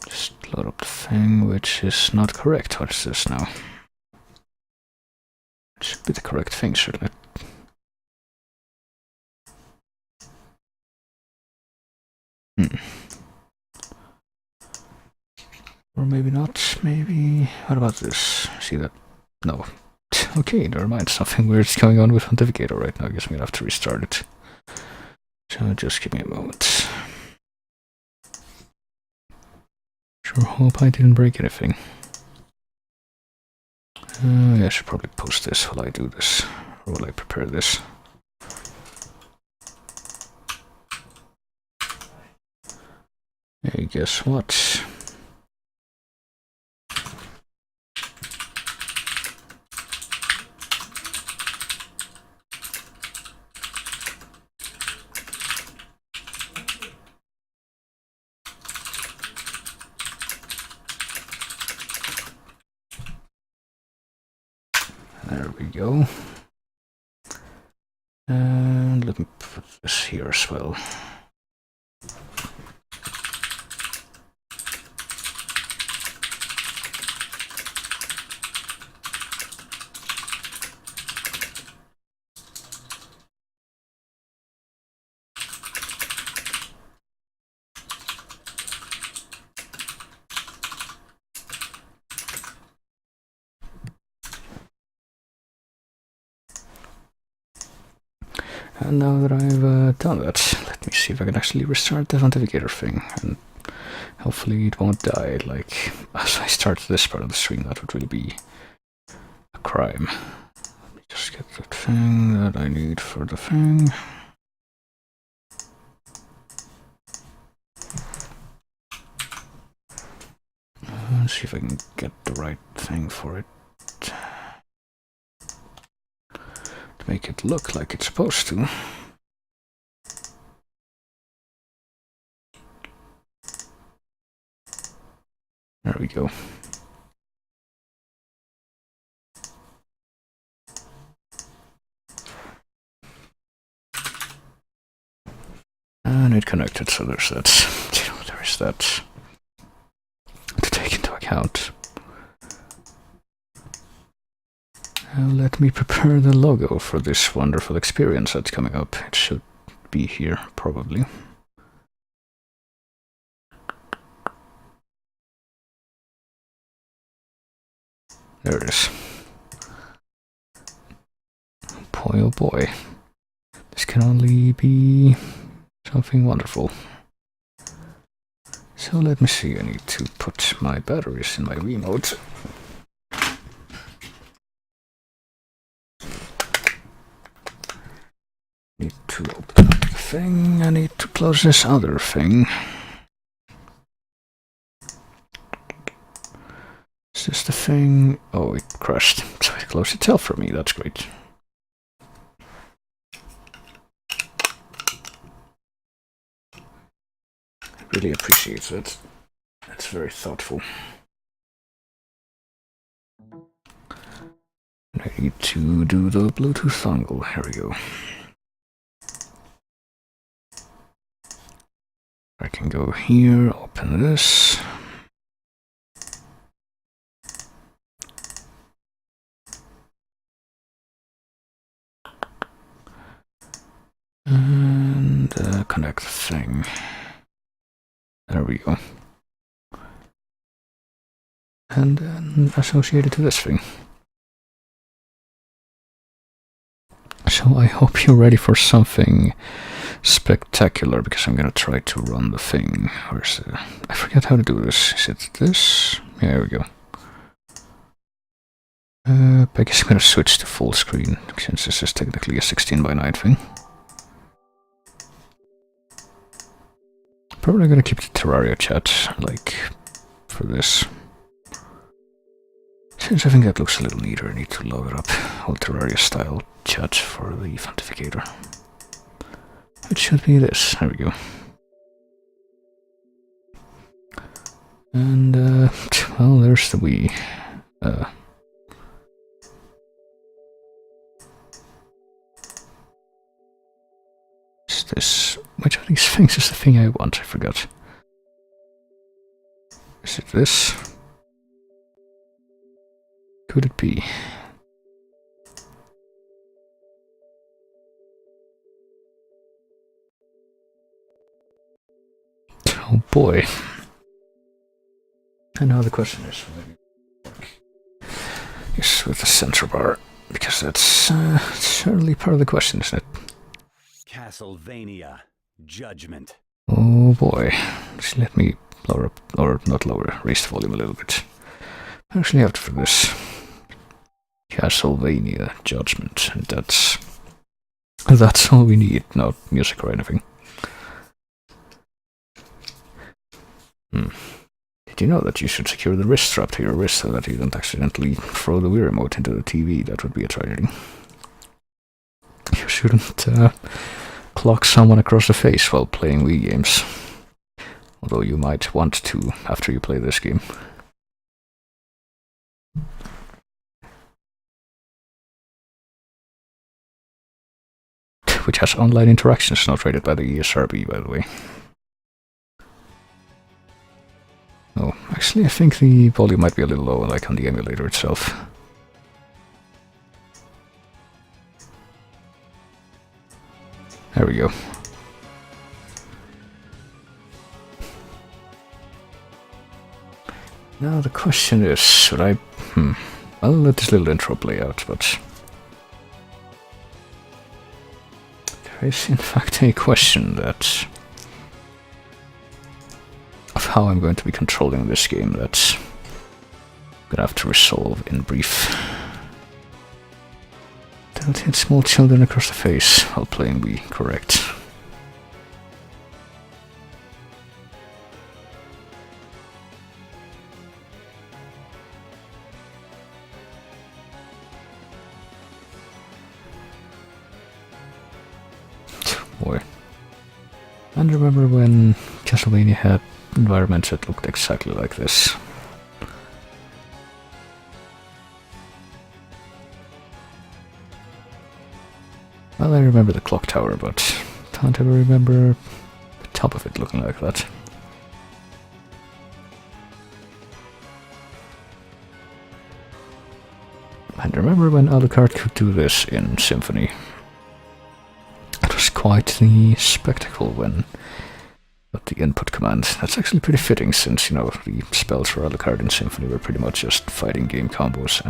Just load up the thing, which is not correct. What is this now? It should be the correct thing, shouldn't it? Or maybe not, maybe... What about this? See that? No. Okay, never mind. Something weird's going on with Pontificator right now. I guess I'm gonna have to restart it. So just give me a moment. Sure hope I didn't break anything. Yeah, I should probably post this while I do this. Or while I prepare this. Hey, guess what? There we go. And let me put this here as well. And now that I've done that, let me see if I can actually restart the Pontificator thing. And hopefully it won't die, like, as I start this part of the stream. That would really be a crime. Let me just get the thing that I need for the thing. Let's see if I can get the right thing for it. To make it look like it's supposed to. There we go. And it connected, so there's that. There is that to take into account. Let me prepare the logo for this wonderful experience that's coming up. It should be here, probably. There it is. Boy, oh boy. This can only be something wonderful. So let me see, I need to put my batteries in my remote. Need to open up the thing, I need to close this other thing. Is this the thing? Oh, it crashed. So it closed itself for me, that's great. I really appreciate it. That's very thoughtful. I need to do the Bluetooth dongle. Here we go. I can go here, open this. And connect the thing. There we go. And then associate it to this thing. So I hope you're ready for something spectacular, because I'm gonna try to run the thing. Where's the... I forget how to do this. Is it this? Yeah, there we go. I guess I'm gonna switch to full screen, since this is technically a 16:9 thing. Probably gonna keep the Terraria chat, like, for this. Since I think that looks a little neater, I need to load it up. Old Terraria style chat for the Pontificator. It should be this. There we go. And, well, there's the Wii. Is this... Which of these things is the thing I want? I forgot. Is it this? Could it be? Oh boy. And now the question is, yes, with the center bar, because that's certainly part of the question, isn't it? Castlevania Judgment. Oh boy. Just let me lower up, or not lower, raise the volume a little bit. I actually have to for this. Castlevania Judgment, and that's all we need, not music or anything. Did you know that you should secure the wrist strap to your wrist so that you don't accidentally throw the Wii remote into the TV? That would be a tragedy. You shouldn't clock someone across the face while playing Wii games. Although you might want to after you play this game. Which has online interactions not rated by the ESRB, by the way. Oh, actually I think the volume might be a little low, like on the emulator itself. There we go. Now the question is, should I... I'll let this little intro play out, but... there is in fact a question that... of how I'm going to be controlling this game that I'm gonna have to resolve in brief. Don't hit small children across the face while playing Wii, correct. Boy. And remember when Castlevania had environments that looked exactly like this. Well, I remember the clock tower, but can't ever remember the top of it looking like that. And remember when Alucard could do this in Symphony. It was quite the spectacle when got the input command. That's actually pretty fitting since, you know, the spells for Alucard in Symphony were pretty much just fighting game combos.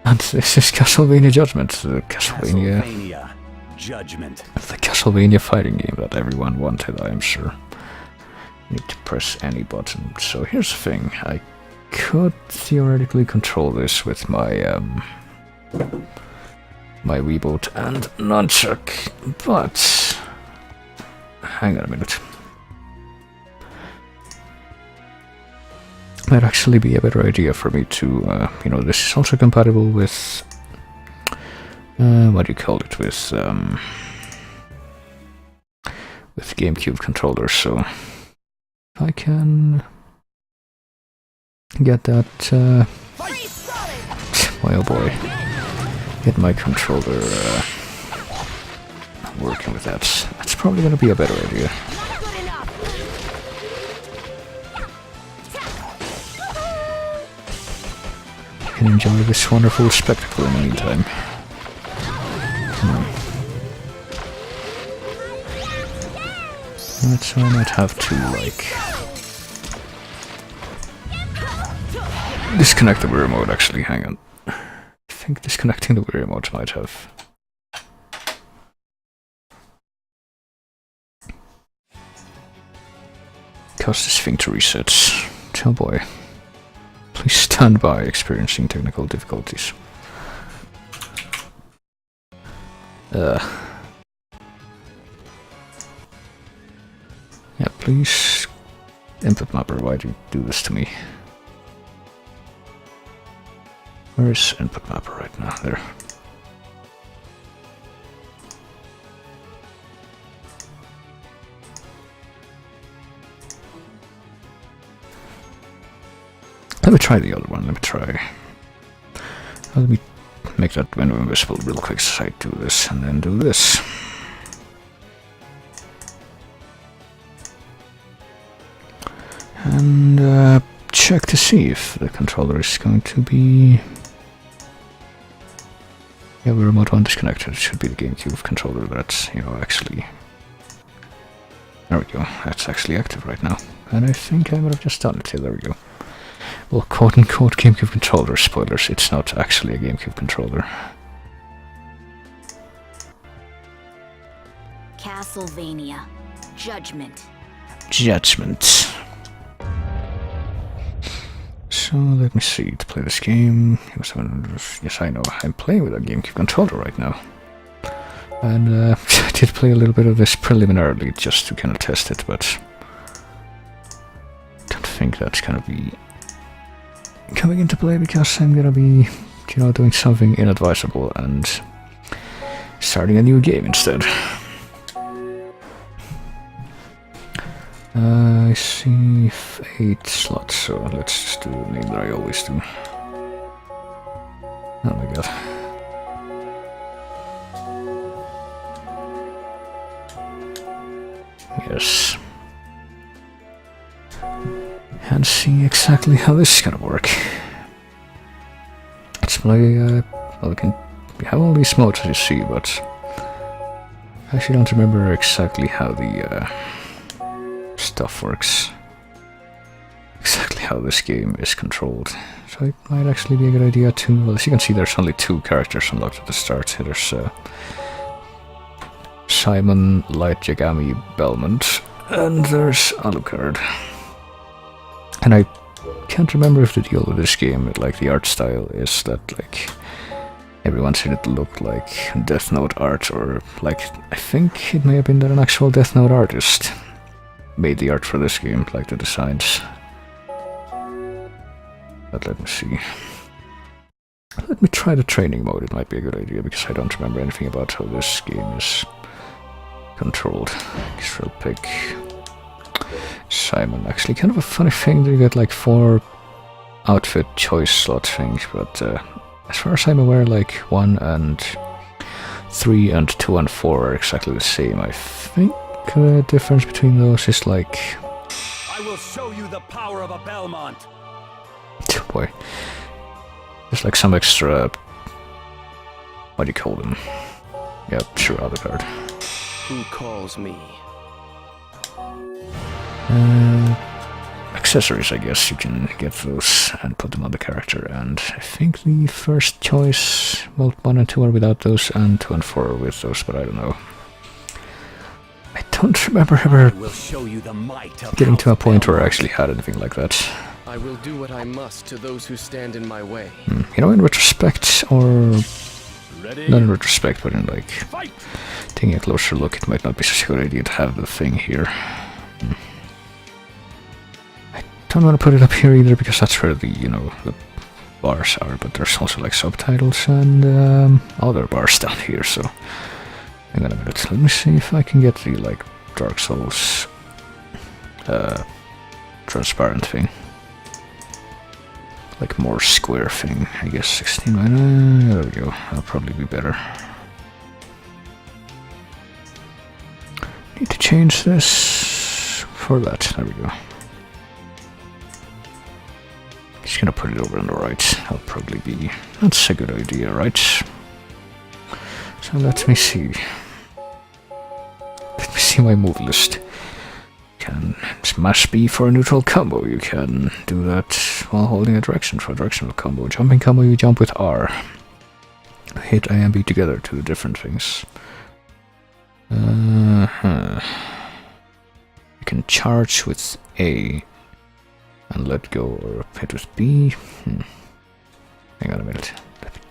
And this is Castlevania Judgment, the Castlevania Judgment. The Castlevania fighting game that everyone wanted, I am sure. Need to press any button. So here's the thing, I could theoretically control this with my my Wiimote and nunchuck, but hang on a minute. Might actually be a better idea for me to, you know, this is also compatible with, what do you call it, with GameCube controllers, so if I can get that, boy oh boy, get my controller working with that, that's probably gonna be a better idea. I can enjoy this wonderful spectacle in the meantime. So I might have to, like, disconnect the Wii remote, actually, hang on. I think disconnecting the Wii remote might have... caused this thing to reset. Oh boy. Please stand by, experiencing technical difficulties. Yeah, please. Input mapper, why do you do this to me? Where is input mapper right now? There. Let me try the other one, let me try. Let me make that window invisible real quick so I do this and then do this. And check to see if the controller is going to be... Yeah, the remote one disconnected. It should be the GameCube controller that's, actually... There we go. That's actually active right now. And I think I would have just done it. Yeah, there we go. Well, quote-unquote GameCube controller. Spoilers, it's not actually a GameCube controller. Castlevania Judgment. Judgment. So, let me see. To play this game... Yes, I know. I'm playing with a GameCube controller right now. And I did play a little bit of this preliminarily, just to kind of test it, but... I don't think that's gonna be... coming into play, because I'm gonna be, doing something inadvisable and... starting a new game instead. I see 8 slots, so let's just do the name that I always do. Oh my god. Yes. And see exactly how this is gonna work. Let's play, well, we have all these modes as you see, but I actually don't remember exactly how the stuff works. Exactly how this game is controlled. So it might actually be a good idea to... Well, as you can see, there's only 2 characters unlocked at the start. There's Simon Light Yagami Belmont, and there's Alucard. And I can't remember if the deal with this game, like the art style, is that like everyone's in it look like Death Note art, or like I think it may have been that an actual Death Note artist made the art for this game, like the designs. But let me see. Let me try the training mode, it might be a good idea, because I don't remember anything about how this game is controlled. Guess we'll pick Simon. Actually, kind of a funny thing, you get like 4 outfit choice slot things, but as far as I'm aware, like 1 and 3 and 2 and 4 are exactly the same. I think the difference between those is like... I will show you the power of a Belmont. Oh boy. There's like some extra... What do you call them? Yeah, sure, other card. Who calls me? Accessories, I guess. You can get those and put them on the character. And I think the first choice... Well, 1 and 2 are without those, and 2 and 4 are with those, but I don't know. I don't remember ever I will show you the might of getting to a point where I actually had anything like that. I will do what I must to those who stand in my way. In retrospect, or... Ready? Not in retrospect, but in like... Fight! Taking a closer look, it might not be such a good idea to have the thing here. I don't want to put it up here either, because that's where the, the bars are, but there's also like subtitles and other bars down here, so... Hang on a minute, let me see if I can get the, like, Dark Souls transparent thing. Like, more square thing, I guess. 16 mana, there we go, that'll probably be better. Need to change this for that, there we go. Just gonna put it over on the right, that'll probably be... That's a good idea, right? So let me see. Let me see my move list. You can smash B for a neutral combo. You can do that while holding a direction for a directional combo. Jumping combo, you jump with R. Hit A and B together to do different things. You can charge with A and let go, or hit with B. Hang on a minute.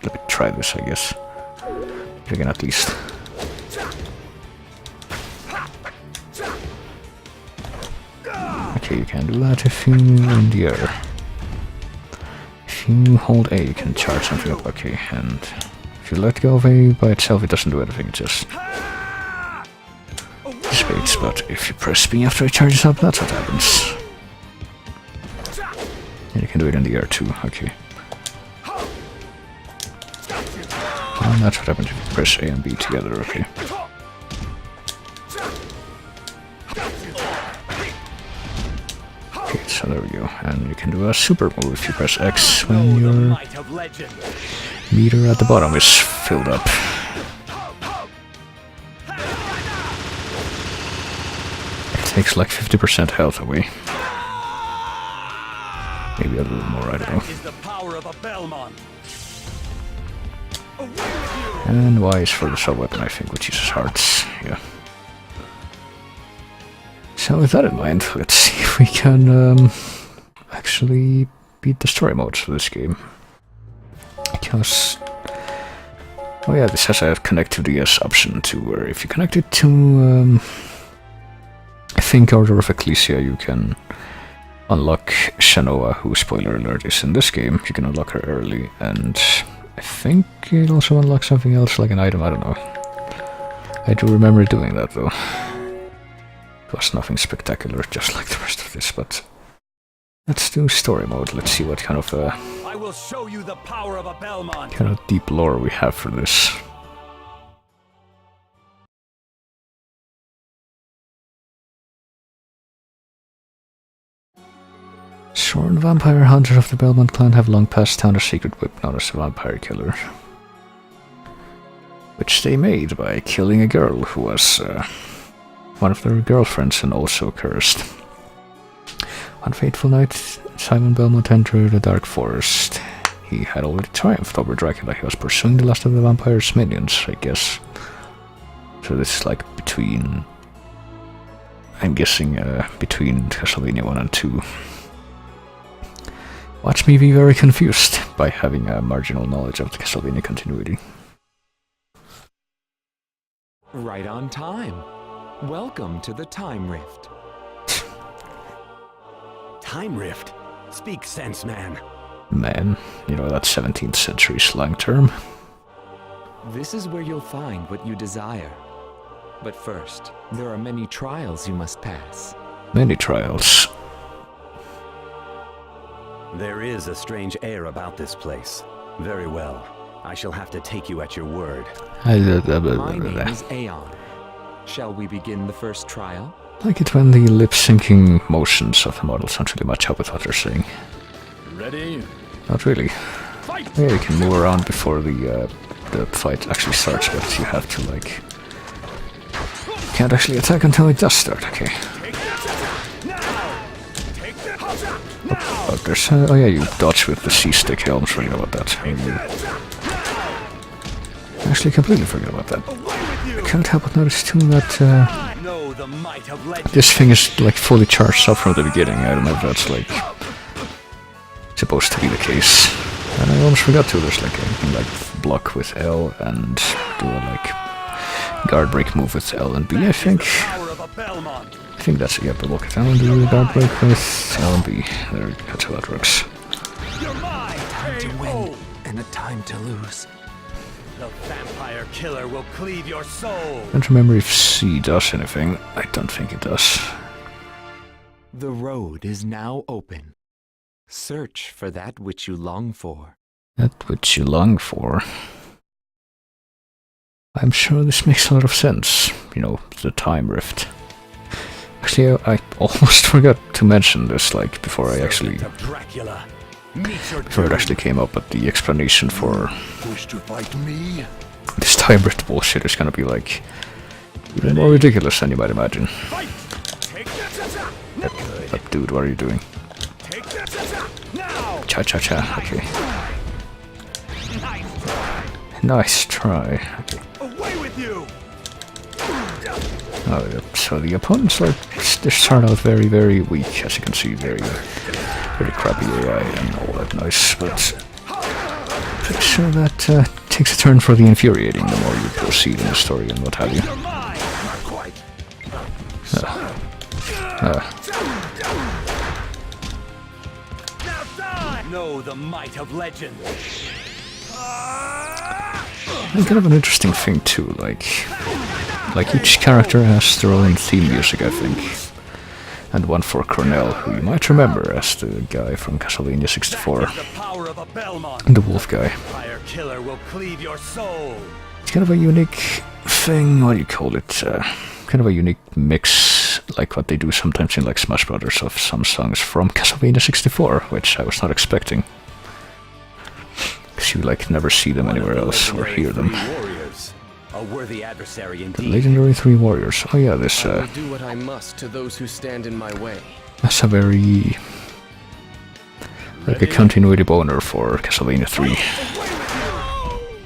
Let me try this, I guess. If I can at least. Okay, you can do that if you in the air. If you hold A, you can charge something up. Okay, and if you let go of A by itself, it doesn't do anything. It just dissipates. But if you press B after it charges up, that's what happens. And you can do it in the air too. Okay. And that's what happens if you press A and B together. Okay. Okay, so there we go. And you can do a super move if you press X when Know the your might of legend. meter at the bottom is filled up. It takes like 50% health away. Maybe a little more, I don't know. That is the power of a Belmont. And Y is for the sub-weapon, I think, which uses hearts. Yeah. So with that in mind, let's see if we can actually beat the story modes for this game. Because... oh yeah, this has a connect to DS option too, where if you connect it to I think Order of Ecclesia, you can unlock Shanoa, who, spoiler alert, is in this game. You can unlock her early, and I think it also unlocks something else, like an item, I don't know. I do remember doing that though. It was nothing spectacular, just like the rest of this, but let's do story mode. Let's see what kind of I will show you the power of a Belmont. deep lore we have for this. Sworn vampire hunters of the Belmont clan have long passed down a secret whip known as the Vampire Killer, which they made by killing a girl who was one of their girlfriends and also cursed. One fateful night, Simon Belmont entered a dark forest. He had already triumphed over Dracula. He was pursuing the last of the vampire's minions, I guess. So this is like between... I'm guessing between Castlevania 1 and 2. Watch me be very confused by having a marginal knowledge of the Castlevania continuity. Right on time. Welcome to the Time Rift. Time Rift? Speak sense, man. Man, you know that 17th century slang term. This is where you'll find what you desire. But first, there are many trials you must pass. Many trials. There is a strange air about this place. Very well. I shall have to take you at your word. My name is Aeon. Shall we begin the first trial? Like it when the lip-syncing motions of the models don't really match up with what they're saying. Ready? Not really. Fight! Yeah, you can move around before the fight actually starts, but you have to, like... You can't actually attack until it does start, okay. Take that now! Take that now! Oh, there's... oh yeah, you dodge with the C-stick. I almost forgot about that. I actually completely forgot about that. I can't help but notice too that Know the might of legend. this thing is like fully charged up from the beginning. I don't know if that's like supposed to be the case. And I almost forgot to. There's like you can like block with L and do a like guard break move with L and B. I think. Power of a Belmont. I think that's yeah. Block with L and do a guard break with L and B. There, that's how that works. You're mine. Time to win and a time to lose. The vampire killer will cleave your soul. I don't remember if C does anything. I don't think it does. The road is now open. Search for that which you long for. That which you long for. I'm sure this makes a lot of sense. You know, the time rift. Actually, I almost forgot to mention this, like, before I actually... Servant of Dracula. Meet your Before it doom. actually came up, but the explanation for Wish to fight me? this time rift bullshit is gonna be, like, even more ridiculous than you might imagine. Fight! Take that now! But dude, what are you doing? Take that now! Cha-cha-cha, okay. Nice. Nice try. Okay. Away with you! Oh, yeah. So the opponents, like, they start out very, very weak, as you can see, very crappy AI and all that nice, but pretty sure that takes a turn for the infuriating the more you proceed in the story and what have you. You're mine! Not quite. Now die! Know the might of legend. And kind of an interesting thing too, like each character has their own theme music, I think. And one for Cornell, who you might remember as the guy from Castlevania 64, The power of a Belmont. and the wolf guy. Fire killer will cleave your soul. It's kind of a unique thing, what do you call it? Kind of a unique mix like what they do sometimes in like Smash Brothers of some songs from Castlevania 64, which I was not expecting. Because you like never see them anywhere else or hear them. A worthy adversary The indeed. legendary 3 warriors. Oh yeah, this I will do what I must to those who stand in my way. that's a very like a continuity boner for Castlevania 3.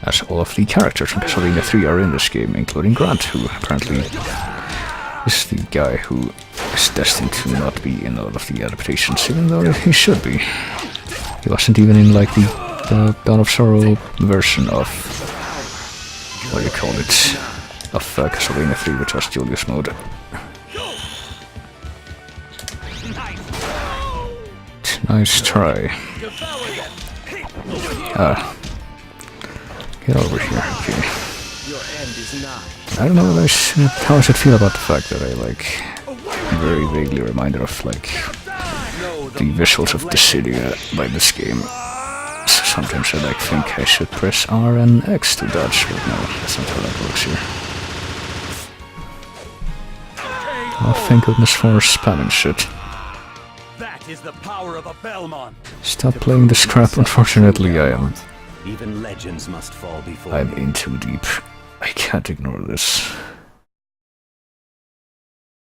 As all of the characters from Castlevania 3 are in this game, including Grant, who apparently is the guy who is destined to not be in all of the adaptations, even though he should be. He wasn't even in like the Dawn of Sorrow version of, what do you call it, of Castlevania 3, which was Julius mode. Nice try. Get over here, okay. Your end is nigh. I don't know how I should feel about the fact that I like very vaguely reminded of like the visuals of the city by this game. So sometimes I like think I should press R and X to dodge, but no, that's not how that works here. Oh, thank goodness for spamming shit. That is the power of a Belmont. Stop playing this crap, unfortunately Even legends must fall before I'm me. in too deep. I can't ignore this.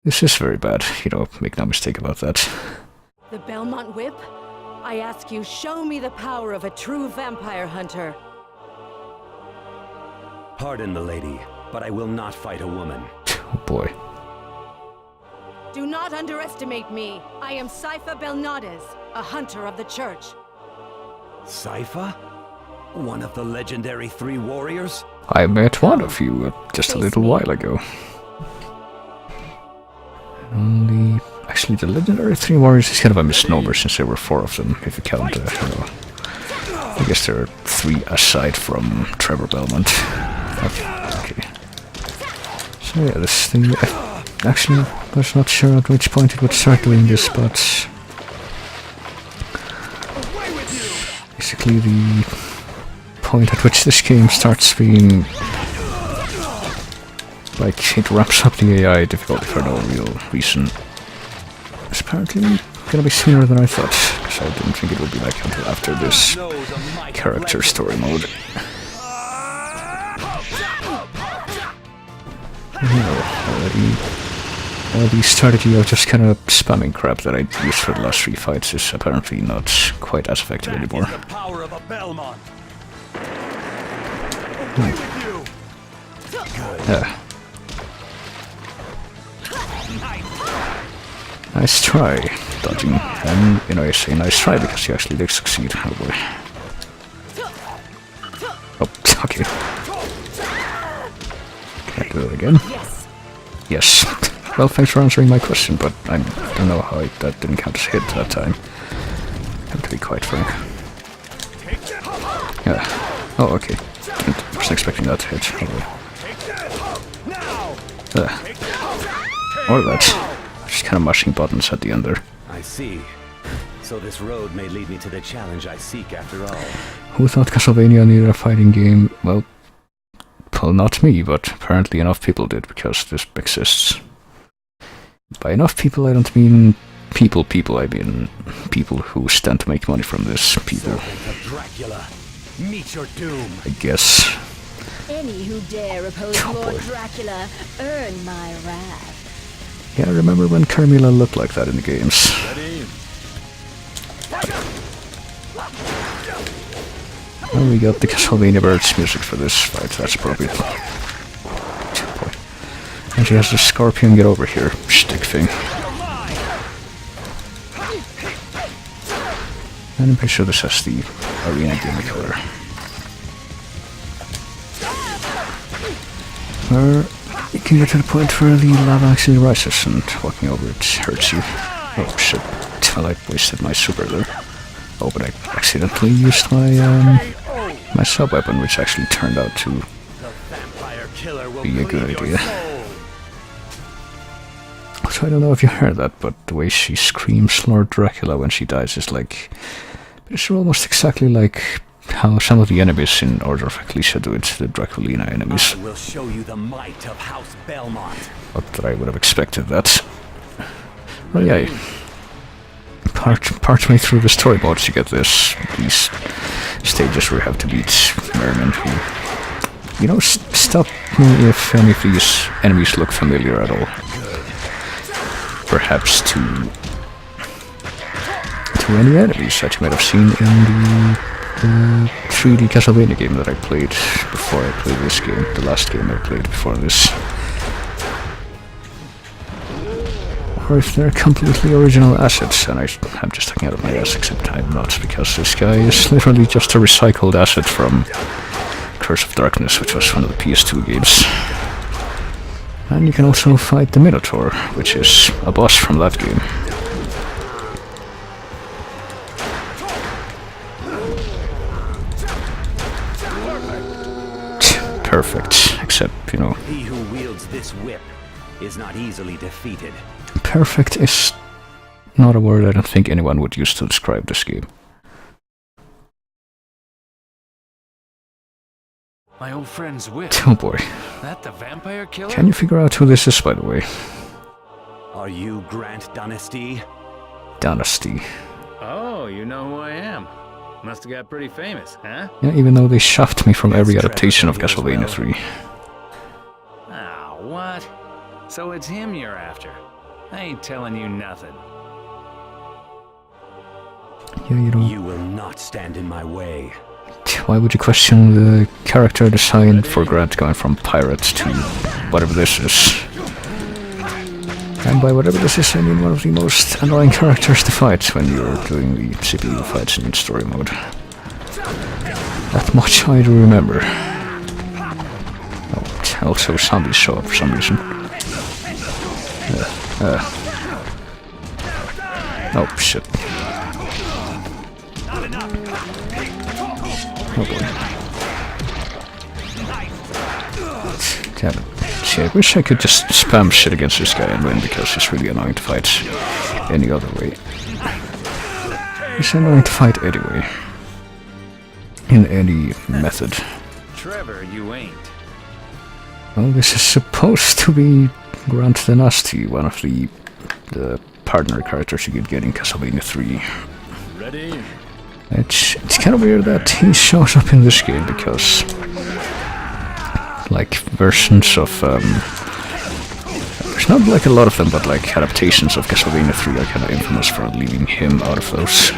This is very bad, you know, make no mistake about that. The Belmont Whip? I ask you, show me the power of a true vampire hunter. Pardon the lady, but I will not fight a woman. Oh boy. Do not underestimate me. I am Saifa Belnades, a hunter of the church. Saifa? One of the legendary 3 warriors? I met one of you just a little while ago. Only... Actually, the legendary 3 warriors is kind of a misnomer since there were 4 of them, if you count, you know. I guess there are 3 aside from Trevor Belmont. Okay. So yeah, this thing... Actually, I was not sure at which point it would start doing this, but... Basically the point at which this game starts being... like, it ramps up the AI difficulty for no real reason. It's apparently gonna be sooner than I thought, because I didn't think it would be like until after this character story mode. The strategy of just kind of spamming crap that I used for the last 3 fights is apparently not quite as effective anymore. The power of a Belmont. Nice try, dodging. And, you know, I say nice try because you actually did succeed. Oh boy. Oh, okay. Can I do it again? Yes. Well, thanks for answering my question, but I don't know how that didn't count as hit that time. I have to be quite frank. Yeah. Oh, okay. I wasn't expecting that to hit. Or that. Just kind of mashing buttons at the end there. I see. So this road may lead me to the challenge I seek after all. Who thought Castlevania needed a fighting game? Well, not me, but apparently enough people did, because this exists. By enough people, I don't mean people, I mean people who stand to make money from this. People. Dracula, meet your doom. I guess. Any who dare oppose Oh, Lord boy. Dracula earn my wrath. Yeah, I remember when Carmilla looked like that in the games. Well, we got the Castlevania Birds music for this fight, that's appropriate. Oh, boy. And she has the scorpion get over here stick thing. And I'm pretty sure this has the arena gimmick color. Where you can get to the point where the lava actually rises and walking over it hurts you. Oh shit, well I wasted my super there. Oh, but I accidentally used my my sub-weapon, which actually turned out to be a good idea. So I don't know if you heard that, but the way she screams Lord Dracula when she dies is like... It's almost exactly like how some of the enemies in Order of Ecclesia do it, the Draculina enemies. I will show you the might of House Belmont. Not that I would have expected that. Well, yeah, partway through the story modes you get these stages where you have to beat Merman who, you know, stop me if any of these enemies look familiar at all. Perhaps to any enemies that you might have seen in the 3D Castlevania game that I played before I played this game, the last game I played before this. Or if they're completely original assets, and I'm just talking out of my ass, except I'm not, because this guy is literally just a recycled asset from Curse of Darkness, which was one of the PS2 games. And you can also fight the Minotaur, which is a boss from that game. Perfect, except, you know... He who wields this whip is not easily defeated. Perfect is not a word I don't think anyone would use to describe this game. My old friend's whip. Oh boy. That the vampire killer? Can you figure out who this is, by the way? Are you Grant Dynasty? Dynasty. Oh, you know who I am. Must have got pretty famous, huh? Yeah, even though they shoved me from every adaptation of Castlevania 3. Ah, what? So it's him you're after. I ain't telling you nothing. Yeah, you don't... You will not stand in my way. Why would you question the character design for Grant going from pirate to whatever this is? And by whatever this is, I mean one of the most annoying characters to fight when you're doing the CPU fights in story mode. That much I do remember. Oh, also zombies show up for some reason. Oh, shit. Oh boy. Damn it. See, I wish I could just spam shit against this guy and win, because he's really annoying to fight any other way. He's annoying to fight anyway. In any method. Trevor, you ain't. Well, this is supposed to be Grant the Nasty, one of the partner characters you could get in Castlevania 3. Ready? It's kind of weird that he shows up in this game, because like versions of there's not like a lot of them, but like adaptations of Castlevania 3 are kind of infamous for leaving him out of those,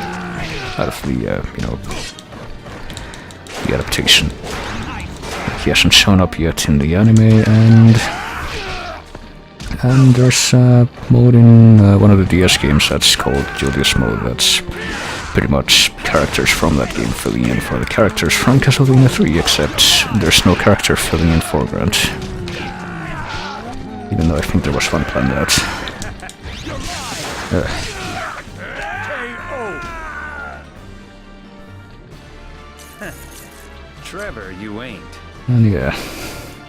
out of the you know, the adaptation. He hasn't shown up yet in the anime, and there's a mode in one of the DS games that's called Julius mode. That's pretty much characters from that game filling in for the characters from Castlevania 3, except there's no character filling in for Grant. Even though I think there was one planned out. Trevor, you ain't. And yeah,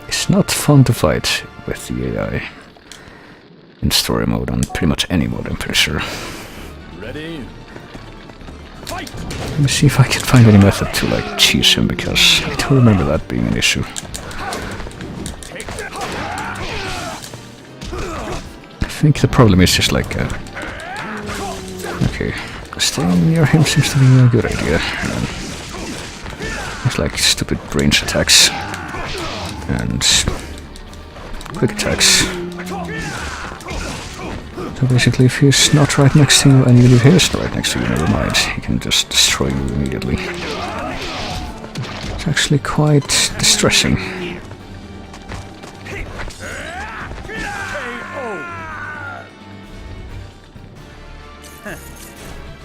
it's not fun to fight with the AI in story mode, on pretty much any mode, I'm pretty sure. Ready? Let me see if I can find any method to like cheese him, because I don't remember that being an issue. I think the problem is just like okay, staying near him seems to be a good idea. It's like stupid range attacks and quick attacks. So basically, if he's not right next to you and you leave his right next to you, never mind, he can just destroy you immediately. It's actually quite distressing.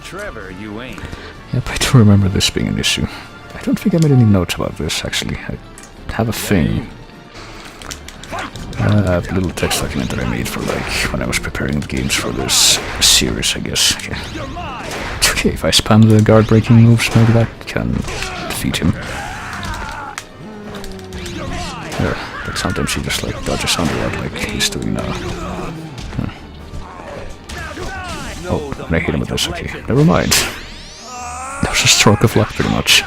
Trevor, you ain't. Yep, I do remember this being an issue. I don't think I made any notes about this, actually. I have a thing. A little text document that I made for, like, when I was preparing the games for this series, I guess. Okay. It's okay, if I spam the guard-breaking moves, maybe that can defeat him. But sometimes he just, like, dodges under that, like he's doing now. Oh, and I hit him with this, okay. Never mind. That was a stroke of luck, pretty much.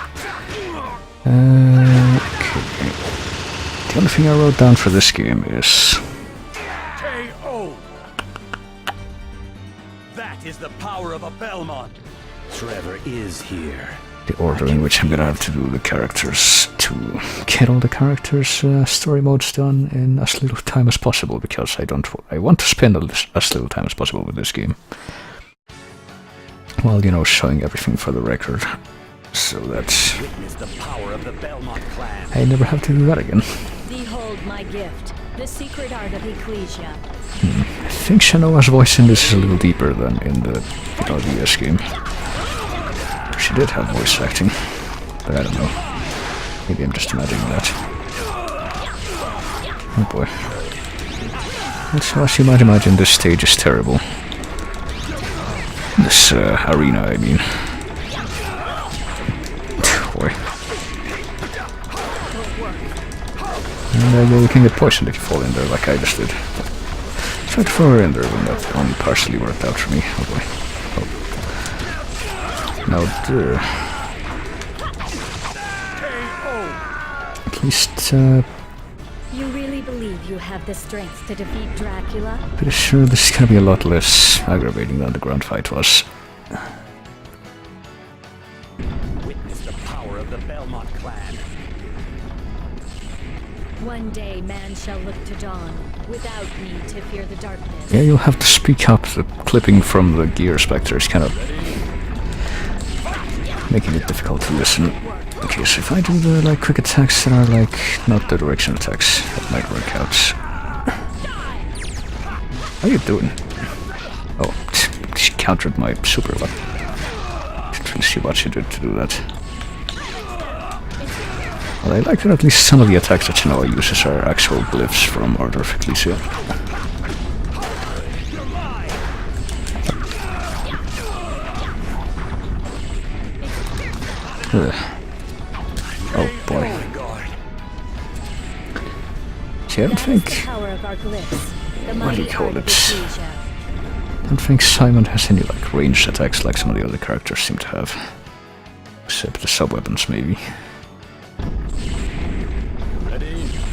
Okay. The only thing I wrote down for this game is... power of a Belmont. Trevor is here. The order in which I'm gonna have to do the characters to get all the characters' story modes done in as little time as possible, because I want to spend as little time as possible with this game. Well, you know, showing everything for the record, so that Witness the power of the Belmont clan. I never have to do that again. Behold my gift, the secret art of Ecclesia. I think Shanoa's voice in this is a little deeper than in the DS game. She did have voice acting, but I don't know. Maybe I'm just imagining that. Oh boy. So as you might imagine, this stage is terrible. This arena, I mean. Boy. And you can get poisoned if you fall in there, like I just did. Tried to throw her in there when that only partially worked out for me. Oh boy. Now, at least, You really believe you have the strength to defeat Dracula? pretty sure this is gonna be a lot less aggravating than the ground fight was. Witness the power of the Belmont clan. One day man shall look to dawn, without need to fear the darkness. Yeah, you'll have to speak up. The clipping from the gear spectre is kind of making it difficult to listen. Okay, so if I do the like quick attacks that are like not the direction attacks, that might work out. How are you doing? Oh, she countered my super one. Didn't really see what she did to do that. Well, I like that at least some of the attacks that Shanoa uses are actual glyphs from Order of Ecclesia. Ugh. Oh boy. See, I don't think... What do you call it? I don't think Simon has any like ranged attacks like some of the other characters seem to have. Except the sub-weapons, maybe.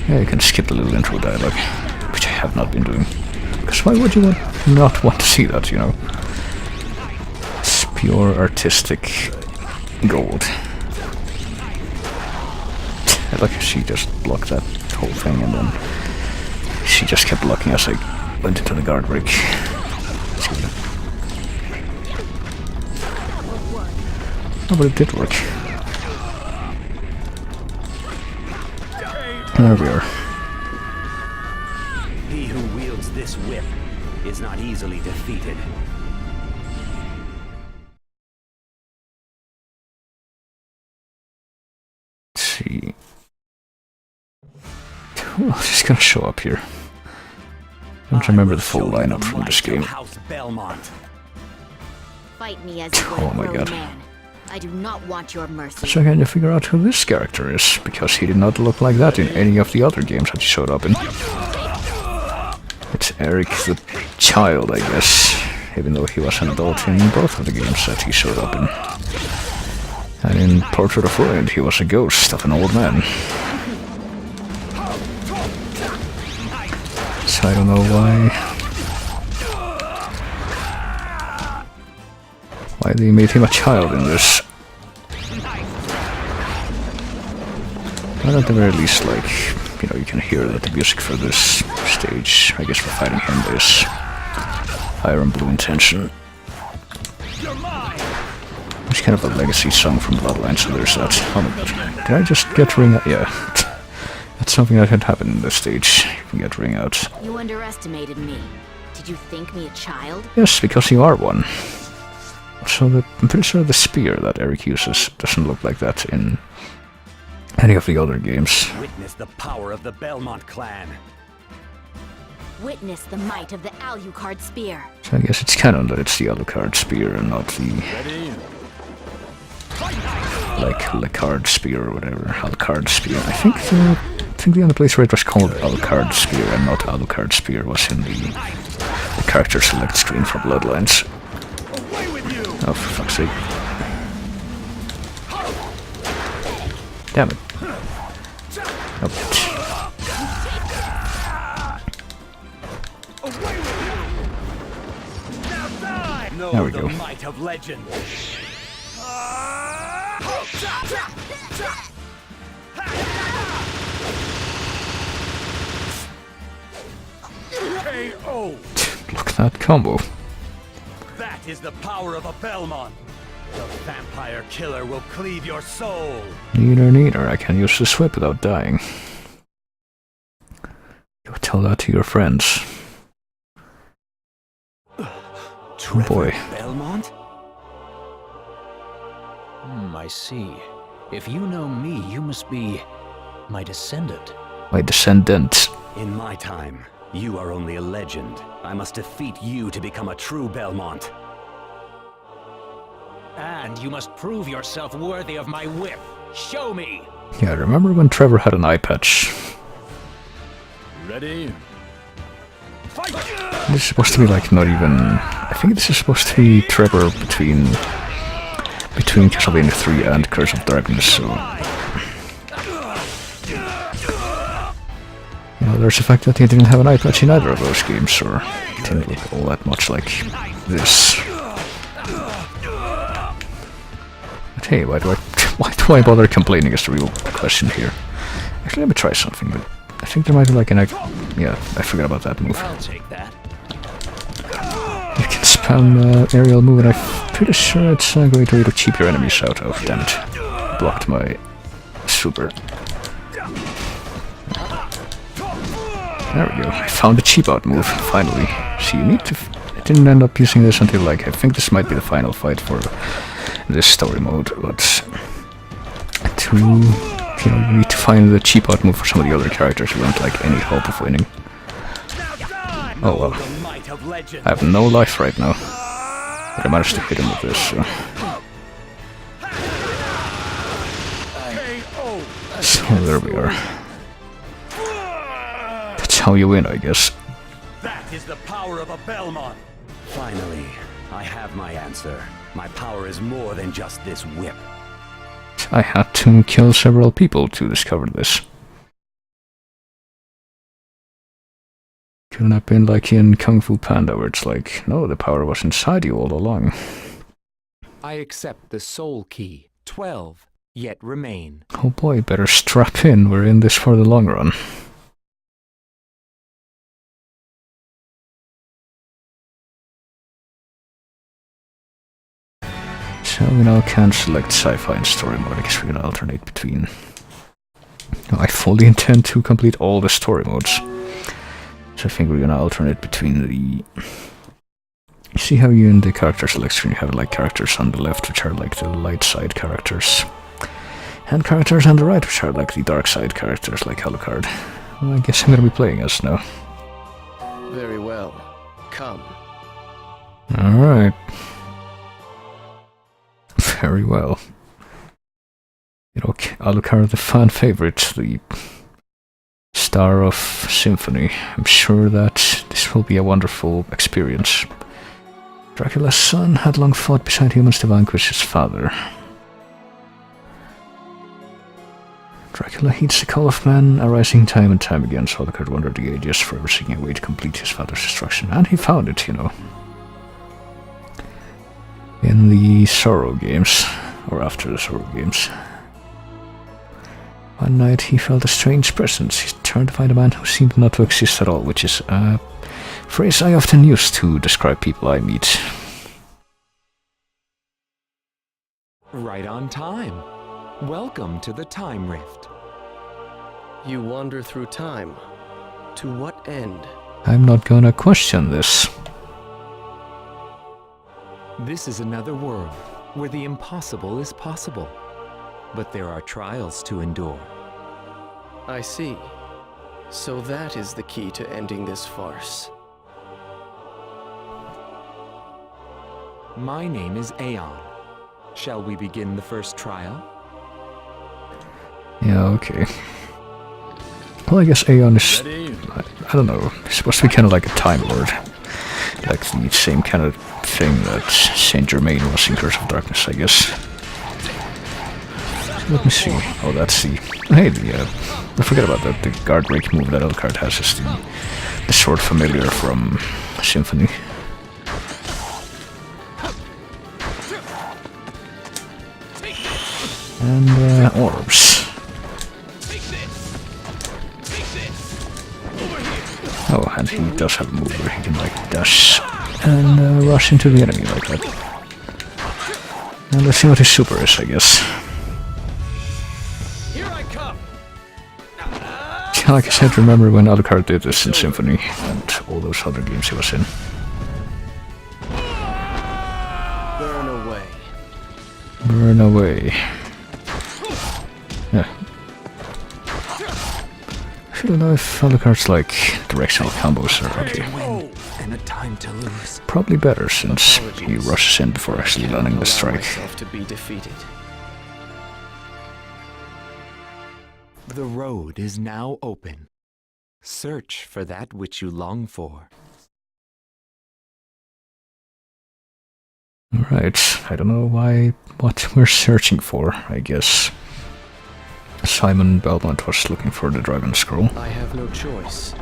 Yeah, you can skip the little intro dialogue, which I have not been doing. Because why would you not want to see that, you know? It's pure artistic gold. I like how she just blocked that whole thing, and then she just kept blocking as I went into the guard break. Oh, but it did work. There we are. He who wields this whip is not easily defeated. Let's see. Who else is gonna show up here? I don't remember the full lineup from this game. House Belmont. Fight me as you Oh would a my grown god. man. I do not want your mercy. So can you figure out who this character is? Because he did not look like that in any of the other games that he showed up in. It's Eric the Child, I guess. Even though he was an adult in both of the games that he showed up in. And in Portrait of Ruin, he was a ghost of an old man. So I don't know why they made him a child in this. But at the very least, like, you know, you can hear that the music for this stage, I guess for fighting him, is Iron Blue Intention. It's kind of a legacy song from Bloodline, so there's that. Oh my god. Did I just get ring out? Yeah. That's something that had happened in this stage. You can get ring out. You underestimated me. Did you think me a child? Yes, because you are one. So I'm pretty sure the spear that Eric uses doesn't look like that in any of the other games. Witness the power of the Belmont clan. Witness the might of the Alucard spear. So I guess it's canon that it's the Alucard spear and not the like Alucard spear or whatever. Alucard spear. I think the only place where it was called Alucard spear and not Alucard spear was in the character select screen for Bloodlines. Oh, for fuck's sake. Damn it. Oh, bitch. There we go. Might of legend. KO. Look at that combo. That is the power of a Belmont. The vampire killer will cleave your soul. Neither. I can use this whip without dying. Go tell that to your friends. Oh boy. Belmont? I see. If you know me, you must be my descendant. My descendant. In my time, you are only a legend. I must defeat you to become a true Belmont. And you must prove yourself worthy of my whip. Show me! Yeah, remember when Trevor had an eye patch? Ready? This is supposed to be like not even... I think this is supposed to be Trevor between Castlevania 3 and Curse of Darkness, so... You know, there's the fact that he didn't have an eye patch in either of those games, or it didn't look all that much like this. But hey, why do I bother complaining is the real question here. Actually, let me try something, but I think there might be like an... Yeah, I forgot about that move. I'll take that. You can spam aerial move, and I'm pretty sure it's a great way to cheap your enemies out of. Damn it. Blocked my super. There we go. I found a cheap out move, finally. So you need to... I didn't end up using this until, like, I think this might be the final fight for this story mode, but... You know, you need to find the cheap out move for some of the other characters who don't like any hope of winning. Oh well. I have no life right now. But I managed to hit him with this, so... So there we are. That's how you win, I guess. That is the power of a Belmont. Finally, I have my answer. My power is more than just this whip. I had to kill several people to discover this. Couldn't have been like in Kung Fu Panda, where it's like, no, the power was inside you all along. I accept the soul key. 12 yet remain. Oh boy, better strap in, we're in this for the long run. So we now can select sci-fi and story mode. I guess we're gonna alternate between... I fully intend to complete all the story modes. So I think we're gonna alternate between the... You see how you in the character selection you have like characters on the left which are like the light side characters. And characters on the right which are like the dark side characters like Alucard. Well, I guess I'm gonna be playing as now. Very well. Come. Alright. Very well. You know, Alucard, the fan favorite, the star of Symphony. I'm sure that this will be a wonderful experience. Dracula's son had long fought beside humans to vanquish his father. Dracula heeds the call of man, arising time and time again, so Alucard wandered the ages, forever seeking a way to complete his father's destruction. And he found it, you know. In the Sorrow games, or after the Sorrow games. One night he felt a strange presence. He turned to find a man who seemed not to exist at all, which is a phrase I often use to describe people I meet. Right on time. Welcome to the Time Rift. You wander through time. To what end? I'm not gonna question this. This is another world where the impossible is possible. But there are trials to endure. I see. So that is the key to ending this farce. My name is Aeon. Shall we begin the first trial? Yeah, okay. Well, I guess Aeon is... I don't know. It's supposed to be kind of like a Time Lord. Like the same kind of thing that Saint Germain was in Curse of Darkness, I guess. Let me see. Oh, that's the... Hey, I forget about that. The guard break move that Alucard has is the sword familiar from Symphony. And orbs. Oh, and he does have a move where he can like dash and rush into the enemy like that. And let's see what his super is, I guess. Yeah, like I said, remember when Alucard did this in Symphony and all those other games he was in. Burn away. Burn away. Yeah. I don't know if Alucard's like directional combos are okay. And a time to lose. Probably better since he rushes in before actually landing the strike. To be defeated. The road is now open. Search for that which you long for. Alright, I don't know what we're searching for, I guess. Simon Belmont was looking for the Dragon Scroll. I have no choice.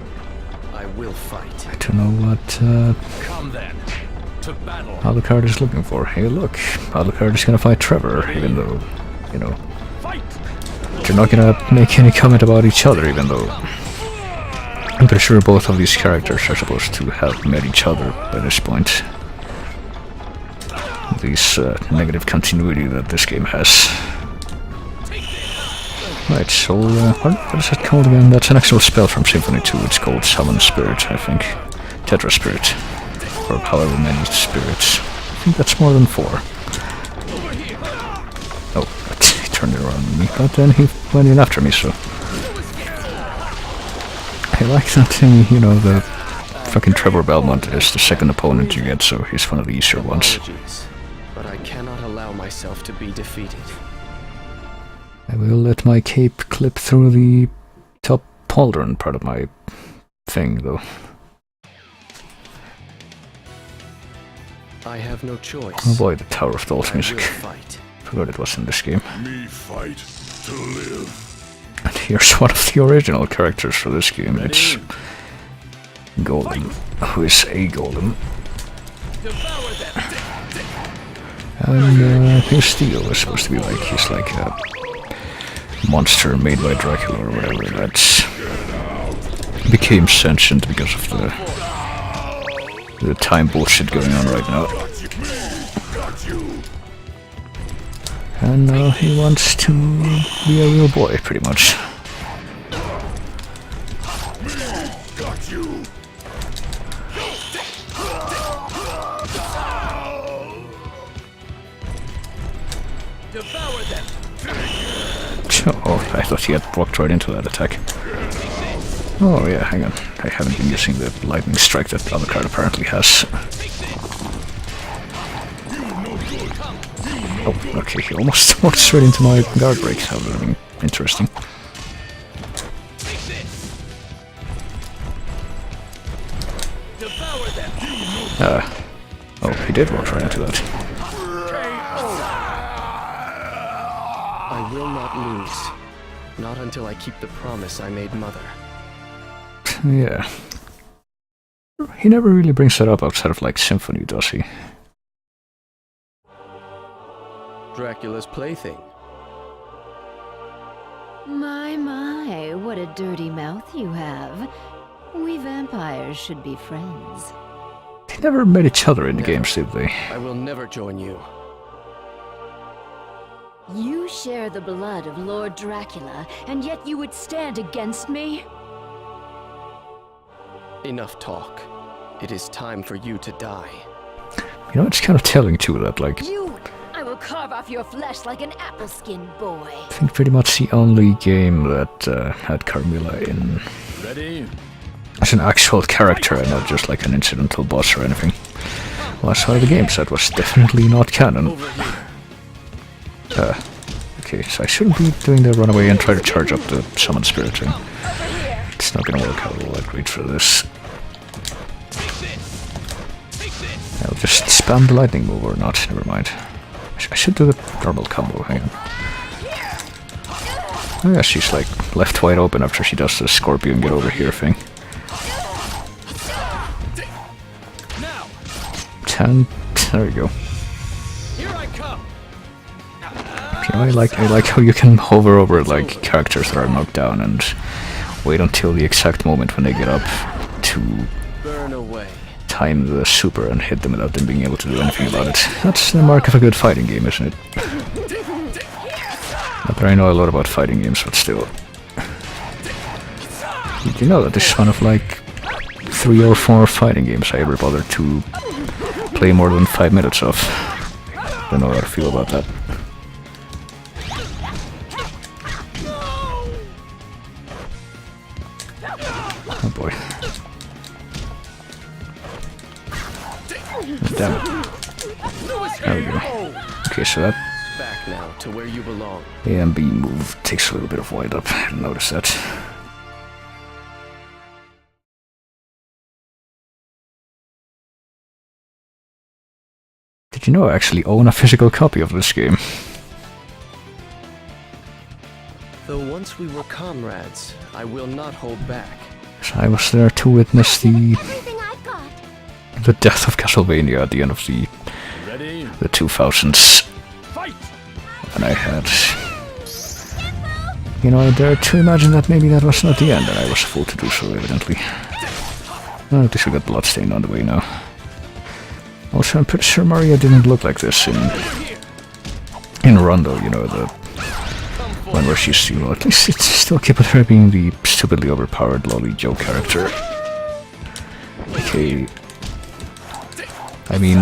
I will fight. I don't know what Come then, to battle. Alucard is looking for. Hey look, Alucard is gonna fight Trevor, even though, you know, they're not gonna make any comment about each other, even though I'm pretty sure both of these characters are supposed to have met each other by this point. This negative continuity that this game has. Right, so what is that called again? That's an actual spell from Symphony 2. It's called Summon Spirit, I think. Tetra Spirit. Or however many spirits. I think that's more than 4. Oh, he turned it around on me, but then he went in after me, so... I like that thing, you know, the fucking Trevor Belmont is the second opponent you get, so he's one of the easier ones. Apologies, but I cannot allow myself to be defeated. I will let my cape clip through the top pauldron part of my thing, though. I have no choice. Oh boy, the Tower of Dolls I music. will fight. Forgot it was in this game. Me fight to live. And here's one of the original characters for this game. It's Golem, who is a golem. And his deal is supposed to be like, he's like a monster made by Dracula or whatever that became sentient because of the time bullshit going on right now. And now he wants to be a real boy, pretty much. Oh, I thought he had walked right into that attack. Oh yeah, hang on. I haven't been using the lightning strike that Alucard apparently has. Oh, okay, he almost walked straight into my guard break. That would have been interesting. Oh, he did walk right into that. I will not lose. Not until I keep the promise I made Mother. Yeah. He never really brings that up outside of like Symphony, does he? Dracula's plaything. My, what a dirty mouth you have. We vampires should be friends. They never met each other in the games, did they? I will never join you. You share the blood of Lord Dracula, and yet you would stand against me? Enough talk. It is time for you to die. You know, it's kind of telling too that, like, I will carve off your flesh like an apple skin boy. I think pretty much the only game that had Carmilla in as an actual character and not just like an incidental boss or anything was one of the games that was definitely not canon. Okay, so I shouldn't be doing the run away and try to charge up the summon spirit thing. It's not gonna work out all that great for this. I'll just spam the lightning move or not, never mind. I should do the normal combo, hang on. Oh yeah, she's like left wide open after she does the scorpion get over here thing. 10, there we go. I like how you can hover over like characters that are knocked down and wait until the exact moment when they get up to Burn away. time the super and hit them without them being able to do anything about it. That's the mark of a good fighting game, isn't it? Not that I know a lot about fighting games, but still. Did you know that this is one of like 3 or 4 fighting games I ever bothered to play more than 5 minutes of? Don't know how to feel about that. Oh boy. Damn it. There we go. Okay, so that Back now to where you belong. A and B move takes a little bit of wind up. I didn't notice that. Did you know I actually own a physical copy of this game? Though once we were comrades, I will not hold back. So I was there to witness the death of Castlevania at the end of the 2000s. And I had... You know, I dared to imagine that maybe that was not the end, and I was a fool to do so, evidently. Oh, at least we got bloodstain on the way now. Also, I'm pretty sure Maria didn't look like this in Rondo, you know, the one where she's, you know, at least it's still keep with her being the stupidly overpowered lolly Joe character. Okay. I mean,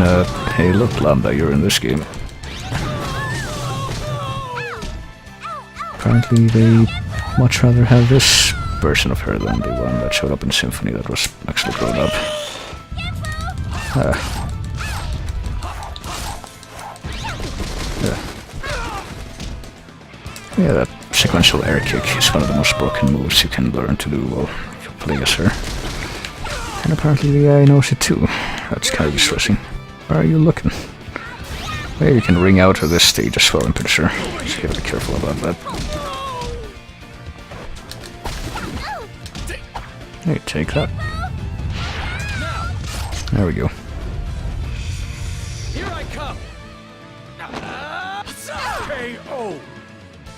hey, look, Lambda, you're in this game. Apparently they much rather have this version of her than the one that showed up in Symphony that was actually grown up. Yeah, that sequential air kick is one of the most broken moves you can learn to do while you play as her. And apparently the AI knows it too. That's kind of distressing. Where are you looking? Well, you can ring out of this stage as well, I'm pretty sure. Just gotta be careful about that. Hey, take that. There we go. Here I come! KO!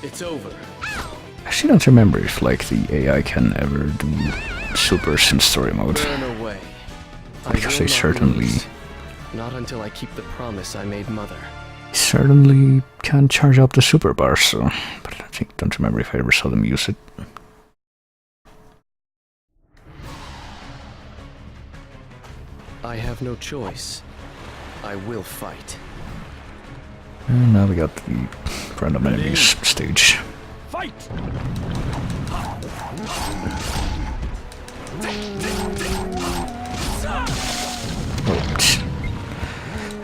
It's over. I actually don't remember if, like, the AI can ever do supers in story mode. Burn away. Because they certainly... Not until I keep the promise I made Mother. certainly can charge up the super bars, so... But I don't remember if I ever saw them use it. I have no choice. I will fight. And now we got the random enemies stage. Fight! Right.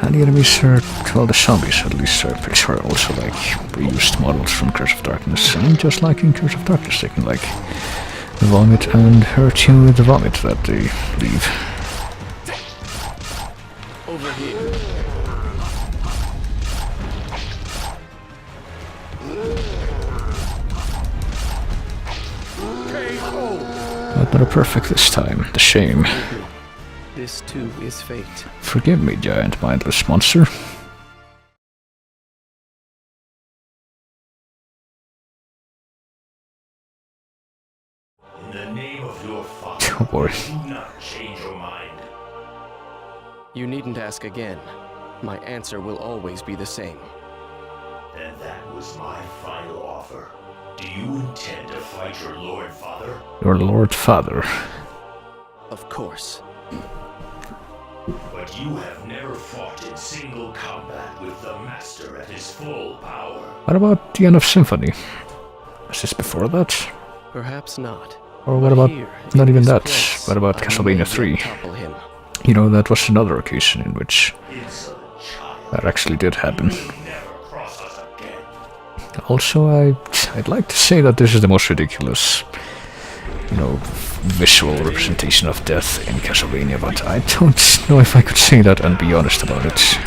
And the enemies are, well, the zombies at least are pretty sure also like reused models from Curse of Darkness. And just like in Curse of Darkness, they can like vomit and hurt you with the vomit that they leave. Over here. But not a perfect this time. The shame. This too is fate. Forgive me, giant mindless monster. In the name of your father, Oh boy. do not change your mind. You needn't ask again. My answer will always be the same. And that was my final offer. Do you intend to fight your Lord Father? Your Lord Father. Of course. But you have never fought in single combat with the Master at his full power. What about the end of Symphony? Was this before that? Perhaps not. Or what But about, here, not in even this that, place, what about I Castlevania may 3? topple him. You know, that was another occasion in which Insolent child. that actually did happen. You will never cross us again. Also, I'd like to say that this is the most ridiculous, you know, visual representation of death in Castlevania, but I don't know if I could say that and be honest about it.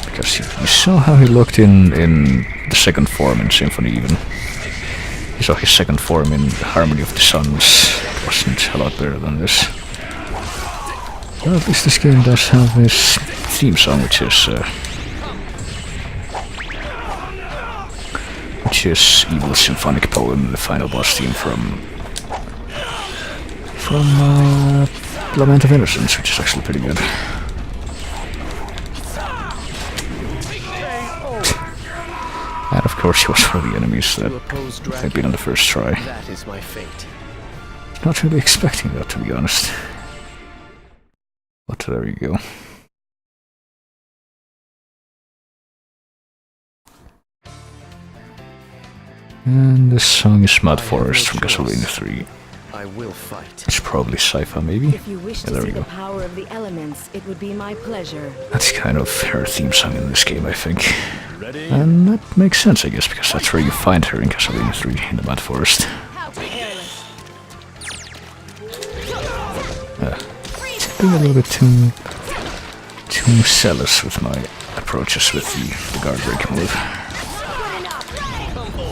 Because you saw how he looked in the second form in Symphony even. You saw his second form in Harmony of the Suns. It wasn't a lot better than this. Well, at least this game does have this theme song, which is which is Evil Symphonic Poem, the final boss theme from Lament of Innocence, which is actually pretty good. And of course he was one of the enemies that had been on the first try. That is my fate. Not really expecting that, to be honest. But there you go. And this song is Mud Forest from Castlevania 3. I will fight. It's probably Sypha, maybe? If you wish Yeah, to there see we the go. power of the elements, it would be my pleasure. That's kind of her theme song in this game, I think. And that makes sense, I guess, because that's where you find her in Castlevania 3, in the Mud Forest. Being a little bit too zealous with my approaches with the guard break move.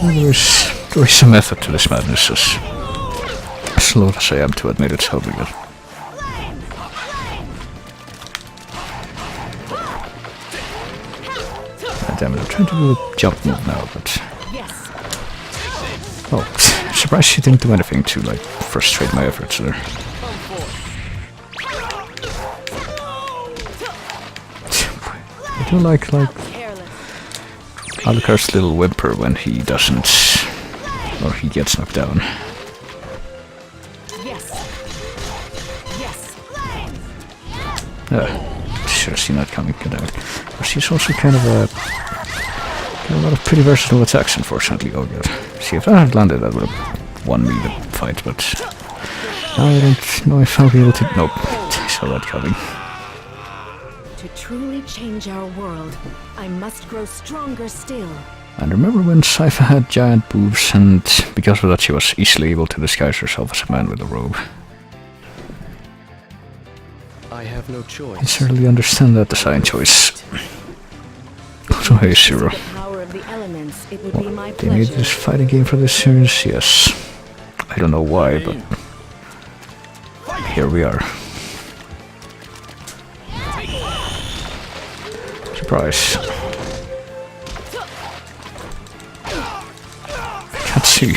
There is some method to this madness, as slow as I am to admit it's helping it. Damn it, I'm trying to do a jump move now, but... Oh, surprised she didn't do anything to, like, frustrate my efforts there. I do like Alucard's little whimper when he doesn't, or he gets knocked down. Should have seen that coming. But she's also kind of a lot of pretty versatile attacks, unfortunately. Oh god. See, if that had landed, that would have won me the fight, but I don't know if I'll be able to. Nope, I saw that coming. To truly change our world, I must grow stronger still. And remember when Sypha had giant boobs, and because of that she was easily able to disguise herself as a man with a robe? I have no choice. I certainly understand that design choice. So hey, Zero. They made this fighting game for this series, yes. I don't know why, but here we are. Surprise. I can't see.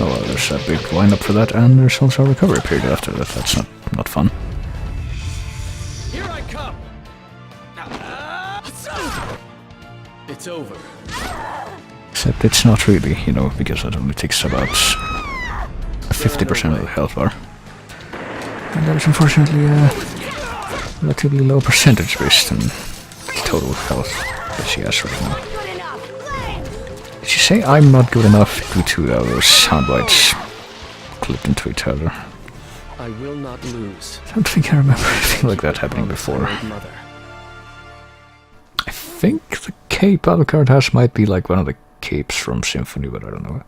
Oh well, there's a big wind-up for that, and there's also a recovery period after that. That's not fun. Here I come. It's over. Except it's not really, you know, because it only takes about 50% of the health bar. And that is unfortunately a relatively low percentage based on total health that she has right now. Did she say I'm not good enough due to those sound bites clipped into each other? I will not lose. I don't think I remember anything like that happening before. I think the cape Alucard has might be like one of the capes from Symphony, but I don't know.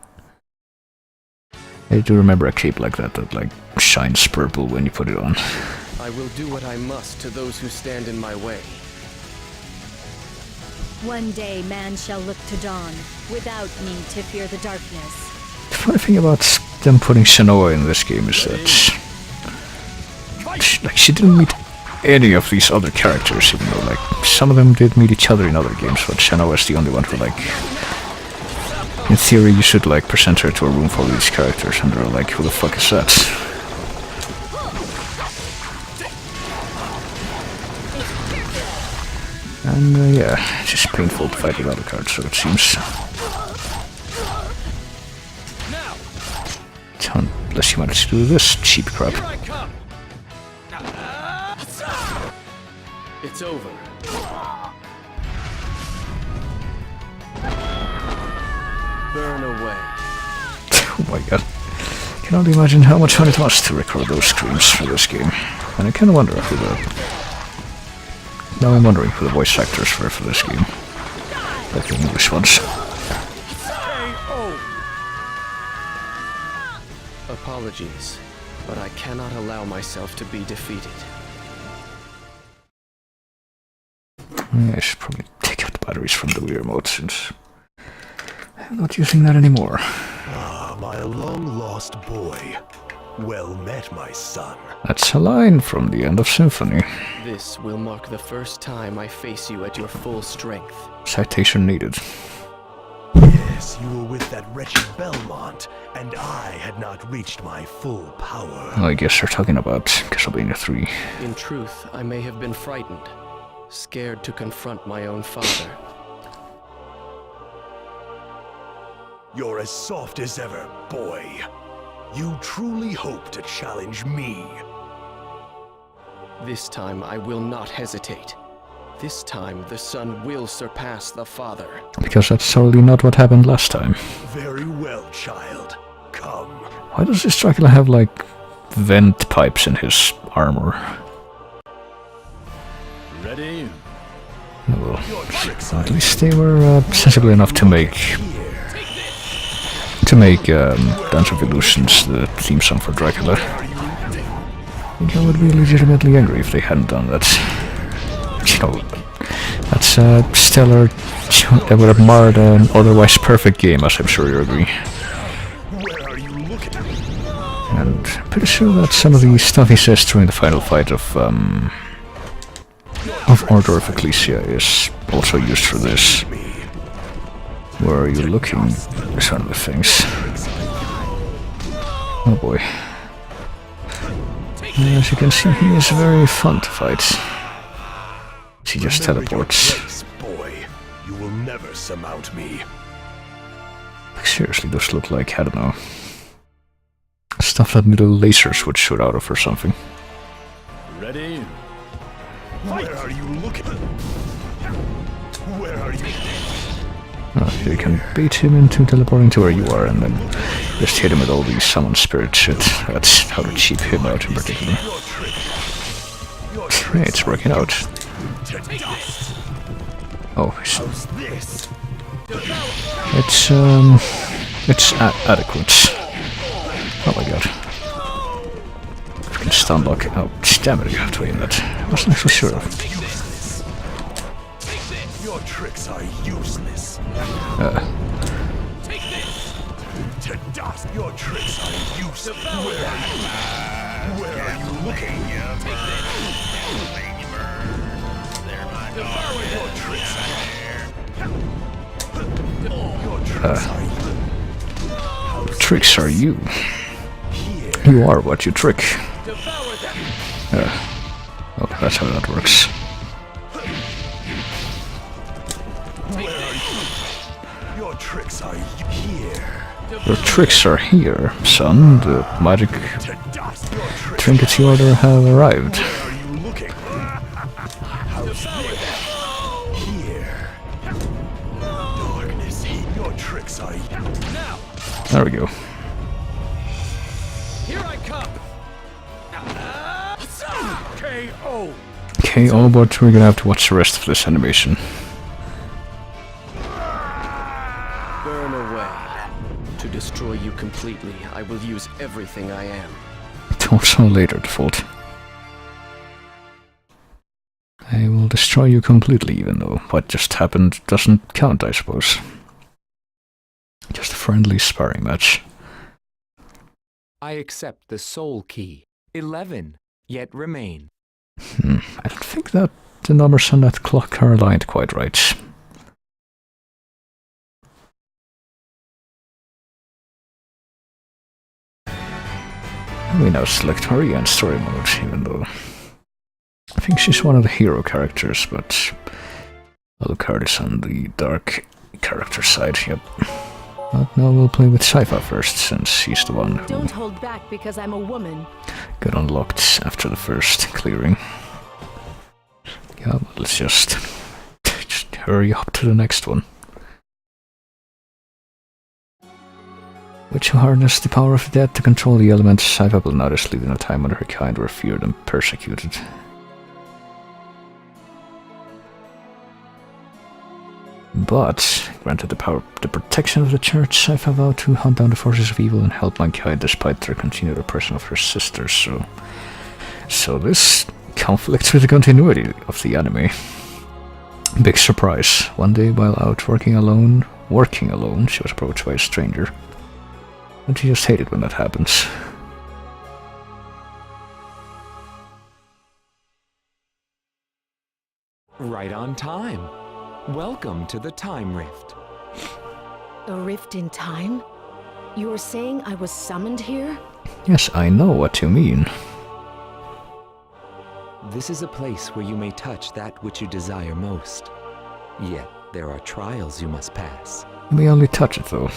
I do remember a cape like that like shines purple when you put it on. I will do what I must to those who stand in my way. One day man shall look to dawn, without need to fear the darkness. The funny thing about them putting Shanoa in this game is that she didn't meet any of these other characters, even though like some of them did meet each other in other games, but Shanoa is the only one who like, in theory you should like present her to a room full of these characters and they're like, who the fuck is that? And yeah, it's just painful to fight with Alucard, so it seems. Unless you manage to do this cheap crap. It's over. Burn away. Oh my god. I can only imagine how much fun it was to record those screams for this game. And I kinda wonder who Now I'm wondering who the voice actors were for this game. Like the English ones. Apologies, but I cannot allow myself to be defeated. Yeah, I should probably take out the batteries from the Wii remote since I'm not using that anymore. Ah, my long-lost boy. Well met, my son. That's a line from the end of Symphony. This will mark the first time I face you at your full strength. Citation needed. Yes, you were with that wretched Belmont, and I had not reached my full power. I guess you're talking about Castlevania 3. In truth, I may have been frightened, scared to confront my own father. You're as soft as ever, boy. You truly hope to challenge me. This time I will not hesitate. This time the son will surpass the father. Because that's totally not what happened last time. Very well, child. Come. Why does this Dracula have, like, vent pipes in his armor? Ready? Well, at least they were sensible enough to make Dance of Illusions the theme song for Dracula. I think I would be legitimately angry if they hadn't done that. You know, that's stellar. That would have marred an otherwise perfect game, as I'm sure you agree. And I'm pretty sure that some of the stuff he says during the final fight of Order of Ecclesia is also used for this. Where are you looking? Is one of the things. Oh boy. As you can see, he is very fun to fight. He just teleports. Boy, you will never surmount me. Like, seriously, those look like, I don't know, stuff that little lasers would shoot out of or something. Ready? Where are you looking? Where are you? You can bait him into teleporting to where you are and then just hit him with all these summon spirit shit. That's how to cheap him out in particular. Hey, it's working out. Oh, it's adequate. Oh my god. I can stun lock. Oh, damn it, you have to aim that. I wasn't actually sure of. Your tricks are useless. Take this. To dust. Your tricks are useless. Where are you looking? Your tricks Tricks are you. You are what you trick. Oh, that's how that works. Your tricks are here. Your tricks are here, son. The magic trinkets you order have arrived. Where are you looking? Here. Darkness. Your tricks are now. There we go. Here I come. KO. KO, but we're gonna have to watch the rest of this animation. Burn away. To destroy you completely, I will use everything I am. Also later, default. I will destroy you completely, even though what just happened doesn't count, I suppose. Just a friendly sparring match. I accept the soul key. 11 yet remain. I don't think that the numbers on that clock are aligned quite right. We now select Maria in story mode, even though I think she's one of the hero characters, but Alucard is on the dark character side, yep. But now we'll play with Sypha first, since he's the one who Don't hold back because I'm a woman. got unlocked after the first clearing. Yeah, but let's just hurry up to the next one. Which harnessed the power of the dead to control the elements, Sypha will notice lived in a time when her kind were feared and persecuted. But, granted the protection of the church, Sypha vowed to hunt down the forces of evil and help mankind despite their continued oppression of her sisters, so this conflicts with the continuity of the anime. Big surprise. One day while out working alone, she was approached by a stranger. And she just hated when that happens. Right on time. Welcome to the Time Rift. A rift in time? You are saying I was summoned here? Yes, I know what you mean. This is a place where you may touch that which you desire most. Yet, there are trials you must pass. You may only touch it, though.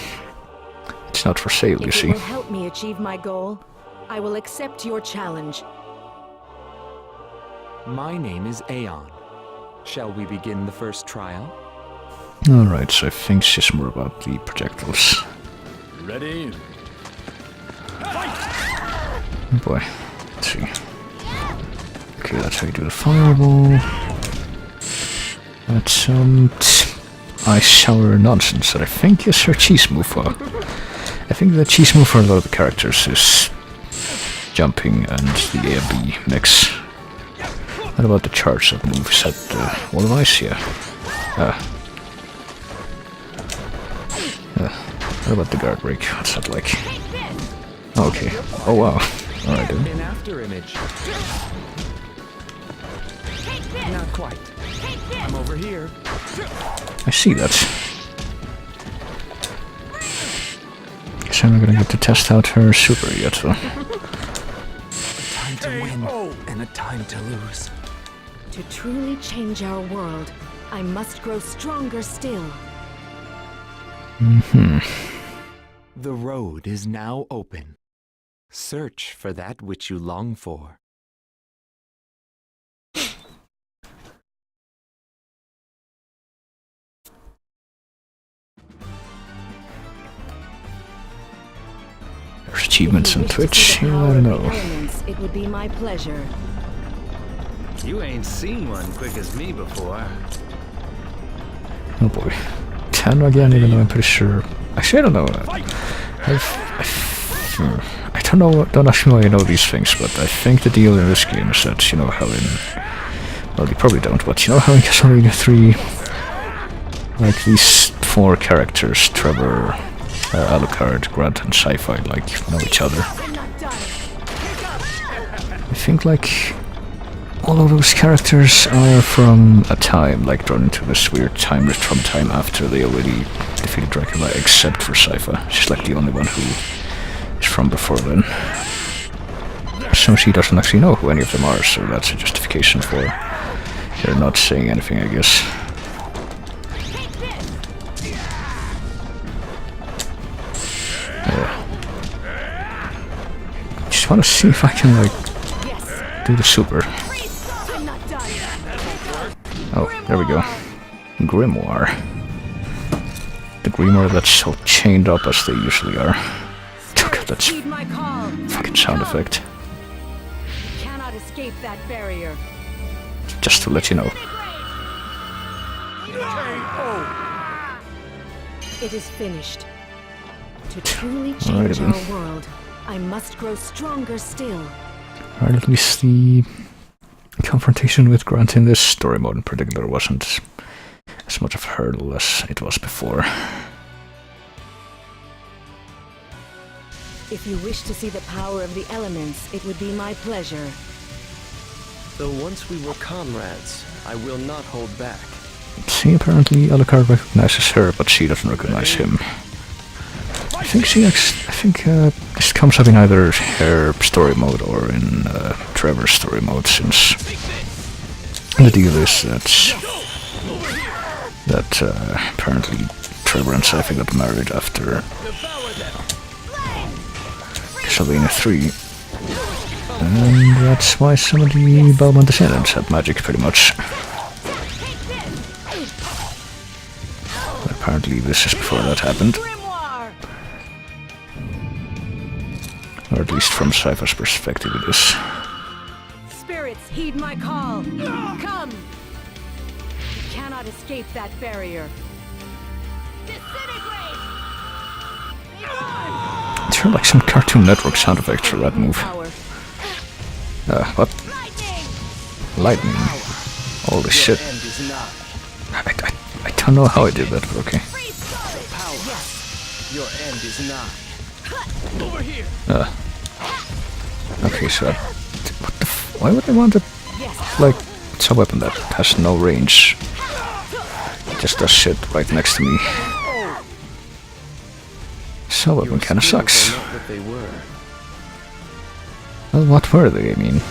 It's not for sale, you If see. it will help me achieve my goal, I will accept your challenge. My name is Aeon. Shall we begin the first trial? Alright, so I think it's just more about the projectiles. Ready? Oh boy. Let's see. Okay, that's how you do the fireball. That's some ice shower nonsense that I think is her cheese move for. I think the cheese move for a lot of the characters is jumping and the A and B mix. What about the charge up move? Is that wall of ice? Yeah. What about the guard break? What's that like? Oh, okay. Oh wow. Alright then. An after image. Not quite. I'm over here. I see that. Guess I'm not gonna get to test out her super yet, though. A time to win and a time to lose. To truly change our world, I must grow stronger still. The road is now open. Search for that which you long for. There's achievements on Twitch. Yeah, I don't know. It would be my pleasure. You ain't seen one quick as me before. Oh boy. 10 again, even though I'm pretty sure. Actually, I don't know. I don't know. Don't ask me why I know these things, but I think the deal in this game is that, you know how in. Well, you probably don't, but you know how in Castlevania 3, like these 4 characters, Trevor, Alucard, Grant, and Sci-Fi, like, know each other. I think, like, all of those characters are from a time, like, drawn into this weird time rift from time after they already defeated Dracula, except for Sci-Fi. She's, like, the only one who is from before then. So she doesn't actually know who any of them are, so that's a justification for her not saying anything, I guess. Just want to see if I can, like, do the super. Oh, there we go. Grimoire. The Grimoire that's all chained up as they usually are. Okay, that's fucking sound effect. Cannot escape that barrier. Just to let you know. It is finished. To truly change our world, I must grow stronger still. Alright, at least the confrontation with Grant in this story mode in particular wasn't as much of a hurdle as it was before. If you wish to see the power of the elements, it would be my pleasure. Though once we were comrades, I will not hold back. See, apparently Alucard recognizes her, but she doesn't recognize him. I think this comes up in either her story mode or in Trevor's story mode, since the deal is that apparently Trevor and Sci-Fi got married after Castlevania 3, and that's why some of the Belmont descendants have magic, pretty much. But apparently this is before that happened. Or at least from Sci-Fi's perspective it is. Spirits, heed my call. Come! You cannot escape that barrier. There are like some Cartoon Network sound effects for that move. What? Lightning. Holy shit. I don't know how I did that, but okay. Your end is nigh. Over here. Okay, so what the why would they want to, like, It's a weapon that has no range. It just does shit right next to me. So weapon kinda sucks. What they were. Well, what were they? I mean,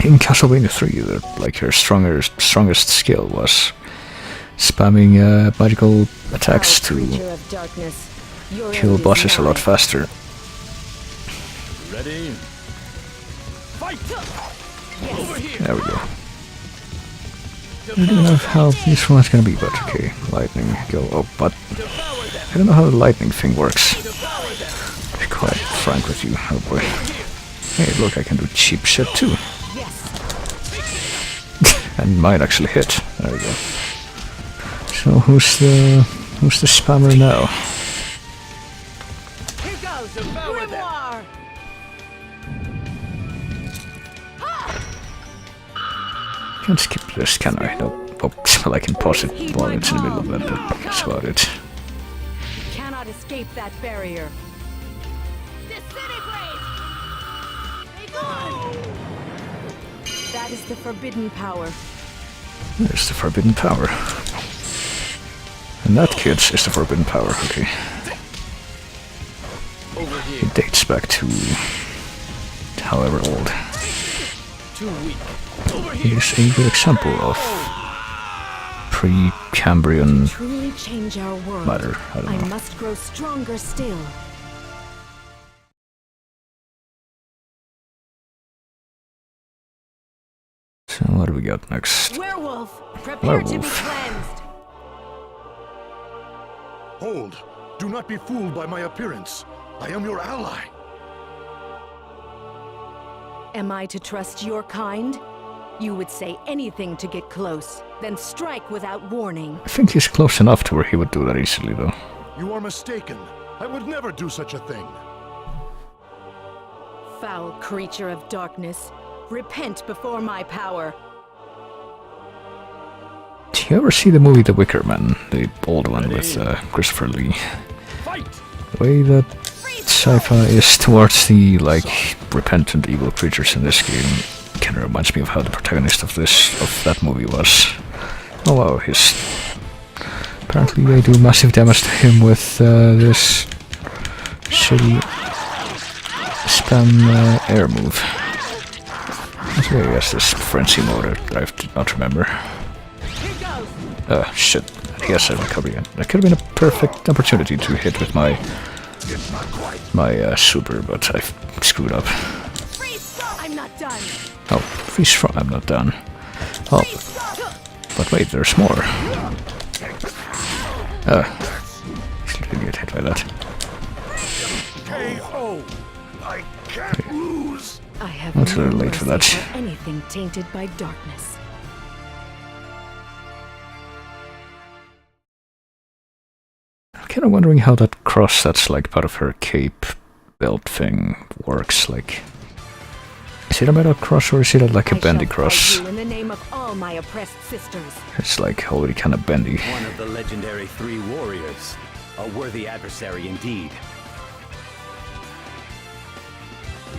in Castlevania 3, like her strongest skill was spamming magical attacks to kill bosses a lot faster. Ready? Fight! There we go. I don't know how useful that's gonna be, but okay. Lightning, go. Oh, but I don't know how the lightning thing works. To be quite frank with you. Oh boy. Hey, look, I can do cheap shit too. And might actually hit. There we go. So who's the spammer now? Here goes Grimoire! Can't skip this, can I? No. Oh, well, I can pause it while it's in the middle of it, but that's about it. Cannot escape that barrier. Disintegrate! That is the forbidden power. There's the forbidden power. And that, kids, is the forbidden power, okay. Over here. It dates back to however old. Too weak. It is a good example of pre-Cambrian Truly change our world. matter. I don't know. must grow stronger still. So what do we got next? Werewolf, prepare to be Werewolf. cleansed. Hold! Do not be fooled by my appearance. I am your ally. Am I to trust your kind? You would say anything to get close, then strike without warning. I think he's close enough to where he would do that easily, though. You are mistaken. I would never do such a thing. Foul creature of darkness, repent before my power. Did you ever see the movie The Wicker Man? The old one with Christopher Lee. Fight! The way that sci-fi is towards the, like, repentant evil creatures in this game kind of reminds me of how the protagonist of that movie was. Oh wow, apparently they do massive damage to him with this shitty spam air move. So he has this frenzy mode that I do not remember. Shit. He has a recovery. That could have been a perfect opportunity to hit with my super, but I screwed up. I'm not done. Oh, freeze from I'm not done. Oh, but wait, there's more. He's gonna get hit by that. KO! I can't lose! I have That's a no little late for that. mercy for anything tainted by darkness. I'm kind of wondering how that cross that's like part of her cape belt thing works. Like, is it a metal cross or is it like a bendy cross? In the name of all my oppressed sisters. It's like already kind of bendy. One of the legendary three warriors. A worthy adversary indeed.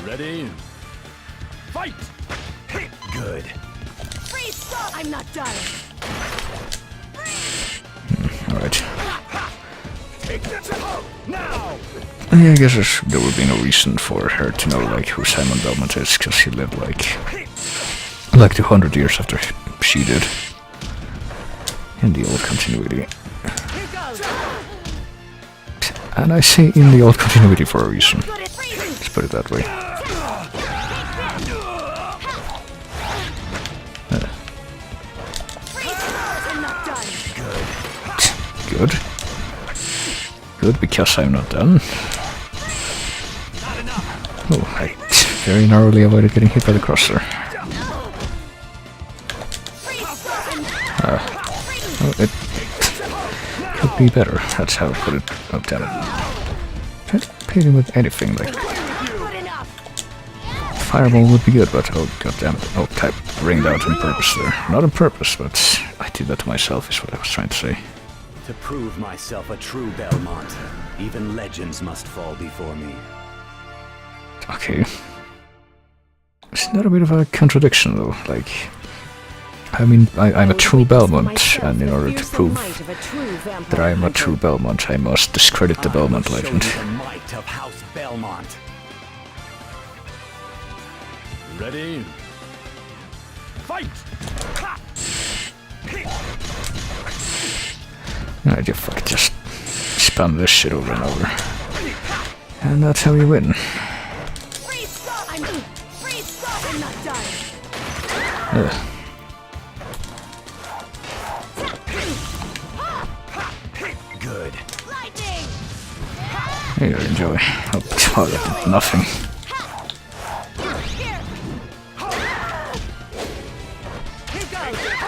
Ready? Fight! Good. I'm not done. Alright. Take this out! Now! Yeah, I guess there would be no reason for her to know like who Simon Belmont is, because he lived like 200 years after she did. In the old continuity. And I say in the old continuity for a reason. Let's put it that way. Good. Good, because I'm not done. Oh, I very narrowly avoided getting hit by the crosser. Oh, it could be better. That's how I put it. Oh, damn it. Try to hit him with anything, like... Fireball would be good, but oh, god damn it. Oh, type ringed out on purpose there. Not on purpose, but I did that to myself, is what I was trying to say. To prove myself a true Belmont, even legends must fall before me. Okay. Isn't that a bit of a contradiction, though? Like, I mean, I'm a true witness for Belmont, myself and in the order to fearsome prove might of a true vampire that I am a hunter. true Belmont, I must discredit the Belmont I will show legend. you the might of House Belmont. Ready? Fight! Alright, you fuck, just spam this shit over and over. And that's how you win. I'm not done. Ugh. Good. Here you enjoy. Oh, that did nothing.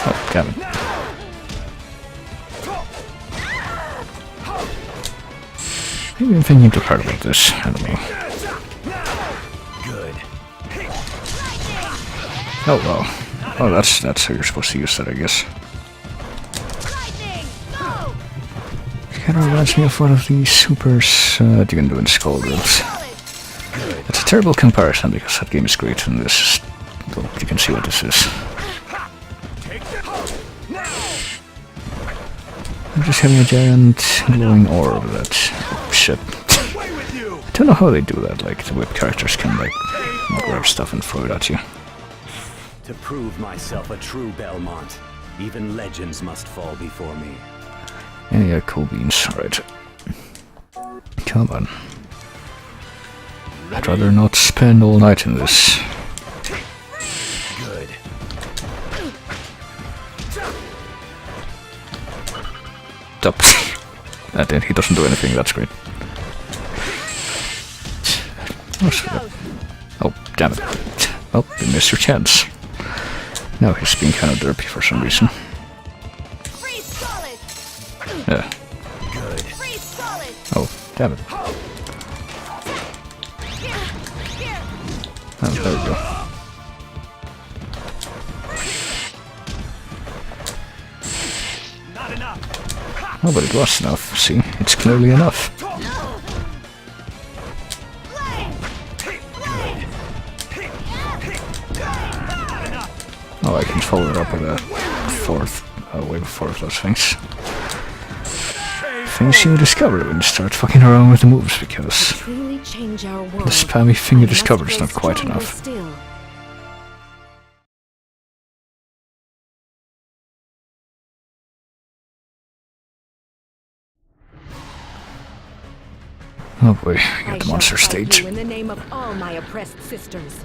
Oh, damn it. Maybe I'm thinking too hard about this. I don't know. Good. Oh well. Oh, that's how you're supposed to use that, I guess. Kind of reminds me of one of the supers that you can do in Skullgirls. It's a terrible comparison because that game is great and this is... Well, you can see what this is. I'm just having a giant glowing orb that... Oh, shit. I don't know how they do that, like the whip characters can like grab stuff and throw it at you. To prove myself a true Belmont, even legends must fall before me. Yeah, cool beans, alright. Come on. I'd rather not spend all night in this. Good. Stop. And then he doesn't do anything, that's great. Oh, damn it. Oh, you missed your chance. Now he's being kind of derpy for some reason. Yeah. Good. Oh, damn it. Oh, there we go. Oh, but it was enough. See, it's clearly enough. Oh, I can follow it up with a fourth, way before of those things. Things you discover when you start fucking around with the moves, because Truly change our world. the spammy thing I you must discover is grow not quite stronger enough. Still. Oh boy, we I got the shall monster fight stage. you in the name of all my oppressed sisters.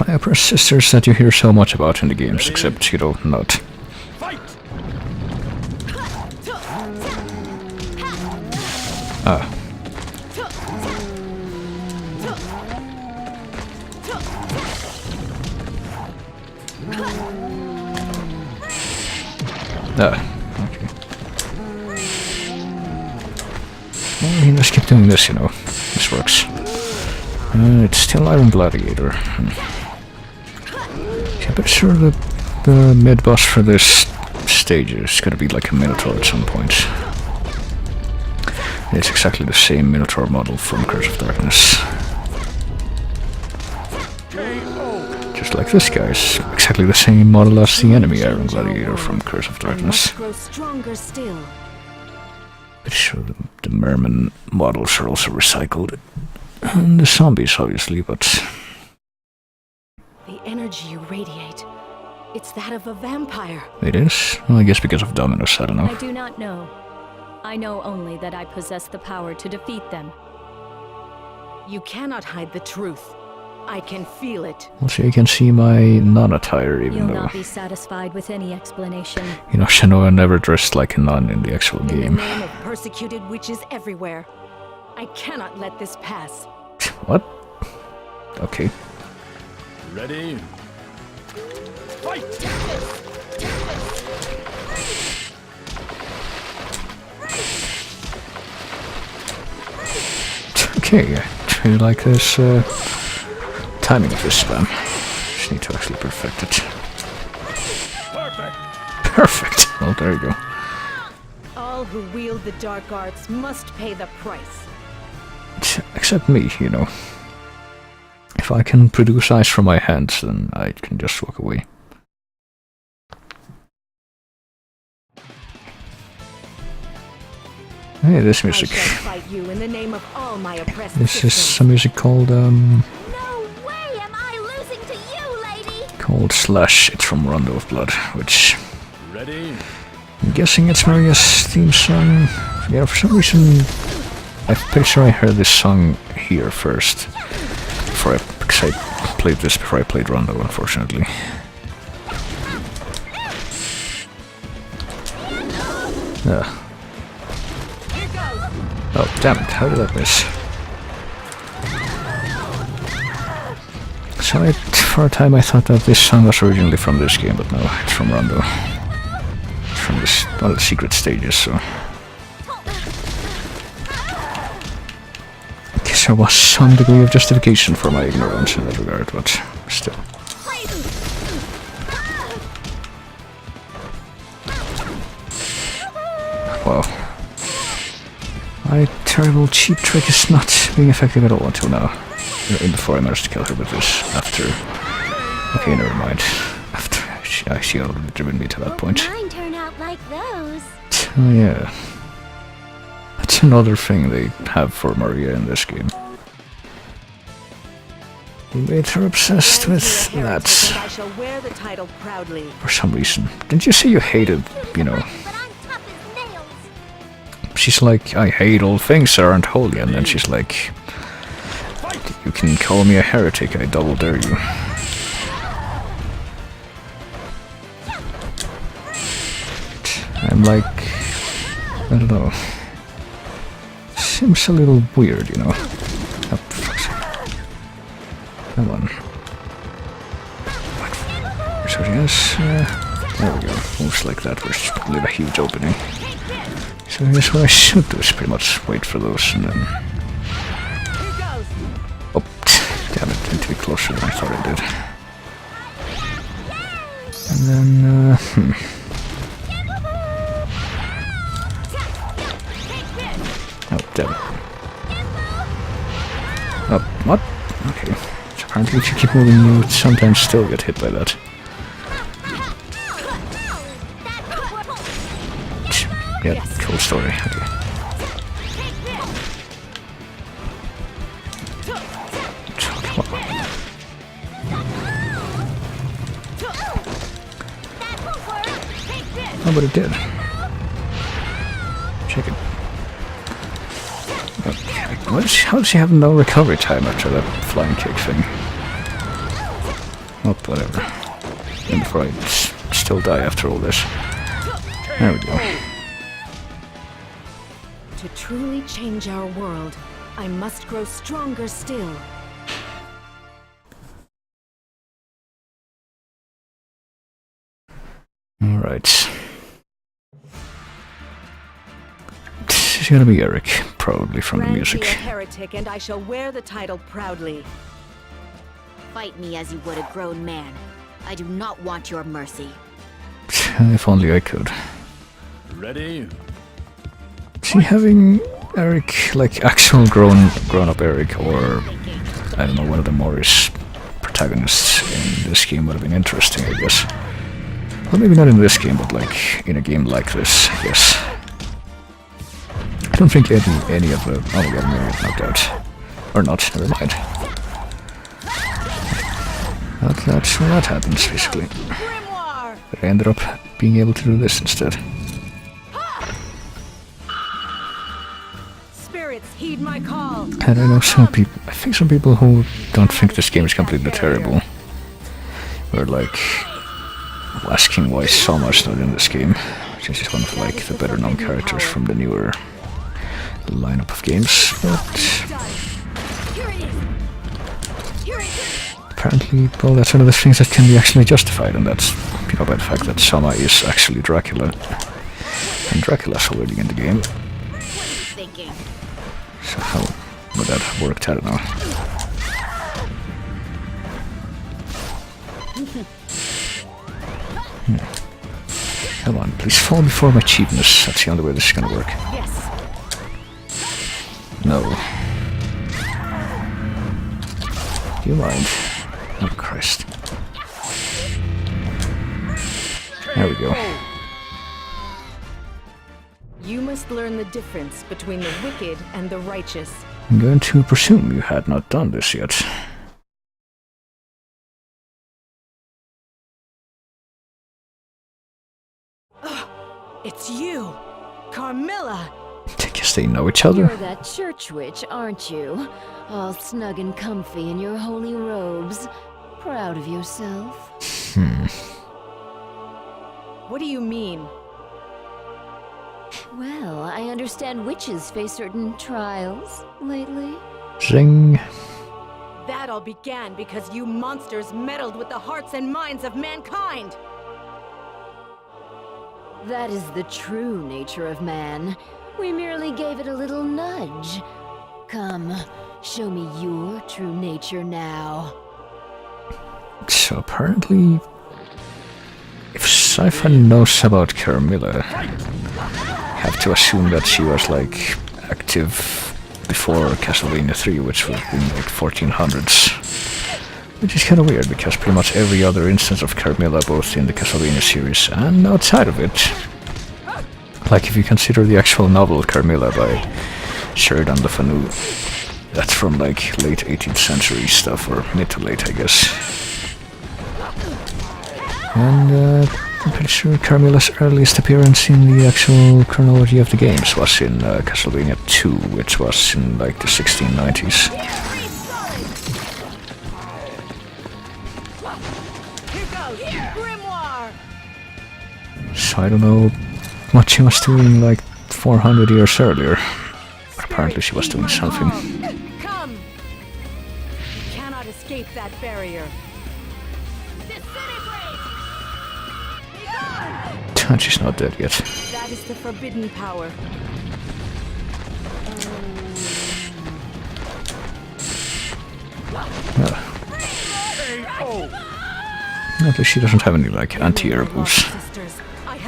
My oppressed sisters that you hear so much about in the games, except you don't not. Fight! Ah. Ah, okay. Well, I mean, let's keep doing this, you know. This works. It's still Iron Gladiator. Yeah, but sure the mid-boss for this stage is gonna be like a Minotaur at some point. It's exactly the same Minotaur model from Curse of Darkness. Just like this guy's exactly the same model as the enemy Iron Gladiator from Curse of I must Darkness. grow stronger still. Pretty sure the merman models are also recycled. And the zombies, obviously, but... The energy you radiate, it's that of a vampire. It is? Well, I guess because of Dominus, I don't know. I do not know. I know only that I possess the power to defeat them. You cannot hide the truth. I can feel it. Well, see, I can see my non-attire, even You'll though... not be satisfied with any explanation. You know, Shanoa never dressed like a nun in the actual In the game. name of persecuted witches everywhere, I cannot let this pass. What? Okay. Ready? Fight! Okay, I really like this timing of this spam. Just need to actually perfect it. Perfect! Perfect! Well, there you go. All who wield the dark arts must pay the price. Except me, you know. If I can produce ice from my hands, then I can just walk away. Hey, this I music. shall fight you in the name of all my oppressed This is systems. some music called No way am I losing to you, lady! called Slash. It's from Rondo of Blood, which Ready? I'm guessing it's Maria's theme song. Yeah, for some reason I'm pretty sure I heard this song here first. Because I played this before I played Rondo, unfortunately. Oh, damn it, how did I miss? So for a time I thought that this song was originally from this game, but no, it's from Rondo. It's from this, one of the secret stages, so... I guess there was some degree of justification for my ignorance in that regard, but still. Wow. My terrible cheap trick is not being effective at all until now. Before I managed to kill her with this. After... Okay, never mind. After she already driven me to that point. Mine turn out like those. Oh yeah. That's another thing they have for Maria in this game. They made her obsessed with that. I shall wear the title proudly. For some reason. Didn't you say you hated, you know... But I'm tough as nails. She's like, I hate all things that aren't holy, and then she's like... You can call me a heretic, I double dare you. I'm like... I don't know. Seems a little weird, you know. Oh, fuck's sake. Come on. So yes, there we go. Almost like that, where it's leave a huge opening. So I guess what I should do is pretty much wait for those and then... Oh, damn it, I need to be closer than I thought I did. And then, Oh, damn it. Oh, what? Okay. So apparently if you keep moving, you would sometimes still get hit by that. Yeah, cool story. Okay. Oh, but it did. Check it. Okay. How does she have no recovery time after that flying kick thing? Oh, whatever. And before I still die after all this. There we go. To truly change our world, I must grow stronger still. Alright. This is gonna be Eric, probably from the Grant music. me a heretic, and I shall wear the title proudly. Fight me as you would a grown man. I do not want your mercy. If only I could. Ready? See, having Eric, like actual grown-up Eric, or I don't know, one of the Morris protagonists in this game would have been interesting, I guess. Well, maybe not in this game, but like in a game like this, yes. I don't think any of the... Oh my god, maybe it knocked out. Or not, never mind. But that's where that happens, basically. But I ended up being able to do this instead. Spirits, heed my call. And I know some people... I think some people who don't think this game is completely terrible were like... asking why Sama's not in this game, which is just one of like the better known characters from the newer lineup of games, but apparently, well, that's one of the things that can be actually justified, and that's, you know, by the fact that Sama is actually Dracula, and Dracula's already in the game. So how would that have worked? I don't know. Come on, please fall before my cheapness. That's the only way this is gonna work. Yes. No. Do you mind? Oh, Christ. There we go. You must learn the difference between the wicked and the righteous. I'm going to presume you had not done this yet. It's you, Carmilla! I guess they know each other. You're that church witch, aren't you? All snug and comfy in your holy robes. Proud of yourself? What do you mean? Well, I understand witches face certain trials lately. Zing. That all began because you monsters meddled with the hearts and minds of mankind! That is the true nature of man. We merely gave it a little nudge. Come, show me your true nature now. So apparently, if Sypha knows about Carmilla, I have to assume that she was like active before Castlevania 3, which would have been like 1400s. Which is kind of weird, because pretty much every other instance of Carmilla, both in the Castlevania series and outside of it, like if you consider the actual novel Carmilla by Sheridan Le Fanu, that's from like late 18th century stuff, or mid to late, I guess. And I'm pretty sure Carmilla's earliest appearance in the actual chronology of the games was in Castlevania 2, which was in like the 1690s. So I don't know what she was doing like 400 years earlier. But apparently she was doing something. Come! You cannot escape that barrier. And she's not dead yet. That is the forbidden power. At least she doesn't have any like anti-air moves.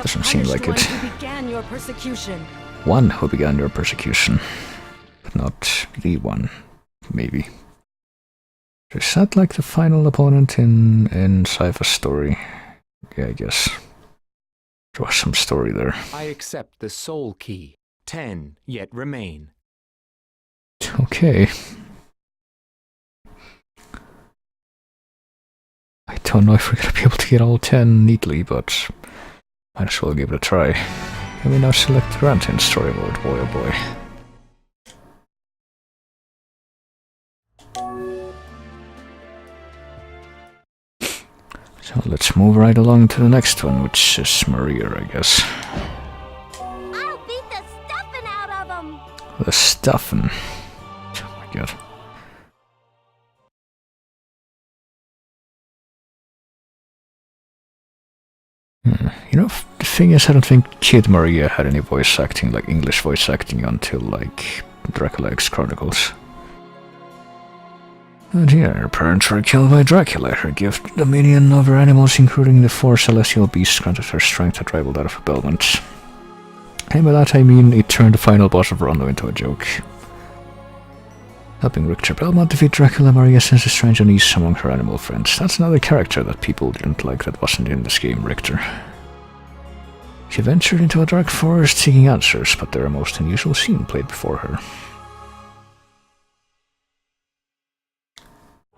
Doesn't seem like it. One who began your persecution. But not the one, maybe. Is that like the final opponent in Sypha's story? Yeah, I guess. There was some story there. I accept the soul key. 10 yet remain. Okay. I don't know if we're gonna be able to get all 10 neatly, but might as well give it a try. Can we now select Grant in story mode? Boy oh boy. So let's move right along to the next one, which is Maria, I guess. I'll beat the stuffing out of him! The stuffing. Oh my god. You know, the thing is, I don't think Kid Maria had any voice acting, like English voice acting, until like Dracula X Chronicles. And yeah, her parents were killed by Dracula. Her gift, dominion over animals, including the 4 celestial beasts, granted her strength that rivaled that of a Belmont. And by that I mean it turned the final boss of Rondo into a joke. Helping Richter Belmont defeat Dracula, Maria senses strange unease among her animal friends. That's another character that people didn't like that wasn't in this game, Richter. She ventured into a dark forest seeking answers, but there a most unusual scene played before her.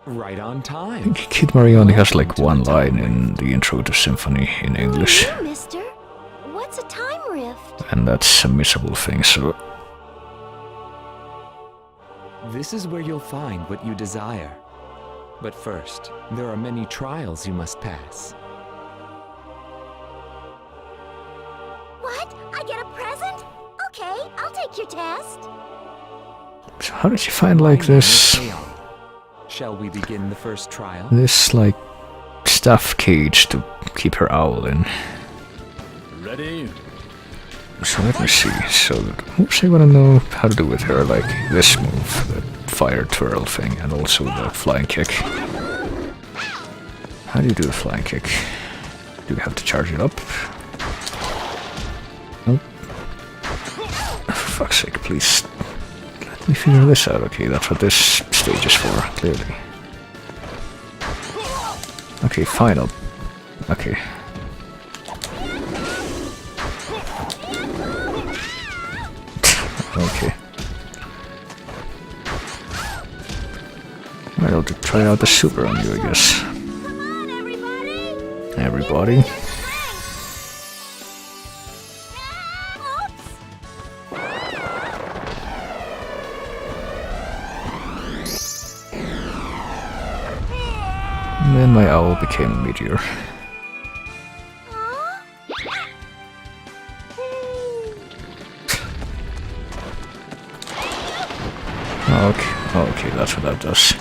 Right on I time. think Kid Maria only has like one line in the intro to Symphony in English. Hey, mister. What's a time rift? And that's a missable thing, so... This is where you'll find what you desire. But first, there are many trials you must pass. What? I get a present? Okay, I'll take your test. So how did she find like this... Shall we begin the first trial? This like stuff cage to keep her owl in? Ready? So let me see. So moves I want to know how to do with her, like this move, the fire twirl thing, and also the flying kick. How do you do the flying kick? Do you have to charge it up? Nope. For fuck's sake, please. Let me figure this out. Okay, that's what this stage is for, clearly. Okay, final. Okay. Okay. I'll try out the super on you, I guess. Come on, everybody! Everybody? And then my owl became a meteor. Okay, that's what that does.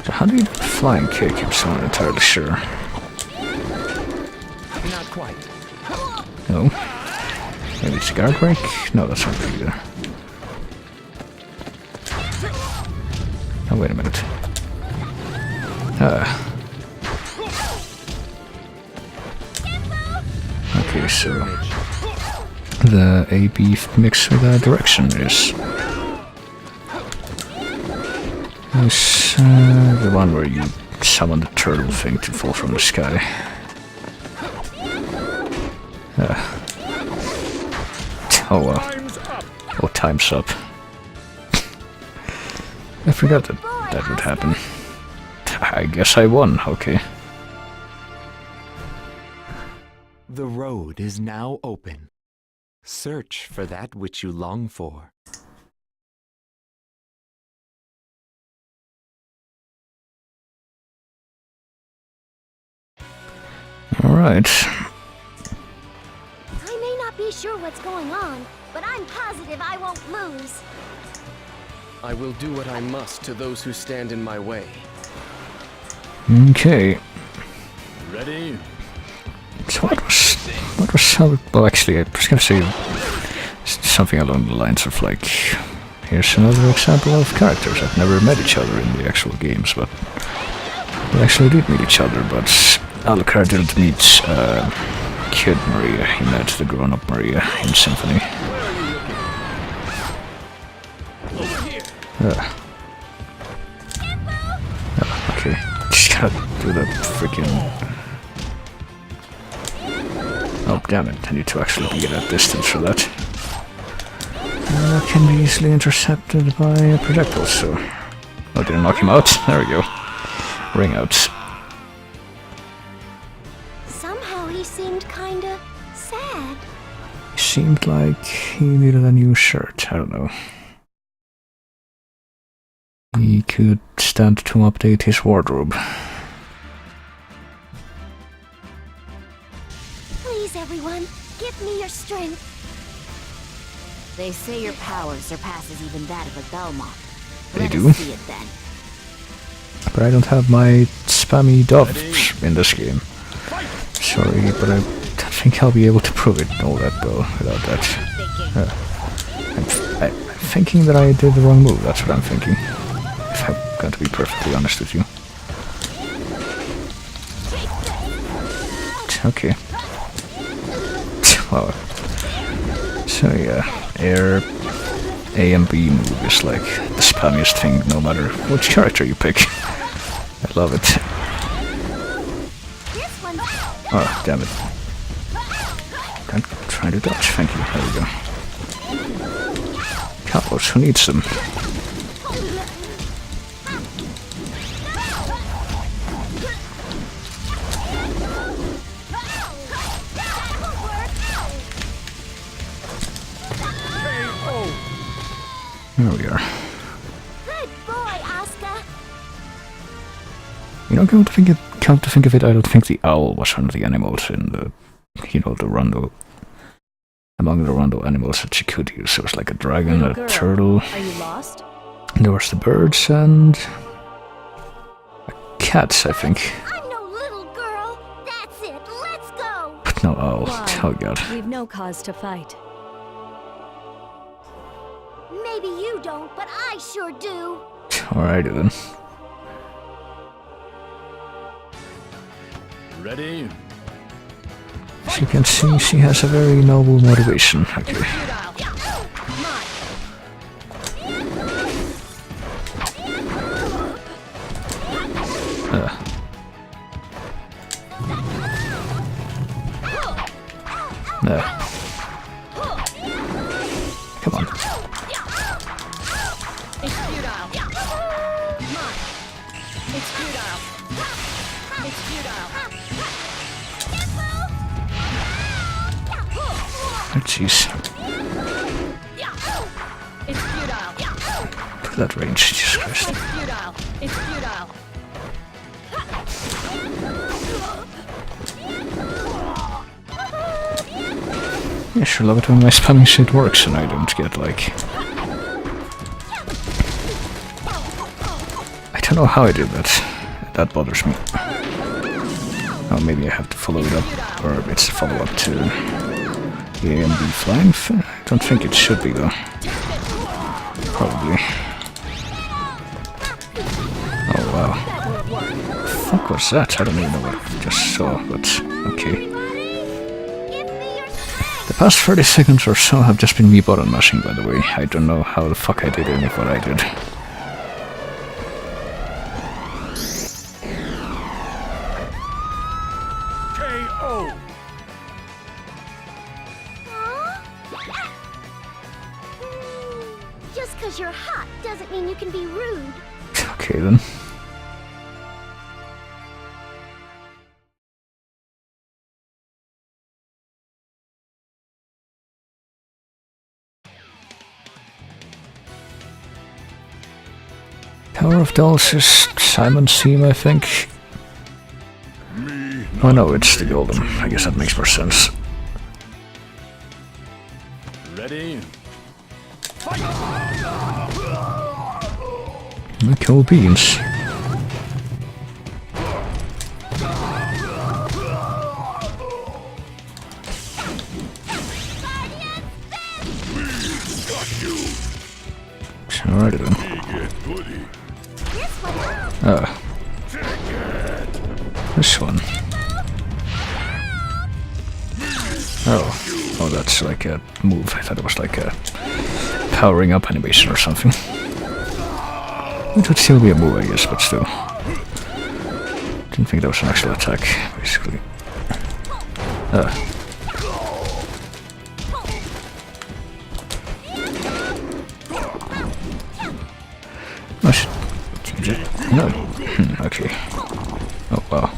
So how do you flying kick? I'm still not entirely sure. Not quite. No. Maybe it's a guard break? No, that's not good either. Oh, wait a minute. Okay, so the A-B mix with that direction is the one where you summon the turtle thing to fall from the sky. Oh, time's up. I forgot that would happen. I guess I won, okay. The road is now open. Search for that which you long for. Alright. I may not be sure what's going on, but I'm positive I won't lose. I will do what I must to those who stand in my way. Okay. Ready? So what was so... Well, actually, I was gonna say something along the lines of like, here's another example of characters that never met each other in the actual games, but they actually did meet each other, but Alucard didn't meet Kid Maria, he met the grown-up Maria in Symphony. Okay, just gotta do that freaking... Oh, damn it, I need to actually be at that distance for that. That can be easily intercepted by a projectile, so... Oh, did I knock him out? There we go. Ring out. Somehow he seemed kinda sad. He seemed like he needed a new shirt, I don't know. He could stand to update his wardrobe. Please, everyone, give me your strength. They say your power surpasses even that of a Belmont. They Let do? us see it then. But I don't have my spammy doves in this game. Sorry, but I don't think I'll be able to prove it all that well without that. I'm thinking that I did the wrong move, that's what I'm thinking. If I'm going to be perfectly honest with you. Okay. Well, so yeah, air A and B move is like the spammiest thing no matter which character you pick. I love it. Oh, damn it. I'm trying to dodge, thank you. There we go. Couples, who needs them? There we are. Good boy, Asuka. You know, come to think of it, I don't think the owl was one of the animals in the, the rondo. Among the rondo animals that she could use, there was like a dragon, Little a girl, turtle. Are you lost? There was the birds and cats, I think. I'm no little girl. That's it. Let's go. But no owl. Why? Oh god. We've no cause to fight. Maybe you don't, but I sure do. Alrighty then. Ready? As you can see, she has a very noble motivation. Okay. futile. Mine. It's futile. It's futile. Oh, jeez. It's futile. Put that range, Jesus Christ. It's futile. It's futile. Yeah, sure, love it when my spamming shit works and I don't get like... I don't know how I do that. That bothers me. Oh, maybe I have to follow it up, or it's a follow-up to the A and B flying. I don't think it should be though. Probably. Oh wow. Fuck was that? I don't even know what I just saw, but okay. The past 30 seconds or so have just been me button mashing, by the way. I don't know how the fuck I did any of what I did. KO! Just because you're hot doesn't mean you can be rude. Okay then. Tower of Dolls is Simon's theme, I think. Oh no, it's the Golden. I guess that makes more sense. Ready? Cool beans. Alrighty then. This one. Oh, that's like a move. I thought it was like a powering up animation or something. It would still be a move, I guess, but still. Didn't think that was an actual attack, basically. Oh shit. No. Okay. Oh wow.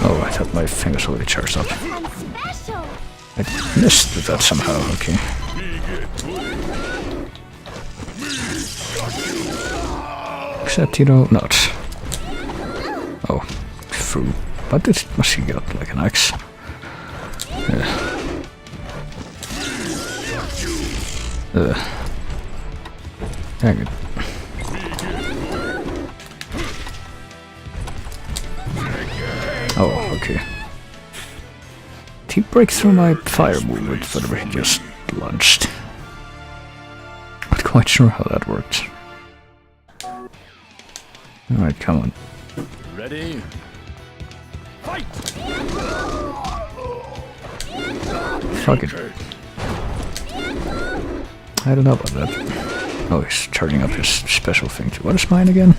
Oh, I thought my fingers already charged up. I missed that somehow, okay. Except, you know, not. Oh, through. But it must he get like an axe. Yeah. Dang it. Oh, okay. Did he break through my fire move with whatever he just launched? Not quite sure how that worked. Alright, come on. Ready? Fight! Fuck it. I don't know about that. Oh, he's charging up his special thing too. What is mine again?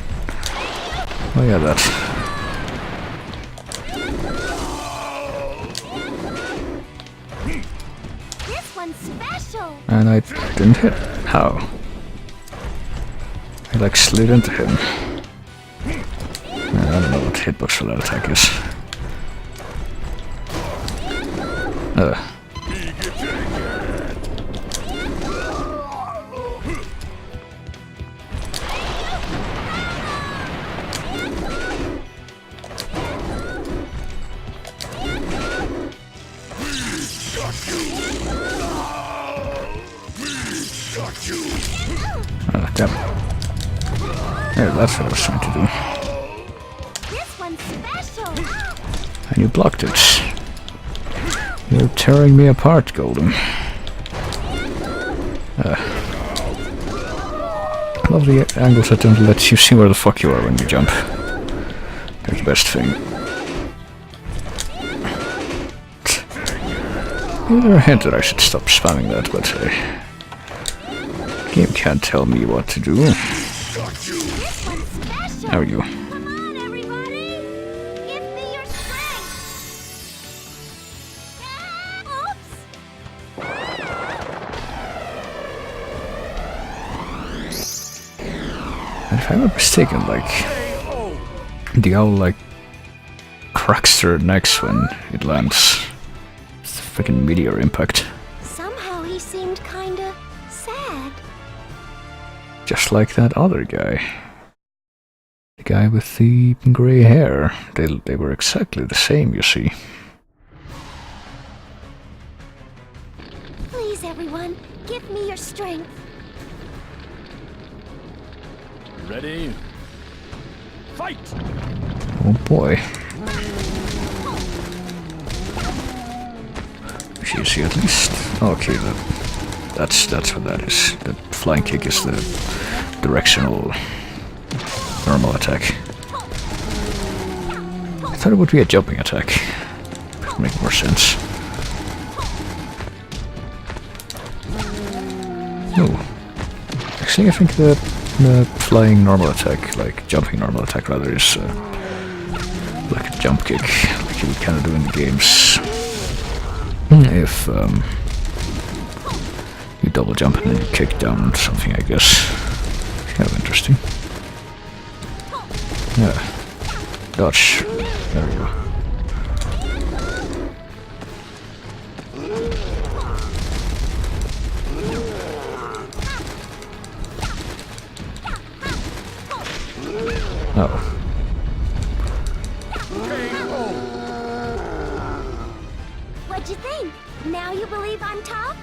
Oh yeah, that. This one's special. And I didn't hit. How? I like slid into him. I don't know what hitbox for that attack is. Damn. Yeah, that's what I was trying to do. This one's special. And you blocked it. You're tearing me apart, Golden. Lovely angles that don't let you see where the fuck you are when you jump. They're the best thing. There a hint that I should stop spamming that, but game can't tell me what to do. There we go. Come on, everybody. Give me your strength. Oops. if I'm not mistaken, like the owl like cracks their necks when it lands. It's a freaking meteor impact. Somehow he seemed kinda sad. Just like that other guy. The guy with the grey hair. They were exactly the same, you see. Please, everyone, give me your strength. Ready? Fight! Oh boy. You see at least. Okay, that's what that is. The flying kick is the directional normal attack. I thought it would be a jumping attack. Would make more sense. Oh. Actually, I think the flying normal attack, like jumping normal attack rather, is like a jump kick, like you would kind of do in the games. If you double jump and then you kick down something, I guess. It's kind of interesting. Yeah. Dodge. There we go. Oh. What'd you think? Now you believe I'm tough?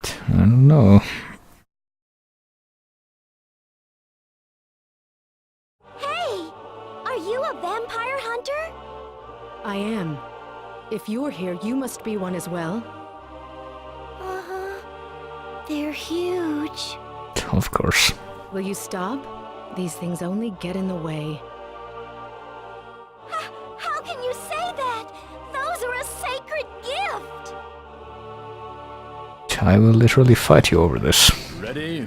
I don't know. Hey! Are you a vampire hunter? I am. If you're here, you must be one as well. Uh-huh. They're huge. Of course. Will you stop? These things only get in the way. How can you say that? Those are a sacred gift! I will literally fight you over this. Ready?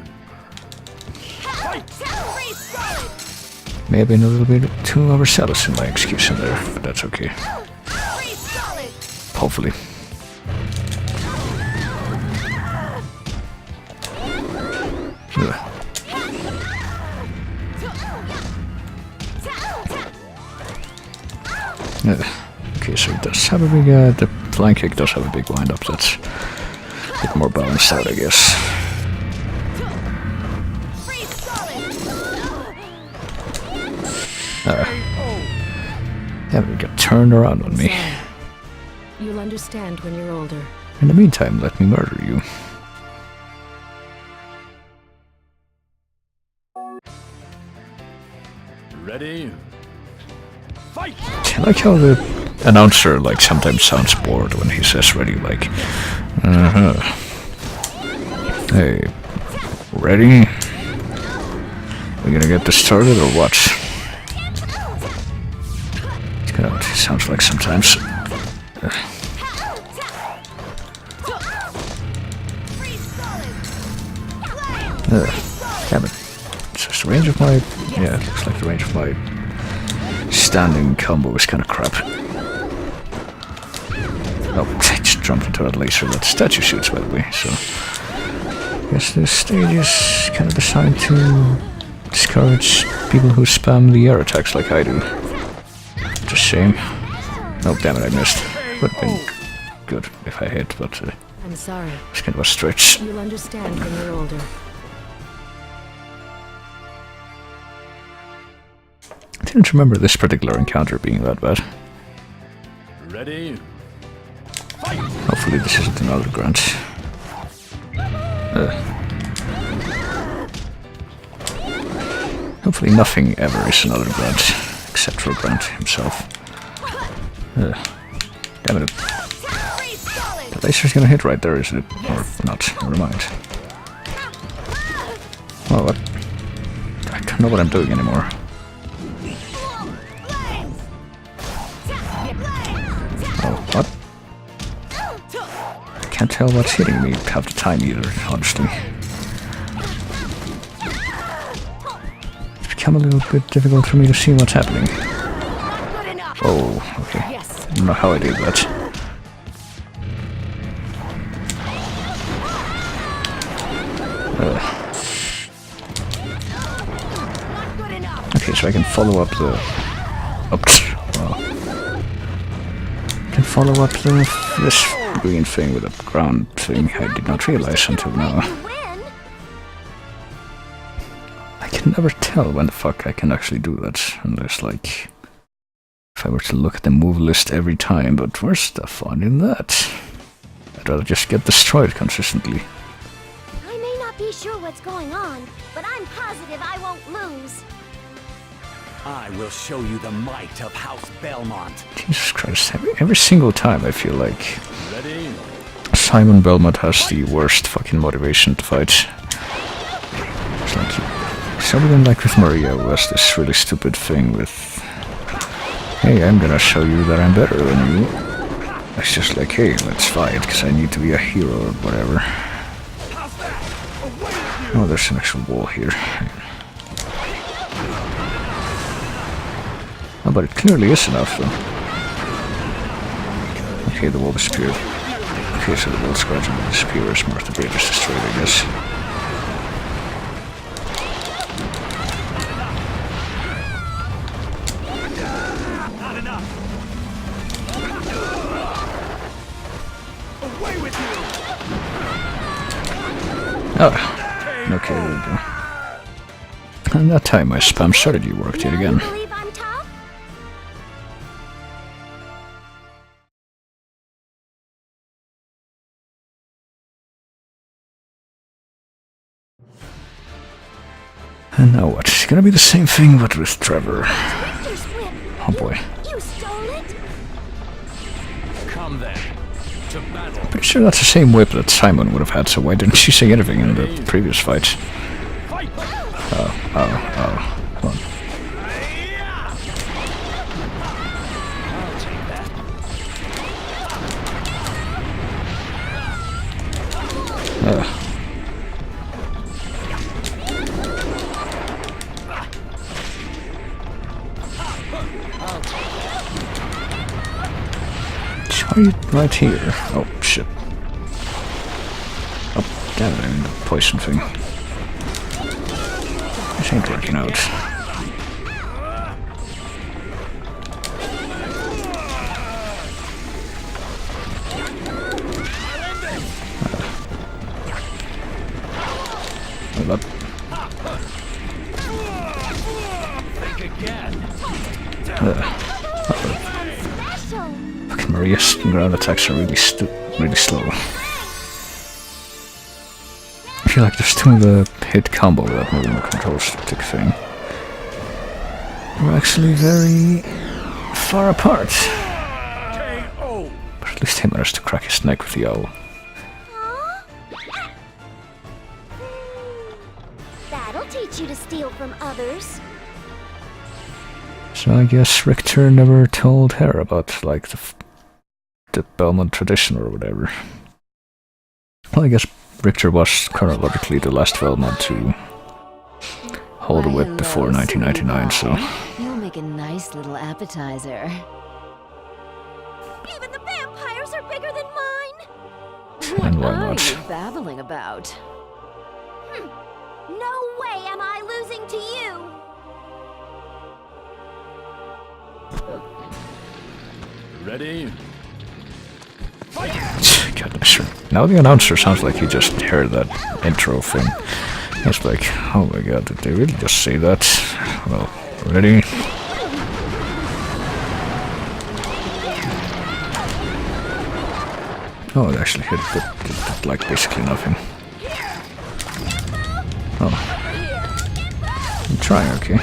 May have been a little bit too overzealous in my excuse in there, but that's okay. Hopefully. Okay, so it does have a big, the flying kick does have a big wind up, that's a bit more balanced out, I guess. Yeah, we got turned around on me. You'll understand when you're older. In the meantime, let me murder you. Ready? Fight! I like how the announcer like sometimes sounds bored when he says ready, like Hey, ready? We gonna get this started or what? It sounds like sometimes. Damn it. It's just the range of my... Yeah, it looks like the range of my standing combo is kind of crap. Oh, I just jumped into that laser that statue shoots, by the way, so... I guess this stage is kind of designed to discourage people who spam the air attacks like I do. It's a shame. Oh, damn it, I missed. Would have been good if I hit, but I'm sorry. it's kind of a stretch. You'll understand when you're older. I didn't remember this particular encounter being that bad. Ready? Hopefully this isn't another grunt. Hopefully nothing ever is another grunt, except for Grunt himself. Damn it. The laser's gonna hit right there, isn't it? Or not, never mind. Oh, what? I don't know what I'm doing anymore. Oh, what? I can't tell what's hitting me half the time either, honestly. It's become a little bit difficult for me to see what's happening. Oh, okay. I don't know how I did that. so I can follow up the... Well, I can follow up this green thing with a ground thing. I did not realize until now. I can never tell when the fuck I can actually do that, unless, like, if I were to look at the move list every time, but where's the fun in that? I'd rather just get destroyed consistently. I may not be sure what's going on, but I'm positive I won't lose. I will show you the might of House Belmont. Jesus Christ, every single time I feel like Ready? Simon Belmont has the worst fucking motivation to fight. It's like, something like with Maria was this really stupid thing with, hey, I'm gonna show you that I'm better than you. It's just like, hey, let's fight, because I need to be a hero or whatever. Oh, there's an actual wall here. Oh, but it clearly is enough, though. Okay, the wall disappeared. Okay, so the wall scratching will disappear as Martha Gate is destroyed, I guess. Not enough. Away with you. Oh, okay, there we go. And that time my spam strategy worked yet again. And now what? It's gonna be the same thing, but with Trevor. Oh boy. You stole it? Come then. To battle. Pretty sure that's the same whip that Simon would have had, so why didn't she say anything in the previous fight? Oh, come on. Why are you right here? Oh, shit. Oh, damn it, I mean the poison thing. This ain't working out. Hold up. Fucking Maria's ground attacks are really slow. I feel like there's two of the hit combo with that moving the control stick thing. We're actually very far apart. But at least he managed to crack his neck with the owl. That'll teach you to steal from others. So I guess Richter never told her about, like, the Belmont tradition or whatever. Well, I guess Richter was chronologically the last Belmont to hold a whip before 1999, so... You'll make a nice little appetizer. Even the vampires are bigger than mine! And why What are not? you babbling about? No way am I losing to you! Ready? God, sure. Now the announcer sounds like he just heard that intro thing. It's like, oh my god, did they really just say that? Well, ready? Oh, it actually hit, but did like basically nothing. Oh. I'm trying, okay.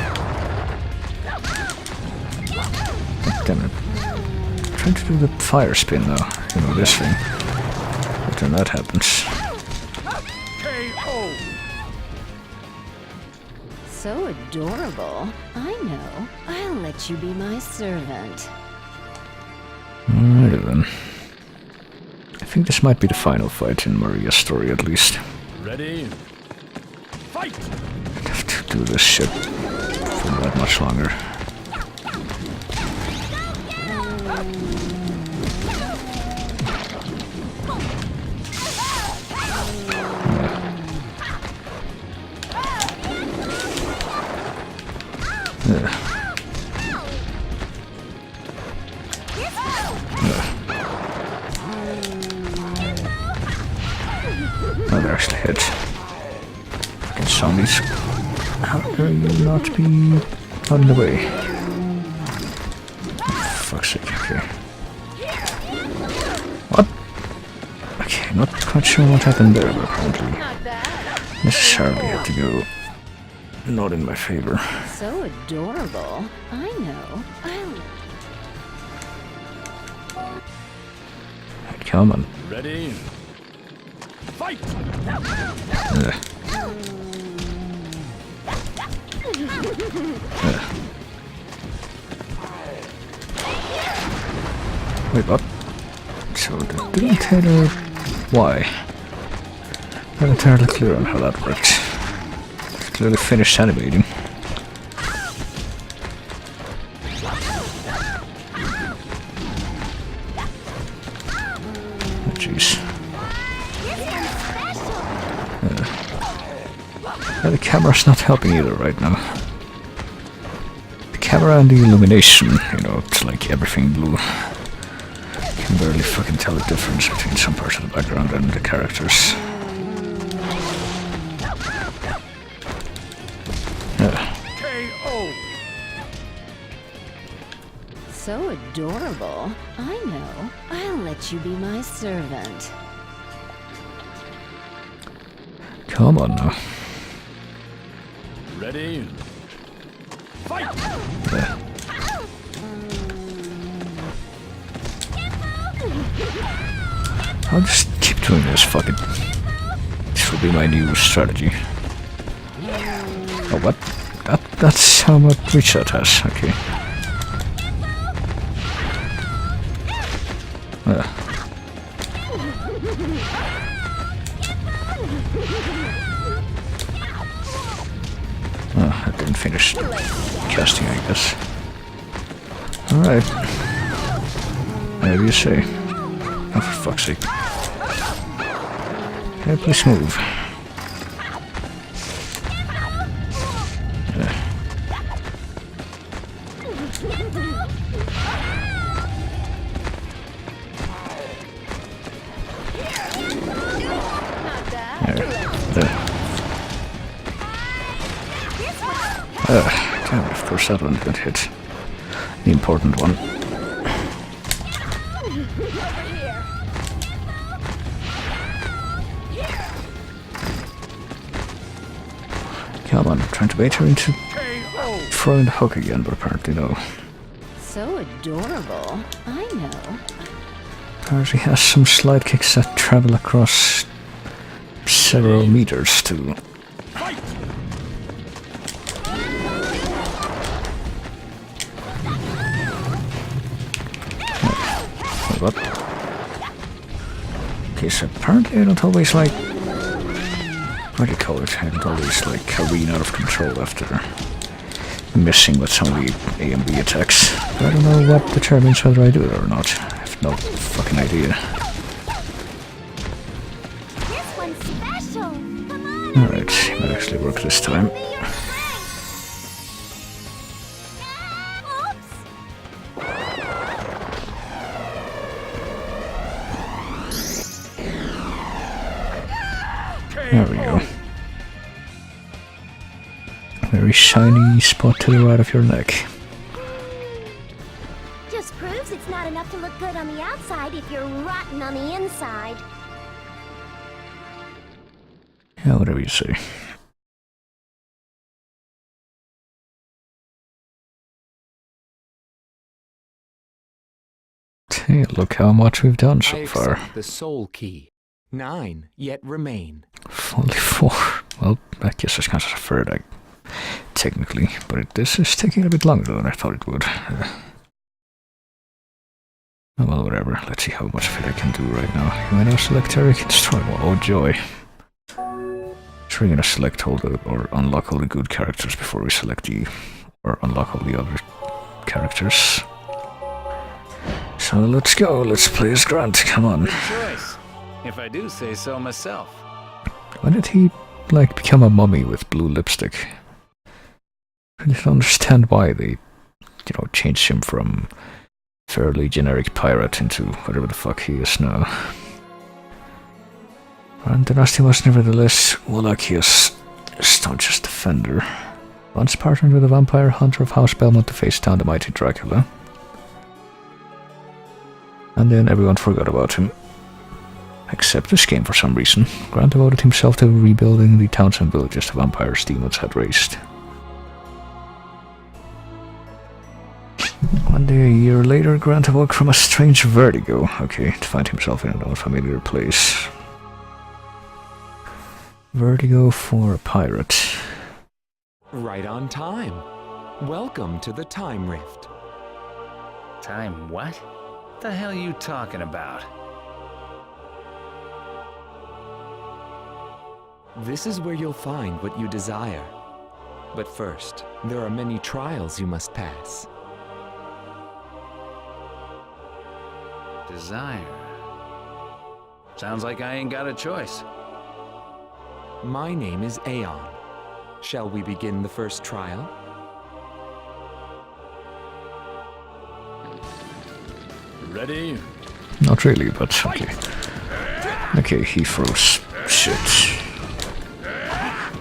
Oh, damn it. I'm trying to do the fire spin now. You know, this thing. But then that happens. KO. So adorable. I know. I'll let you be my servant. Alrighty then. I think this might be the final fight in Maria's story, at least. Ready? Fight! I have to do this shit for that much longer. actually hit. Fucking zombies. How dare you not be out of the way? Fuck's sake, okay. What? Okay, not quite sure what happened there, but apparently necessarily had to go not in my favor. So adorable. I know. Come on. Ready? Fight! Wait, what? So the dictator... Why? I'm not entirely clear on how that works. It's clearly finished animating. Oh, jeez. Yeah, the camera's not helping either right now. The camera and the illumination, you know, it's like everything blue. You can barely fucking tell the difference between some parts of the background and the characters. KO! So adorable. I know. I'll let you be my servant. Come on now. Ready? Fight! I'll just keep doing this, fuck it. This will be my new strategy. Oh, what? That's how much reach that has, okay. Oh, I didn't finish casting, I guess. Alright. Whatever you say. Oh, for fuck's sake. Okay, please move. Damn, of course that one didn't hit. The important one. Come on, I'm trying to bait her into throwing the hook again, but apparently no. So adorable. I know. Apparently has some slide kicks that travel across several meters too. What? Okay, so apparently I don't always like... What do you call it? I don't always like careen out of control after missing with some of the A and B attacks. But I don't know what determines whether I do it or not. I have no fucking idea. This one's special. Come on. Alright, might actually work this time. There we go. Very shiny spot to the right of your neck. Just proves it's not enough to look good on the outside if you're rotten on the inside. Yeah, whatever you say. Hey, look how much we've done so far. accept the soul key. 9 yet remain. Only 4. Well, I guess that's kind of a third, technically, but this is taking a bit longer than I thought it would. Oh, well, whatever. Let's see how much of it I can do right now. You may now select Eric and destroy. Oh, joy. So we're gonna select all the, or unlock all the good characters before we select the, or unlock all the other characters. So let's go. Let's play as Grant. Come on. Good choice, if I do say so myself. When did he, like, become a mummy with blue lipstick? I don't understand why they, you know, changed him from fairly generic pirate into whatever the fuck he is now. And Dynasty was nevertheless Wallach's staunchest defender. Once partnered with a vampire hunter of House Belmont to face down the mighty Dracula. And then everyone forgot about him. Except this game for some reason. Grant devoted himself to rebuilding the towns and villages the vampire's demons had razed. One day a year later, Grant awoke from a strange vertigo, to find himself in an unfamiliar place. Vertigo for a pirate. Right on time. Welcome to the Time Rift. Time what? What the hell are you talking about? This is where you'll find what you desire. But first, there are many trials you must pass. Desire. Sounds like I ain't got a choice. My name is Aeon. Shall we begin the first trial? Ready? Not really, but okay. Okay, he throws shit.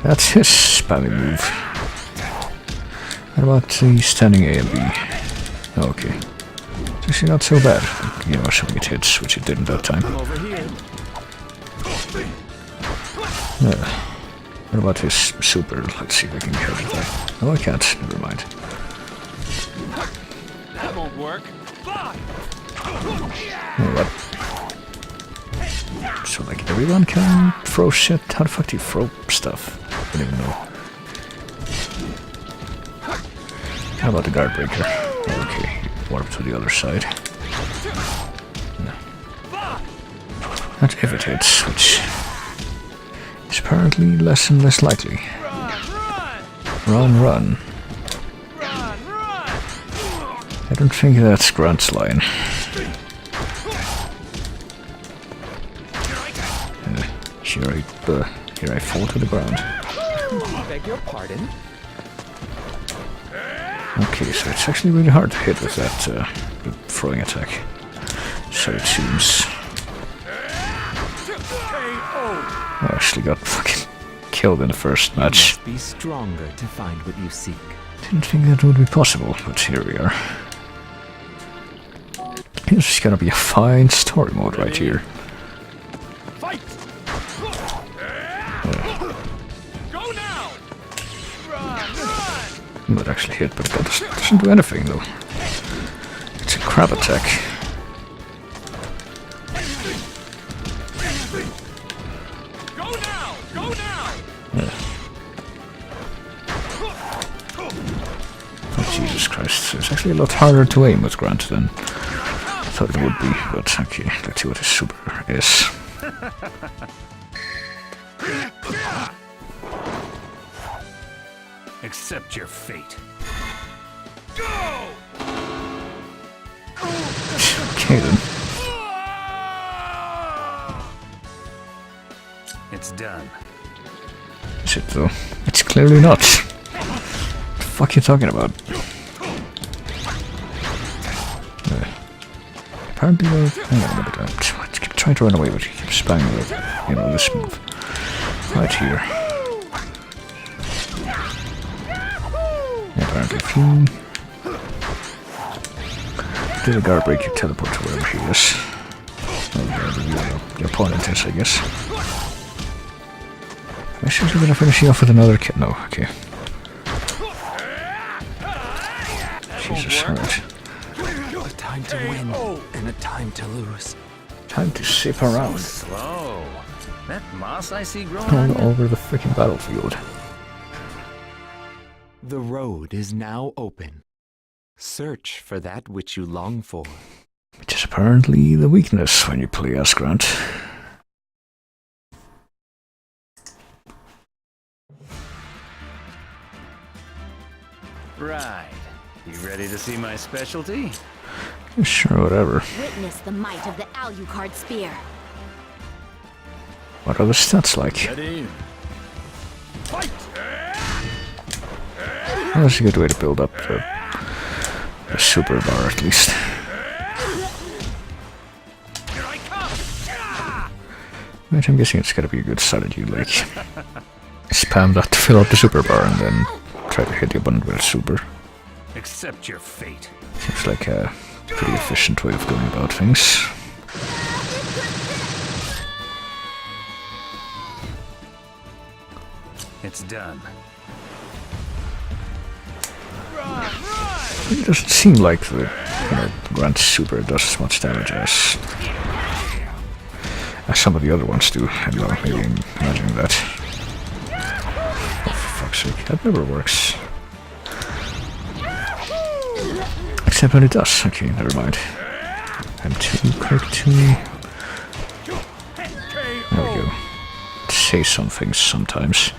That's his spammy move. What about the standing A and B? Okay. It's actually not so bad. Assuming it hits, which it didn't that time. What about his super? Let's see if I can catch it. No, I can't. Never mind. That won't work. What? So like everyone can throw shit? How the fuck do you throw stuff? I don't even know. How about the guard breaker? Okay, warp to the other side. No. Not if it hits, which is apparently less and less likely. Run, run. I don't think that's Grant's line. Here I fall to the ground. Beg your pardon? Okay, so it's actually really hard to hit with that throwing attack. So it seems. I actually got fucking killed in the first match. You must be stronger to find what you seek. Didn't think that would be possible, but here we are. This is gonna be a fine story mode right here. That actually hit, but that doesn't do anything though. It's a crab attack. Oh, Jesus Christ, it's actually a lot harder to aim with Grant than I thought it would be, but okay, let's see what his super is. Accept your fate. Okay then. It's done. Is it though? It's clearly not. What the fuck are you talking about? Apparently hang on a minute, I keep trying to run away, but he keeps spamming with, this move. Right here. Apparently if you do the guard break, you teleport to wherever he is. Wherever your opponent is, I guess. I should be gonna finish you off with another kid. No, okay. Jesus, alright. A time to win and a time to lose. Time to sip around. Slow. That moss I see growing on All over the freaking battlefield. The road is now open. Search for that which you long for. Which is apparently the weakness when you play as Grant. Right. You ready to see my specialty? Sure, whatever. Witness the might of the Alucard spear. What are the stats like? Ready? Fight! Well, that's a good way to build up a super bar at least. Right, I'm guessing it's gotta be a good strategy, like spam that to fill out the super bar and then try to hit the opponent with a super. Accept your fate. Seems like a pretty efficient way of going about things. It's done. It doesn't seem like the Grant super does as much damage as some of the other ones do. I don't know, maybe I'm imagining that. Oh, for fuck's sake, that never works. Except when it does. Okay, never mind. M2, click 2. There we go. Say some things sometimes.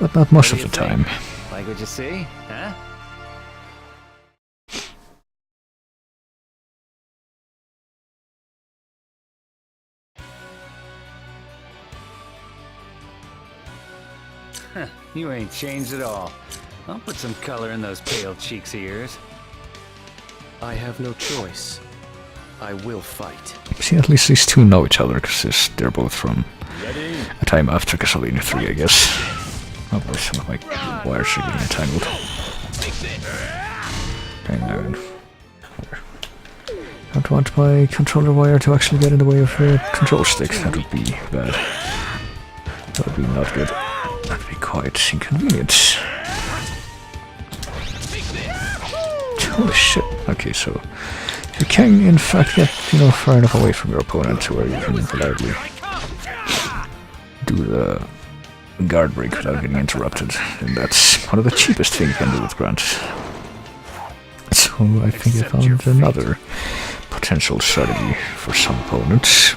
But not most of the time. Like what you see? Huh? You ain't changed at all. I'll put some color in those pale cheeks of yours. I have no choice. I will fight. See, at least these two know each other, because they're both from a time after Castlevania 3, I guess. Oh boy, some of my wires are getting entangled. Okay, now I don't want my controller wire to actually get in the way of a control stick. That would be bad. That would be not good. That would be quite inconvenient. Holy shit. Okay, so you can in fact get, far enough away from your opponent to where you can reliably do the guard break without getting interrupted. And that's one of the cheapest things you can do with Grant. So I think I found another potential strategy for some opponents.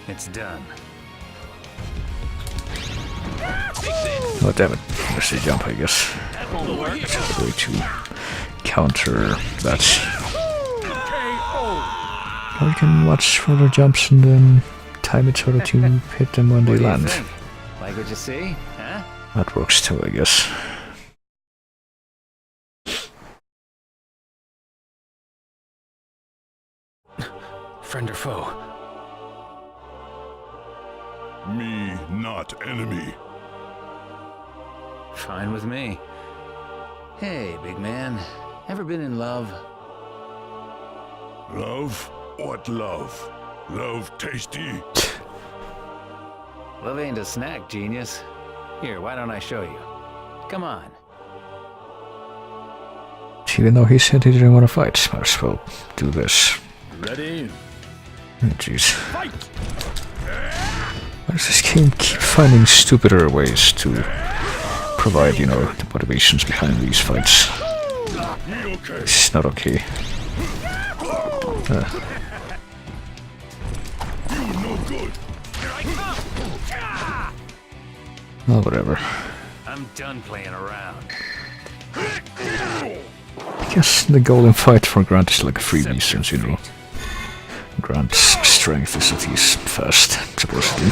It's done. Oh damn it, missed a jump I guess. That's a way to counter that. Or you can watch further jumps and then time it sort of to hit them when they land. Like what you see? Huh? That works too, I guess. Friend or foe? Me, not enemy. Fine with me. Hey, big man. Ever been in love? Love? What love? Love tasty? Love ain't a snack, genius. Here, why don't I show you? Come on. Even though he said he didn't want to fight, might as well do this. Ready? Oh, jeez. Why does this game keep finding stupider ways to provide, the motivations behind these fights? It's not okay. Oh, whatever. I'm done playing around. I guess the golem fight for Grant is like a freebie, since, Grant's strength is that he's fast, supposedly.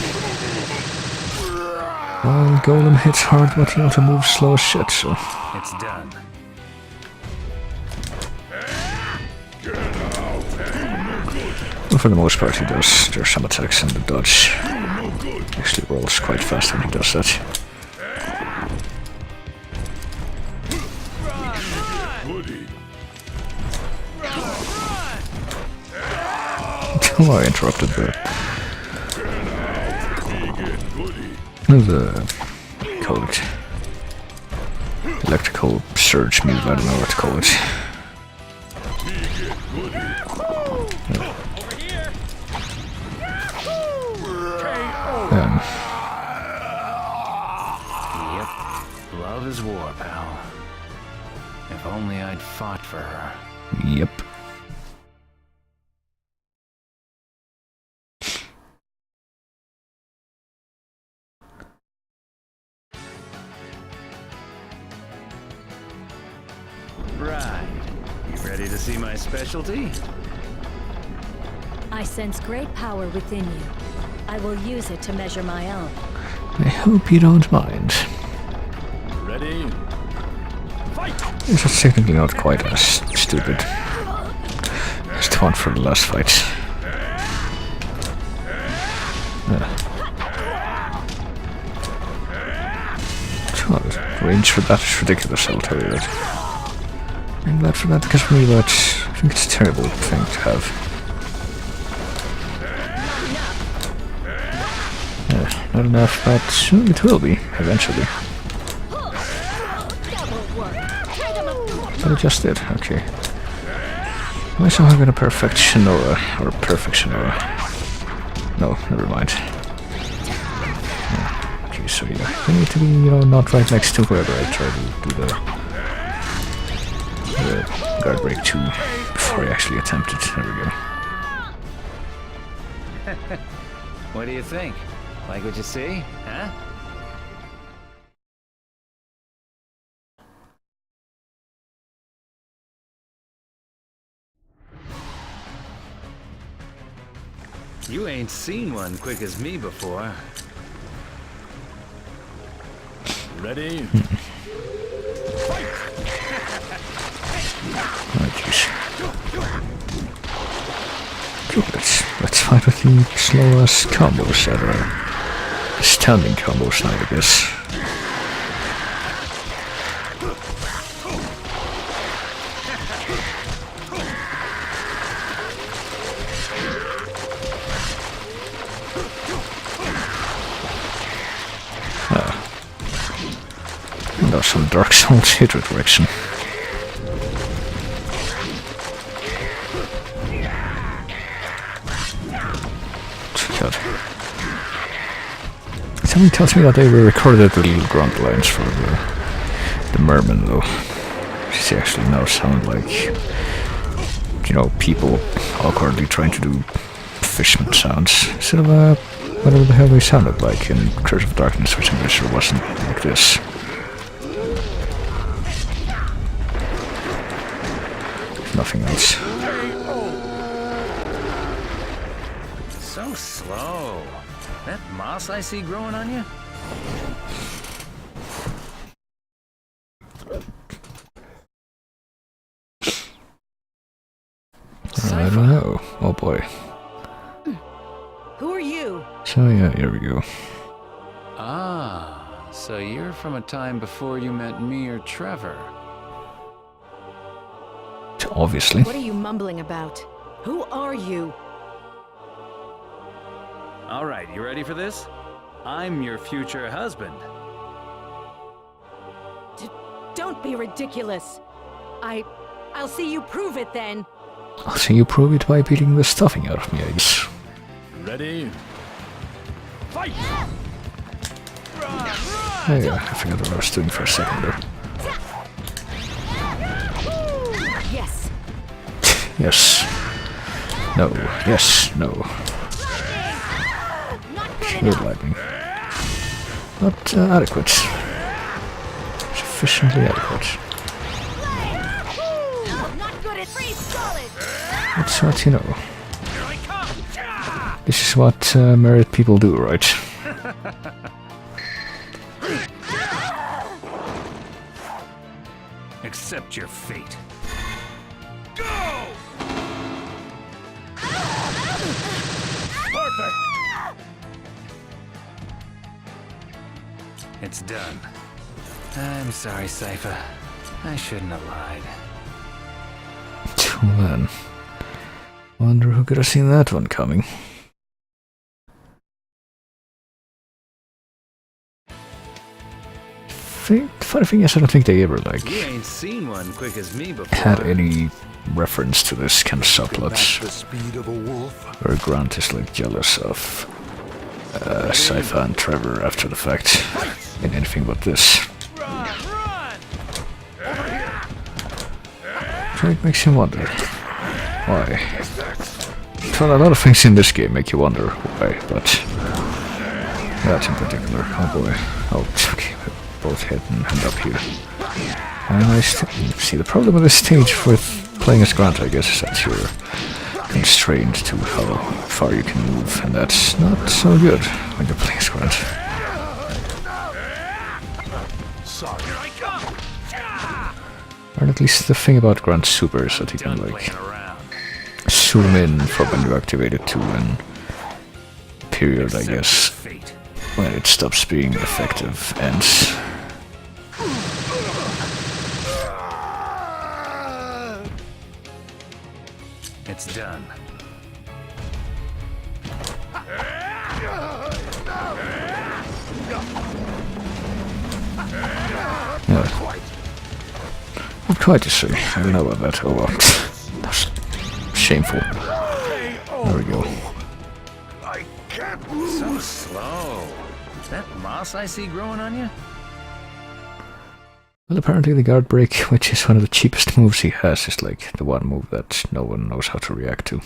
While golem hits hard, but he also moves slow as shit, so... It's done. Well, for the most part he does. There are some attacks in the dodge. Actually rolls quite fast when he does that. Oh, I interrupted the call it electrical surge move, I don't know what to call it. Yep, love is war, pal. If only I'd fought for her. Yep. Right. You ready to see my specialty? I sense great power within you. I will use it to measure my own. I hope you don't mind. Ready? Fight! It's technically not quite as stupid as the one from the last fight. Oh, the range for that is ridiculous, I'll tell you that. I'm glad for that because for me, but I think it's a terrible thing to have. Not enough, but soon it will be, eventually. But I just did, okay. Am I somehow gonna perfect Shinoa, or perfect Shinoa? No, never mind. Okay, so yeah, I need to be, not right next to whoever I try to do the guard break 2 before I actually attempt it. There we go. What do you think? Like what you see? Huh? You ain't seen one quick as me before. Ready? Oh, jeez. Let's fight with the slowest combos that are standing combos now, I guess. And there's some Dark Souls hit direction. God. Something tells me that they recorded the little grunt lines for the merman, though. She actually now sound like, people awkwardly trying to do fishman sounds instead of whatever the hell they sounded like in Curse of Darkness, which I'm pretty sure wasn't like this. If nothing else. So slow. That moss I see growing on you? I don't know. Oh boy. Who are you? So yeah, here we go. Ah, so you're from a time before you met me or Trevor. Obviously. What are you mumbling about? Who are you? All right, you ready for this? I'm your future husband. Don't be ridiculous. I'll see you prove it then. I'll see you prove it by beating the stuffing out of me, I guess. Ready? Fight! Oh yeah, I forgot what I was doing for a second there. Yes. Yes. No. Yes. No. Good lightning. Not adequate. Sufficiently adequate. That's what you know. This is what married people do, right? Accept your fate. Go! Perfect! It's done. I'm sorry, Sypha. I shouldn't have lied. Oh man. Wonder who could have seen that one coming. Funny thing is, I don't think they ever You ain't seen one quick as me before. had any reference to this kind of subplot. Where Grant is jealous of Sypha and Trevor after the fact in anything but this. So it makes you wonder why. Well, a lot of things in this game make you wonder why, but that in particular. Oh boy. Oh, okay. Both head and hand up here. And I see the problem with this stage with playing as Grant, I guess, is that you're constrained to how far you can move, and that's not so good when you're playing as Grant. Or at least the thing about Grand Super is that you can like zoom in from when you activate it to an period, I guess, when it stops being effective ends. It's done. Yeah. Not quite to say. I don't know about that. Oh well. That's shameful. There we go. So slow. That moss I see growing on you? Well, apparently the guard break, which is one of the cheapest moves he has, is like the one move that no one knows how to react to.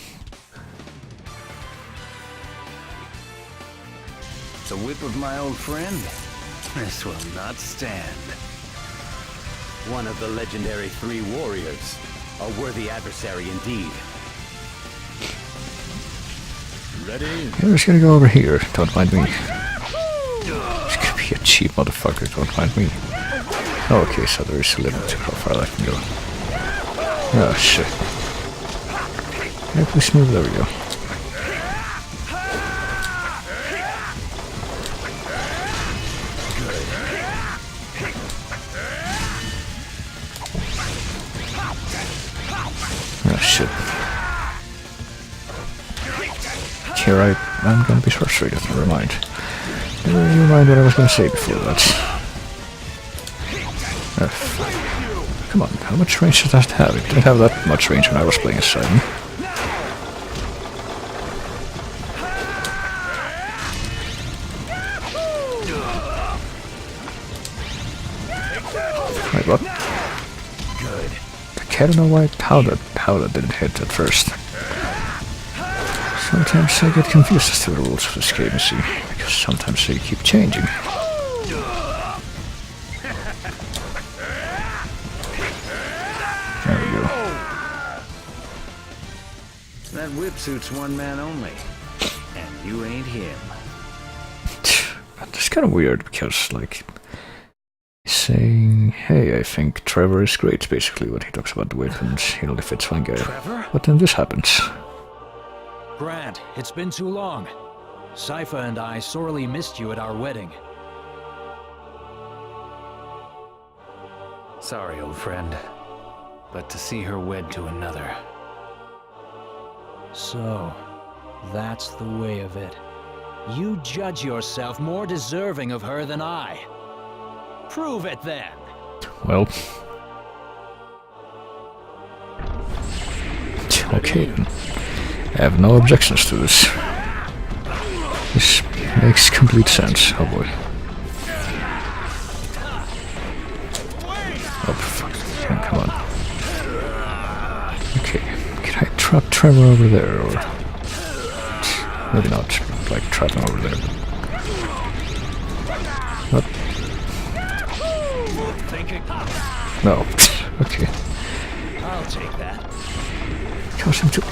The whip of my old friend? This will not stand. One of the legendary 3 warriors. A worthy adversary indeed. Ready? I'm just gonna go over here, don't mind me. This could be a cheap motherfucker, don't mind me. Oh, okay, so there is a limit to how far I can go. Oh shit. Yeah, please move, there we go. Oh shit. Here I'm gonna be frustrated, never mind. Never mind what I was gonna say before that. Come on, how much range does that have? It didn't have that much range when I was playing as Simon. Wait, what? Good. I don't know why, how that didn't hit at first. Sometimes I get confused as to the rules of this game, you see, because sometimes they keep changing. There we go. That whip suits one man only. And you ain't him. It's kind of weird because, like, saying, hey, I think Trevor is great, basically what he talks about the whip, and he only fits one guy. Trevor? But then this happens. Grant, it's been too long. Sypha and I sorely missed you at our wedding. Sorry, old friend. But to see her wed to another... So, that's the way of it. You judge yourself more deserving of her than I. Prove it then! Well... Okay then. I have no objections to this. This makes complete sense. Oh boy. Oh fuck. Come on. Okay. Can I trap Trevor over there, or... Maybe not. Like, trap him over there. What? No. Okay. I'll take that. Cause him to...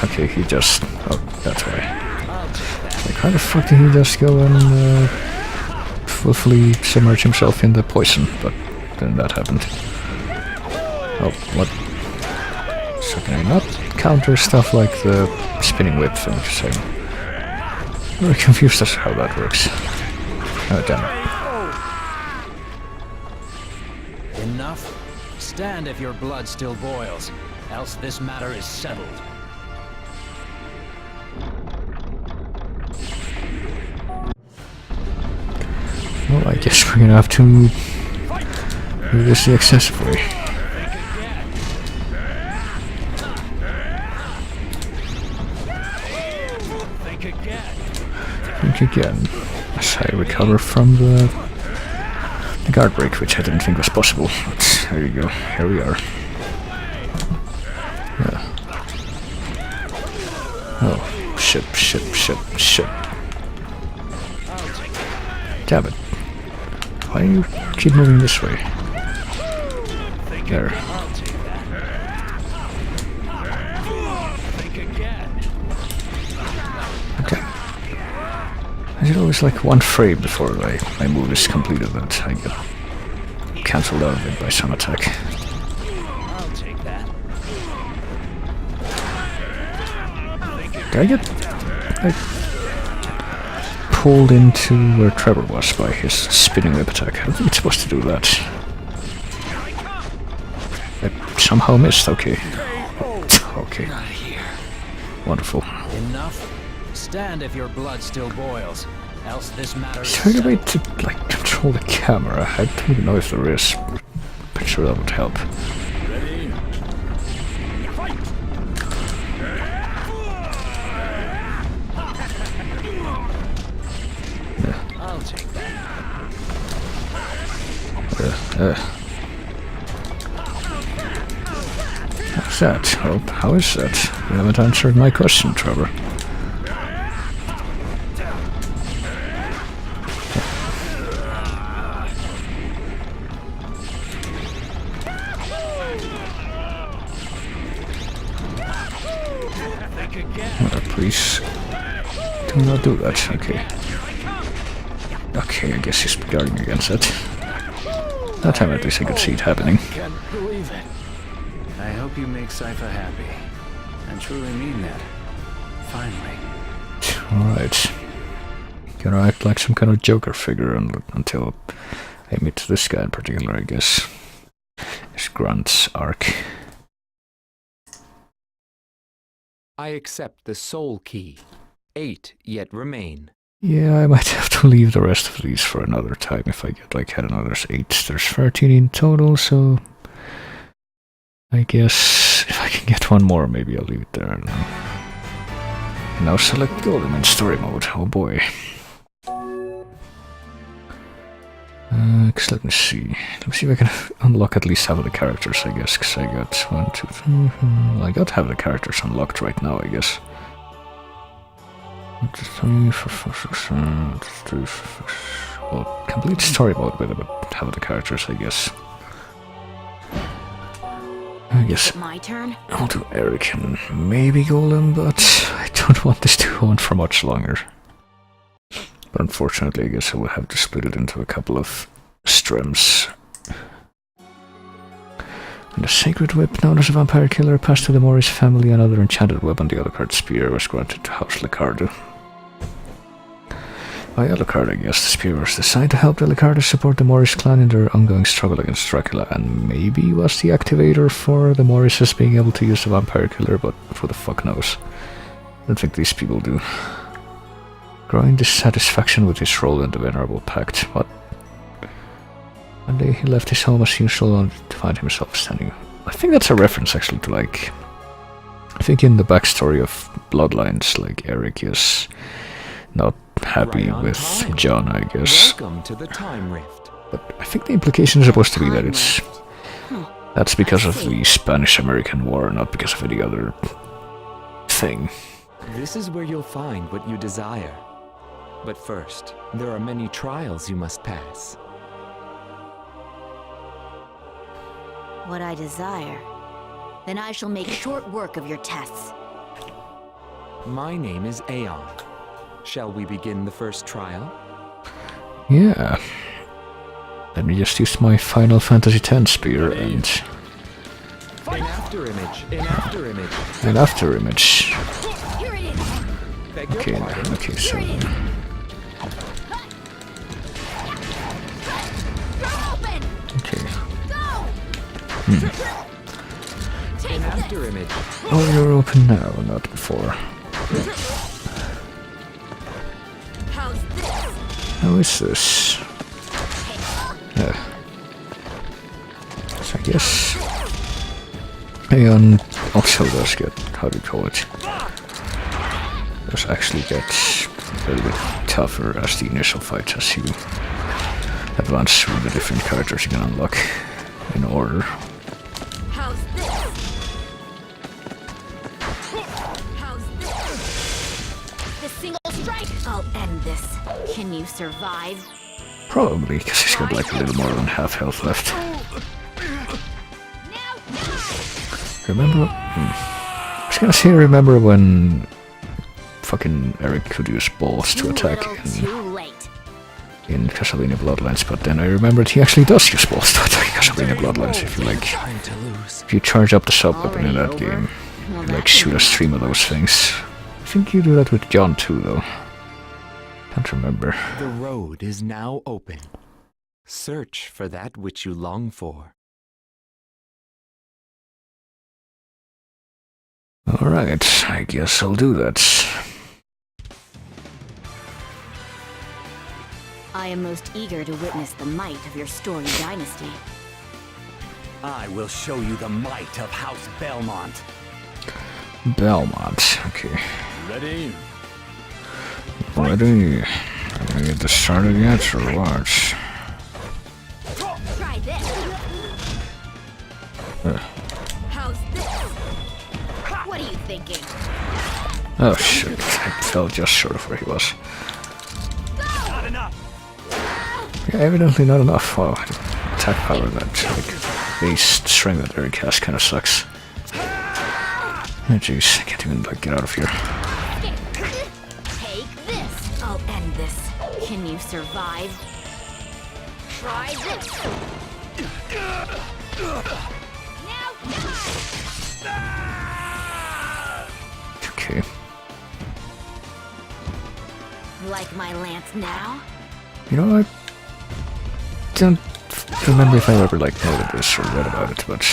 Okay, he just... Oh, that's why. Like, how the fuck did he just go and fully submerge himself in the poison? But then that happened. Oh, what? So can I not counter stuff like the spinning whip thing? So I'm very confused as to how that works. Oh, damn it. Enough? Stand if your blood still boils, else this matter is settled. Well, I guess we're gonna have to do this the excessive way. Think again. As I recover from the guard break, which I didn't think was possible. But there you go. Here we are. Yeah. Oh, shit. Damn it. Why do you keep moving this way? There. Okay. I should always like one frame before my move is completed that I get cancelled out of it by some attack. I pulled into where Trevor was by his spinning whip attack. I think it's supposed to do that. I somehow missed, okay. Okay. Wonderful. Enough? Stand if your blood still boils, else this matter is Is there any way settled. to, like, control the camera? I don't even know if there is. Pretty sure that would help. I'll take that. How's that? Well, how is that? You haven't answered my question, Trevor. Mother, please. Do not do that, okay. Okay, I guess he's guarding against it. That time at least I could see it happening. Can't believe it. I hope you make Sypha happy. I truly mean that. Finally. Alright. Gonna act like some kind of Joker figure until I meet this guy in particular, I guess. It's Grant's arc. I accept the soul key. 8 yet remain. Yeah, I might have to leave the rest of these for another time if I get like another 8. There's 13 in total, so I guess if I can get one more, maybe I'll leave it there. Now select Golem in story mode. Oh boy. 'Cause let me see if I can unlock at least half of the characters, I guess, because I got 1, 2, 3, I got half the characters unlocked right now, I guess. 1, 2, 3, 4, 5, 6, 7, 8, 9, 10, 11, 12, well, complete story mode with about half of the characters, I guess. I guess My turn? I'll do Eric and maybe Golem, but I don't want this to go on for much longer. But unfortunately, I guess I will have to split it into a couple of streams. And the Sacred Whip, known as a vampire killer, passed to the Morris family. Another enchanted weapon, the Alucard Spear, was granted to House Licardo. By Alucard, I guess, the spear was designed to help the Licardo support the Morris clan in their ongoing struggle against Dracula, and maybe was the activator for the Morrises being able to use the vampire killer, but who the fuck knows. I don't think these people do. Growing dissatisfaction with his role in the Venerable Pact. What? One day he left his home as usual only to find himself standing. I think that's a reference actually to like... I think in the backstory of Bloodlines, like Eric is not happy Right on with time. John, I guess. Welcome to the Time Rift. But I think the implication is supposed to be that it's... That's because of the Spanish-American War, not because of any other thing. This is where you'll find what you desire. But first, there are many trials you must pass. What I desire. Then I shall make short work of your tests. My name is Aeon. Shall we begin the first trial? Yeah. Let me just use my Final Fantasy X spear and... An after image. An after image. An after image. Here it is. Beg your Okay, pardon. okay, so... You're open. Okay. Go. An after image. Oh, you're open now, not before. How's this? How is this? So I guess... Aeon also does get, how do you call it? Does actually get a little bit tougher as the initial fights as you advance through the different characters you can unlock in order. How's this? How's this? The single strike. I'll end this. Can you survive? Probably, because he's got like a little more than half health left. Remember? I was gonna say remember when fucking Eric could use balls to attack Too late. in Castlevania Bloodlines, but then I remembered he actually does use balls to attack Castlevania Bloodlines if you like... Time to lose. If you charge up the sub weapon in that game, you like shoot a stream of those things. If think you do that with John too, though. Can't remember. The road is now open. Search for that which you long for. Alright, I guess I'll do that. I am most eager to witness the might of your storied dynasty. I will show you the might of House Belmont. Belmont, okay. Ready? Ready? I'm gonna get this started yet, or what? Try this. How's this? What are you thinking? Oh shit, I fell just short of where he was. Not enough. Yeah, evidently not enough. Wow, attack power that, like, base string that Eric has kinda sucks. Oh jeez, I can't even, like, get out of here. Take this. I'll end this. Can you survive? Try this. Now die! Okay. Like my lance now? You know, I don't remember if I ever, like, noted this or read about it, but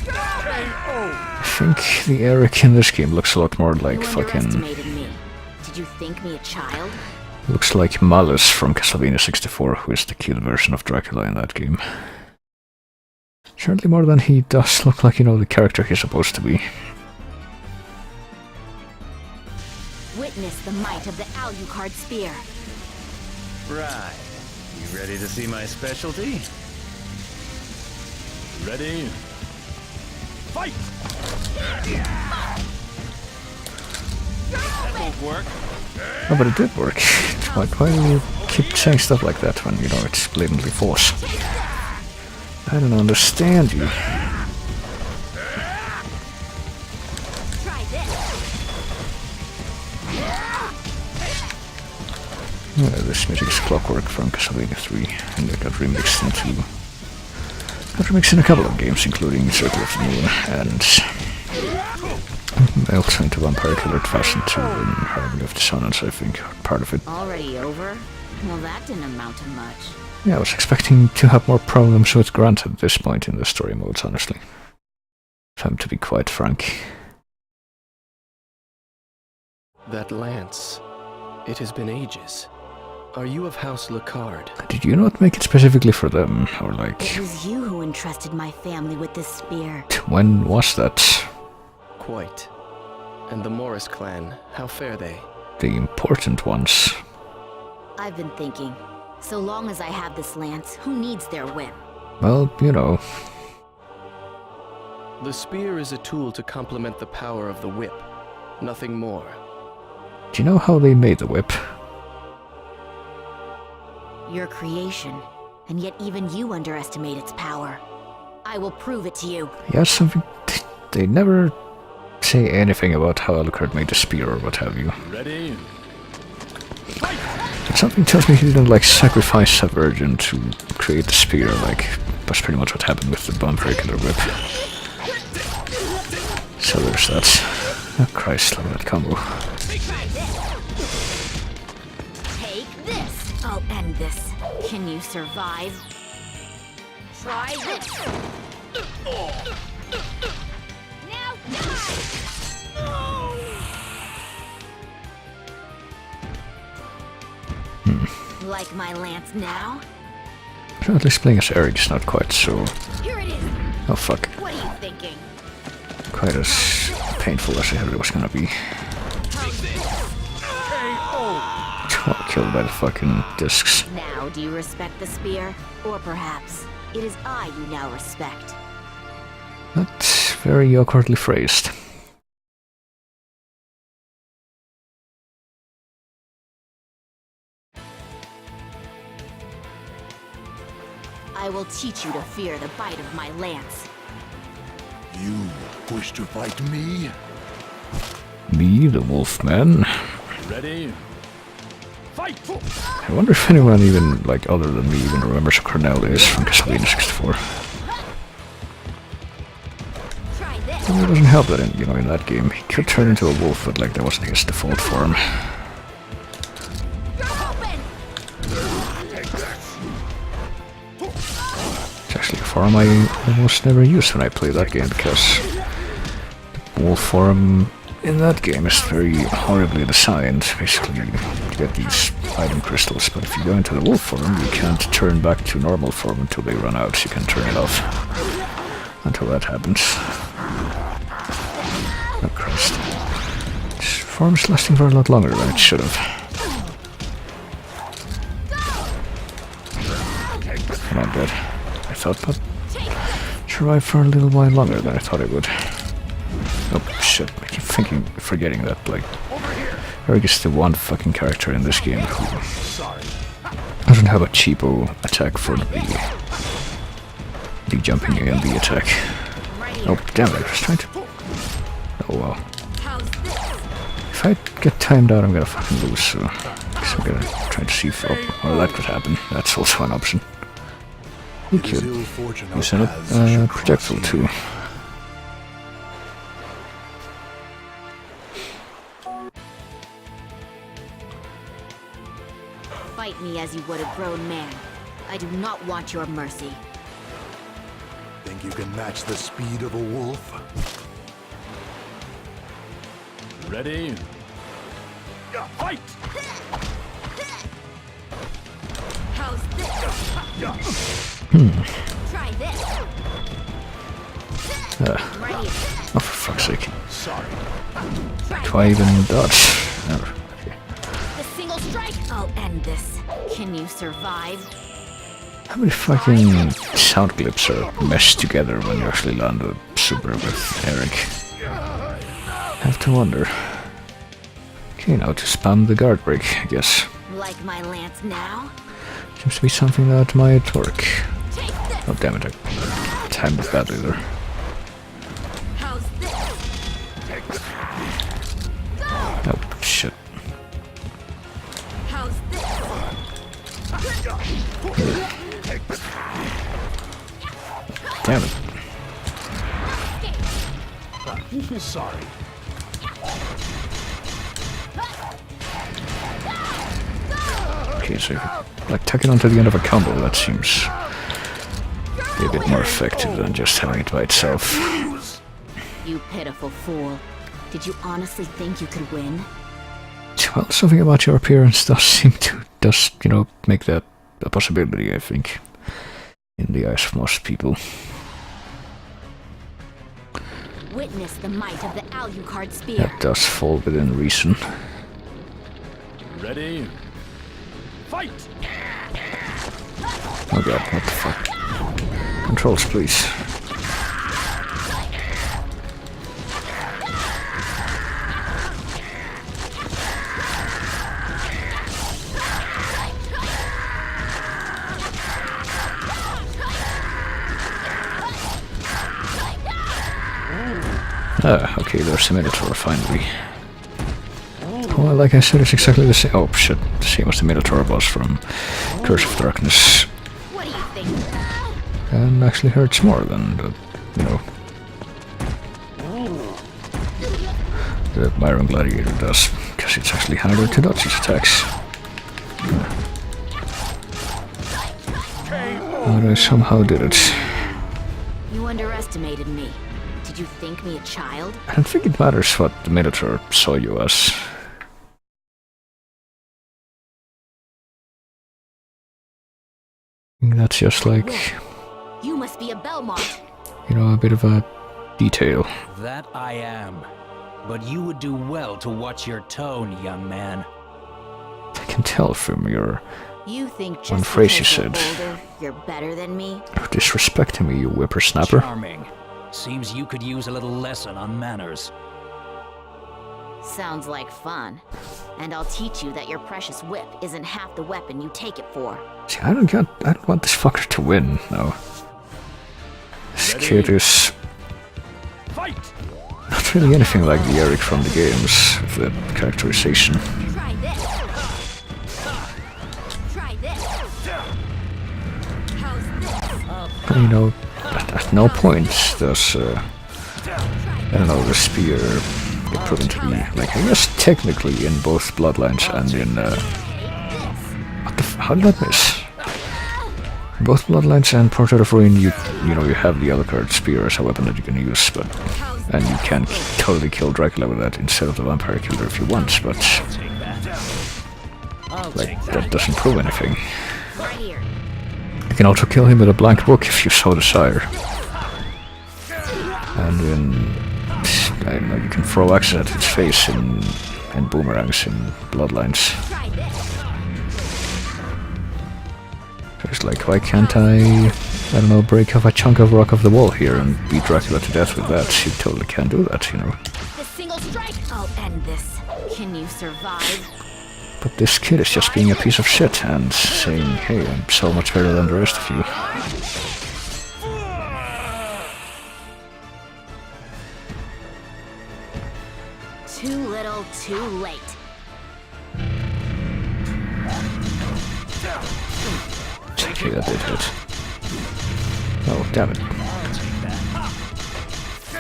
I think the Eric in this game looks a lot more like You fucking... underestimated me. Did you think me a child? Looks like Malus from Castlevania 64, who is the cute version of Dracula in that game. Certainly more than he does look like, you know, the character he's supposed to be. Witness the might of the Alucard spear. Right. You ready to see my specialty? Ready? Fight! That won't work. Oh, but it did work. Why do you keep saying stuff like that when, you know, it's blatantly false? I don't understand you. Try this. Yeah, this music is Clockwork from Castlevania 3, and it got remixed in a couple of games, including Circle of the Moon and also into Vampire Killer 2002 and Harmony of Dissonance, I think, part of it. Already over? Well, that didn't amount to much. Yeah, I was expecting to have more problems with Grant at this point in the story modes, honestly. If I'm to be quite frank. That lance. It has been ages. Are you of House Lacard? Did you not make it specifically for them, or like... It was you who entrusted my family with this spear. When was that? Quite. And the Morris clan, how fare they? The important ones. I've been thinking, so long as I have this lance, who needs their whip? Well, you know. The spear is a tool to complement the power of the whip. Nothing more. Do you know how they made the whip? Your creation, and yet even you underestimate its power. I will prove it to you. Yeah, something... They never say anything about how Alucard made the spear or what have you. Ready? Something tells me he didn't, like, sacrifice a virgin to create the spear, like, that's pretty much what happened with the Vampire Killer whip. So there's that. Oh Christ, look at that combo. Take this! I'll end this. Can you survive? Try this! Now die! Like my lance now? At least playing as Eric is not quite so... Here it is! Oh fuck. What are you thinking? Quite as painful as I heard it was gonna be. Oh, killed by the fucking discs. Now, do you respect the spear? Or perhaps, it is I you now respect. That's very awkwardly phrased. I will teach you to fear the bite of my lance. You wish to fight me? Me, the Wolfman? Ready? Fight! I wonder if anyone even, like, other than me even remembers who Cornell is from Castlevania 64. Try It doesn't help that in that game he could turn into a wolf, but like that wasn't his default form. It's actually a form I almost never used when I play that game, because the wolf form in that game is very horribly designed. Basically, you get these item crystals, but if you go into the wolf form, you can't turn back to normal form until they run out. You can turn it off until that happens. Oh Christ. This form is lasting for a lot longer than it should have. And I'm dead. I thought that survived for a little while longer than I thought it would. Oh shit, I keep forgetting that, like, Eric is the one fucking character in this game who doesn't have a cheapo attack for the jumping and the attack. Oh damn it, I was trying to... Oh wow. If I get timed out I'm gonna fucking lose, so I'm gonna try to see if... Oh, well that could happen, that's also an option. You could use a projectile too. Fight me as you would a grown man. I do not want your mercy. Think you can match the speed of a wolf? Ready? Fight! How's this? Try this. Oh, for fuck's sake. Sorry. Do I even dodge? No. The single strike. I'll end this. Can you survive? How many fucking sound clips are meshed together when you actually land a super with Eric? Have to wonder. Okay, now to spam the guard break, I guess. Like my lance now? Seems to be something that might work. Oh damn it, I timed it badly there. How's this? Oh shit. How's this? Damn it. Sorry. Okay, so like tuck it onto the end of a combo, that seems a bit more effective than just having it by itself. You pitiful fool. Did you honestly think you could win? Well, something about your appearance does seem to, make that a possibility, I think, in the eyes of most people. Witness the might of the Alucard spear. That does fall within reason. Ready? Fight! Oh god, what the fuck? Controls, please. Ah, okay, there's a Minotaur, finally. Well, like I said, it's exactly the same. Oh shit, the same as the Minotaur boss from Curse of Darkness. What do you think? And actually hurts more than the Byron Gladiator does, because it's actually harder to dodge his attacks. But I somehow did it. You underestimated me. Did you think me a child? I don't think it matters what the Minotaur saw you as. That's just like, You must be a Belmont. a bit of a detail. That I am. But you would do well to watch your tone, young man. I can tell from your You think just one phrase you because said. you're older, you're better than me? Disrespecting me, you whippersnapper. Charming. Seems you could use a little lesson on manners. Sounds like fun. And I'll teach you that your precious whip isn't half the weapon you take it for. See, I don't want this fucker to win, no. This kid is not really anything like the Eric from the games, with the characterization. Try this. Try this. How's this? At no point does I don't know, the spear get proven to be, like, I guess technically in both Bloodlines and in, what the how did I miss? In both Bloodlines and Portrait of Ruin, you know, you have the Alucard spear as a weapon that you can use, but, and you can totally kill Dracula with that instead of the Vampire Killer if you want, but, like, that doesn't prove anything. You can also kill him with a blank book if you so desire. And then, I don't know, you can throw axes at his face in boomerangs in Bloodlines. So it's like, why can't I don't know, break off a chunk of rock off the wall here and beat Dracula to death with that? You totally can do that, you know. The single strike! I'll end this. Can you survive? But this kid is just being a piece of shit and saying, hey, I'm so much better than the rest of you. Too little, too late. Okay, that did hit. Oh, damn it.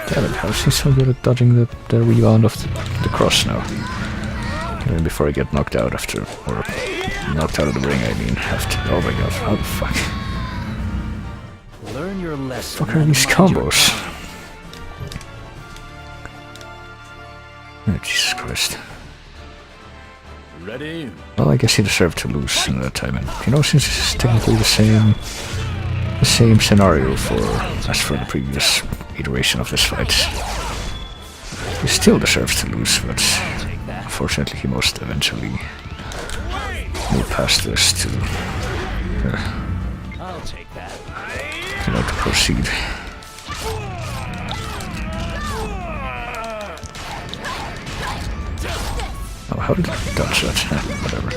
Damn it, how is he so good at dodging the rebound of the cross now? And before I get knocked out after, or knocked out of the ring, I mean, after. Oh my god, how the fuck? Learn your lesson. Fuck are these combos? Oh, Jesus Christ. Ready? Well, I guess he deserved to lose in that time, and you know, since it's technically the same scenario as for the previous iteration of this fight, he still deserves to lose, but unfortunately he must eventually move past this to, I'll take that. you know, to proceed. Oh, how did I dodge that? Whatever.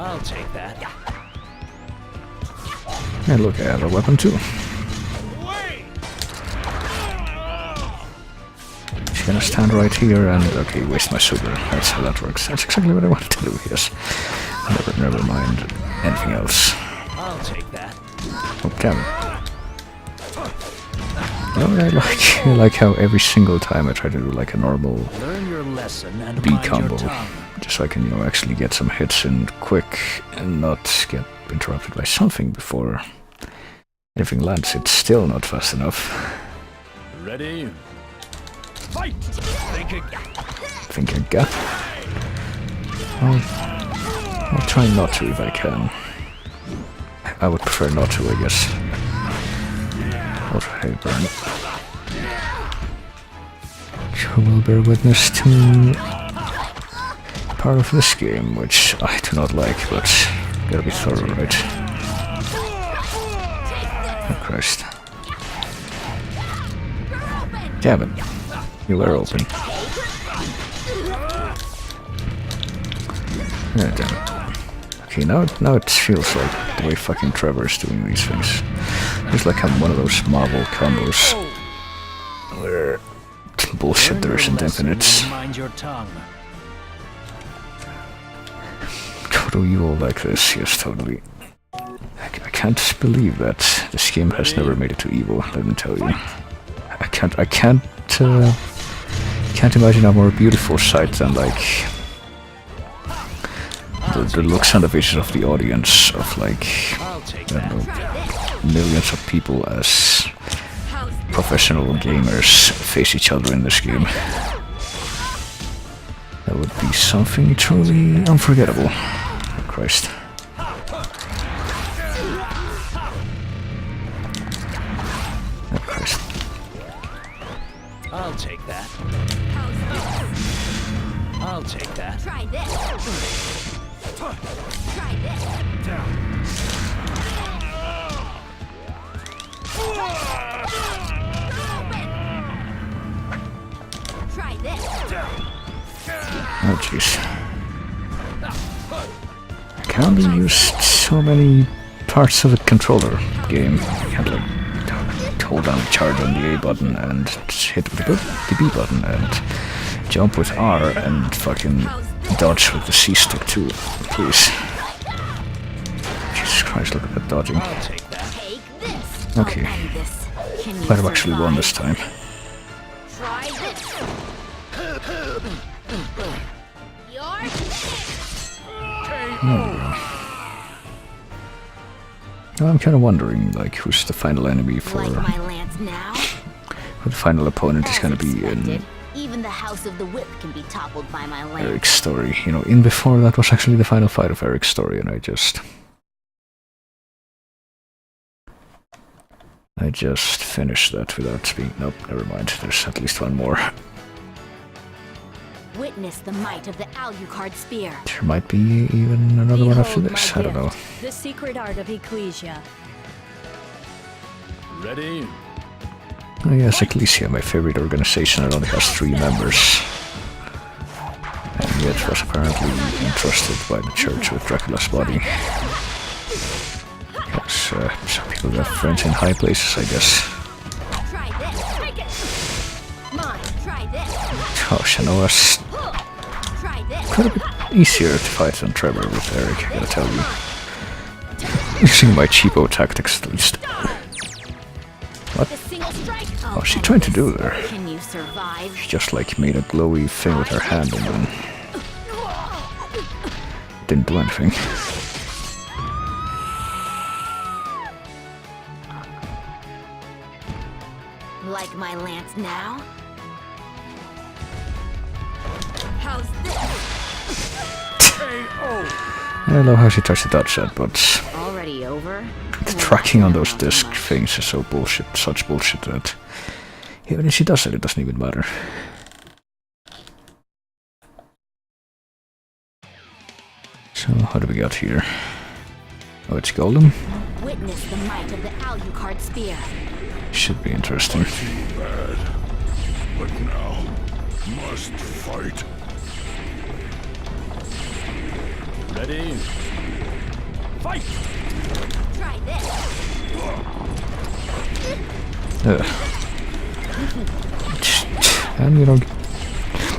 I'll take that. And look, I have a weapon too. She's gonna stand right here and, okay, waste my sugar. That's how that works. That's exactly what I wanted to do, yes. Never mind anything else. I'll take that. Oh, damn it. You know, I like how every single time I try to do like a normal Learn your lesson and B mind combo, your tongue. just so I can, you know, actually get some hits in quick and not get interrupted by something before anything lands. It's still not fast enough. Ready? Fight! Think I got. I'll try not to if I can. I would prefer not to, I guess. Hey, burn. You will bear witness to part of this game, which I do not like, but gotta be thorough, right? Oh Christ. Damn it. You were open. Yeah, damn it. Okay, now it feels like the way fucking Trevor is doing these things. It's like I'm one of those Marvel combos where bullshit there isn't infinite. Mind your tongue. Go to you all like this, yes, totally. I can't believe that this game has never made it to Evo, let me tell you. I can't imagine a more beautiful sight than like the looks and the visions of the audience of like, I don't know, millions of people as professional gamers face each other in this game. That would be something truly unforgettable. Oh, Christ. Oh, Christ. I'll take that. I'll take that. Try this. Try this. Try this. Oh jeez. I can only use so many parts of a controller game. I can't like hold down charge on the A button and hit with the B button and jump with R and fucking dodge with the C stick too. Please. Jesus Christ, look at that dodging. Take this. Okay. I'll end this. Can you Might have actually won this time. I'm kind of wondering, like, who's the final enemy for... Like my lance now? Who the final opponent is going to be in Even the House of the Whip can be toppled by my lance. Eric's story. You know, in before that was actually the final fight of Eric's story, and I just finished that without being... Nope, never mind. There's at least one more. Witness the might of the Alucard spear. There might be even another one after this. I don't know. The secret art of Ecclesia. Ready? Oh yes, Ecclesia, my favorite organization, it only has 3 members. And yet was apparently entrusted by the church with Dracula's body. Yes, some people got friends in high places, I guess. Try this. Take it. Mine. Try this. Oh, Shanoa's Try this. quite a bit easier to fight than Trevor with Eric, I gotta tell you. Using my cheapo tactics at least. What? What's she trying to do there? Can you survive? She just like made a glowy thing with her hand and then didn't do anything. Like my lance now? How's this? I love how she tries to dodge that, but Already over? the tracking on those disc things is so bullshit, such bullshit that even if she does it, it doesn't even matter. So, how do we got here? Oh, it's Golem? Witness the might of the Alucard spear. Should be interesting. Bad. But now, must fight. Ready? Fight! Try this. And you know,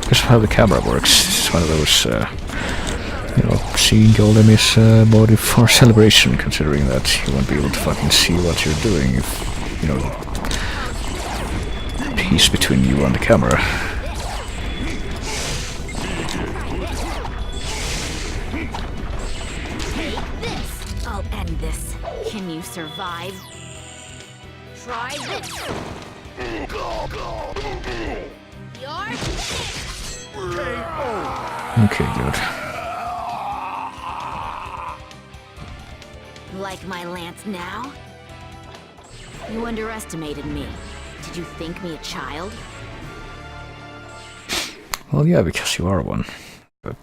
because of how the camera works, it's one of those, you know, seeing Golem is a motive for celebration, considering that you won't be able to fucking see what you're doing if, you know, he's between you and the camera. Take this. I'll end this. Can you survive? Try this. Okay, good. Like my lance now? You underestimated me. Did you think me a child? Well, yeah, because you are one. But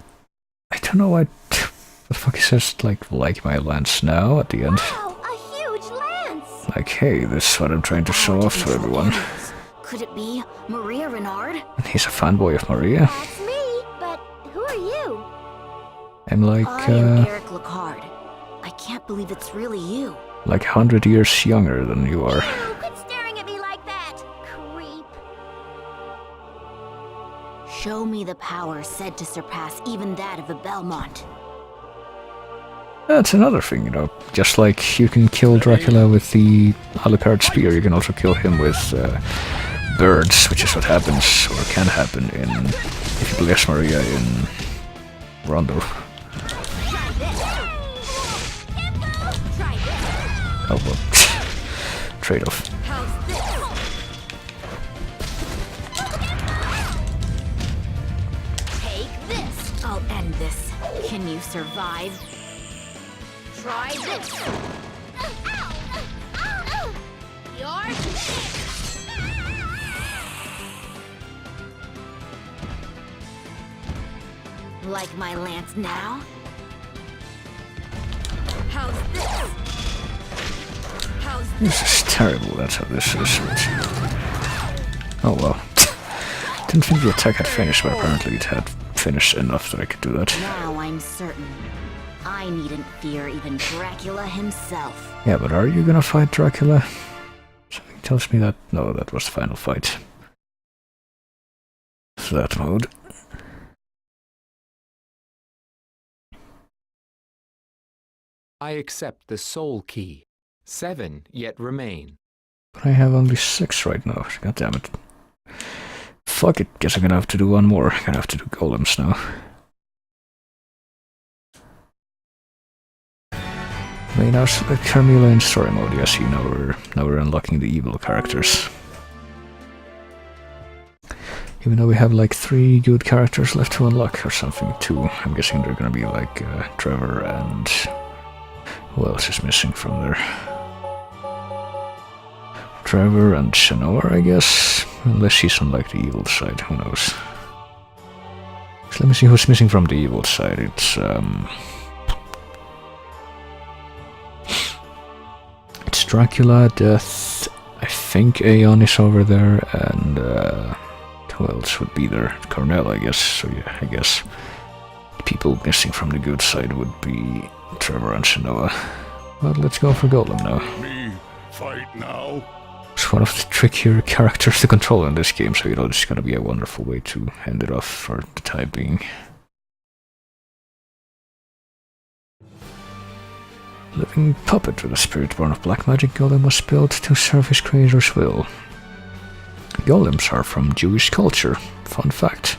I don't know what the fuck he says, like my lance now at the end. Wow, a huge lance! Like, hey, this is what I'm trying to show off to everyone. Could it be Maria Renard? He's a fanboy of Maria. That's me, but who are you? I'm like, I am Eric Lacard. I can't believe it's really you. like 100 years younger than you are. Ew, quit staring at me like that! Creep. Show me the power said to surpass even that of the Belmont. That's another thing, you know. Just like you can kill Dracula with the Alucard spear, you can also kill him with birds, which is what happens, or can happen, in if you bless Maria in Rondo. Oh well. Trade-off. Take this. I'll end this. Can you survive? Try this. Like my lance now? How's this? This is terrible, that's how this is. Oh well. Didn't think the attack had finished, but apparently it had finished enough that I could do that. Now I'm certain. I needn't fear even Dracula himself. Yeah, but are you gonna fight Dracula? Something tells me that... No, that was the final fight. That mode. I accept the soul key. 7 yet remain. But I have only 6 right now, god damn it. fuck it, guess I'm gonna have to do one more. I'm gonna have to do golems now. May now select Carmilla in story mode. Yes, you know we're unlocking the evil characters. Even though we have like 3 good characters left to unlock or something, 2. I'm guessing they're gonna be like Trevor and who else is missing from there? Trevor and Shanoa, I guess, unless she's on like the evil side. Who knows? So let me see who's missing from the evil side. It's Dracula, Death, I think Aeon is over there, and who else would be there? Cornell, I guess. So yeah, I guess people missing from the good side would be Trevor and Shanoa. But let's go for Golem now. Me fight now? It's one of the trickier characters to control in this game, so you know this is gonna be a wonderful way to end it off for the time being. Living puppet with a spirit born of black magic, Golem was built to serve his creator's will. Golems are from Jewish culture. Fun fact.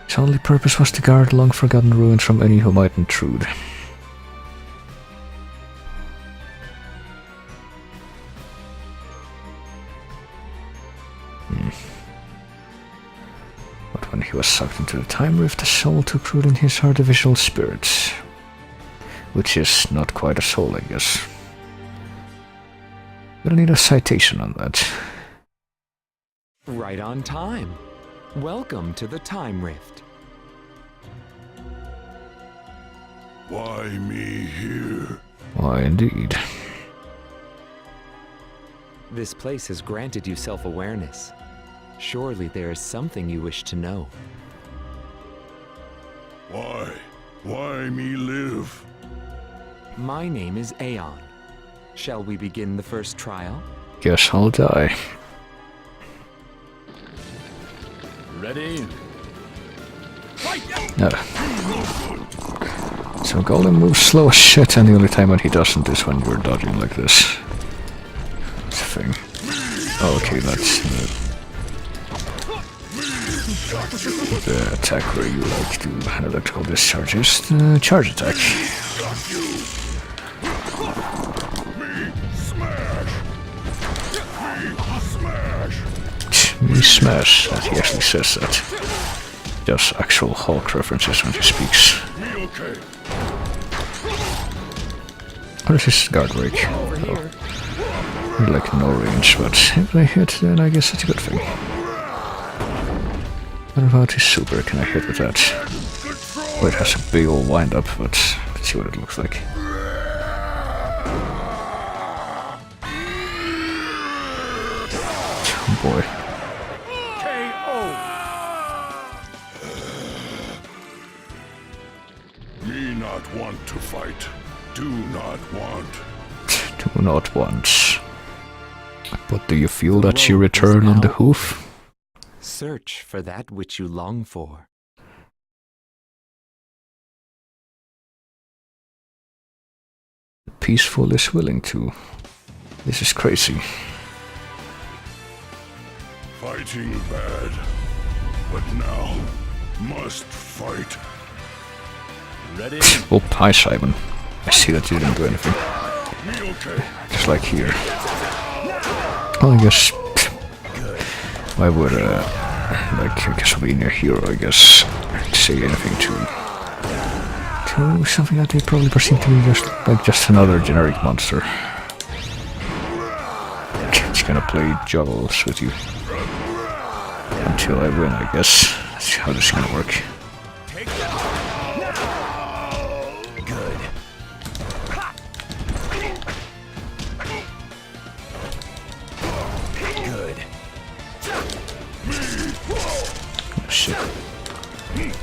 His only purpose was to guard long-forgotten ruins from any who might intrude. But when he was sucked into the time rift, the soul took root in his artificial spirit. Which is not quite a soul, I guess. Gonna need a citation on that. Right on time. Welcome to the Time Rift. Why me here? Why, indeed. This place has granted you self-awareness. Surely there is something you wish to know. Why? Why me live? My name is Aeon. Shall we begin the first trial? Guess I'll die. Ready? No. So Golem moves slow as shit, and the only time when he doesn't is when you're dodging like this. That's the thing. Oh, okay, that's the attack where you like do electrical discharges. The charge attack. Me smash. That he actually says that. Does actual Hulk references when he speaks. What is his guard break? Oh. We're like no range, but if I hit, then I guess that's a good thing. What about his super? Can I hit with that? Oh, it has a big old wind up, but let's see what it looks like. Oh boy. Me not want to fight. Do not want. Do not want. But do you feel that you return on the hoof? Search for that which you long for. Peaceful is willing to. This is crazy. Fighting bad, but now must fight. Ready? Oh, hi Simon. I see that you didn't do anything. Just like here. Well, I guess I would like a Castlevania hero, I guess, say anything to something that they probably perceive to be just another generic monster. It's gonna play juggles with you until I win, I guess. That's how this is gonna work. Shit. Good.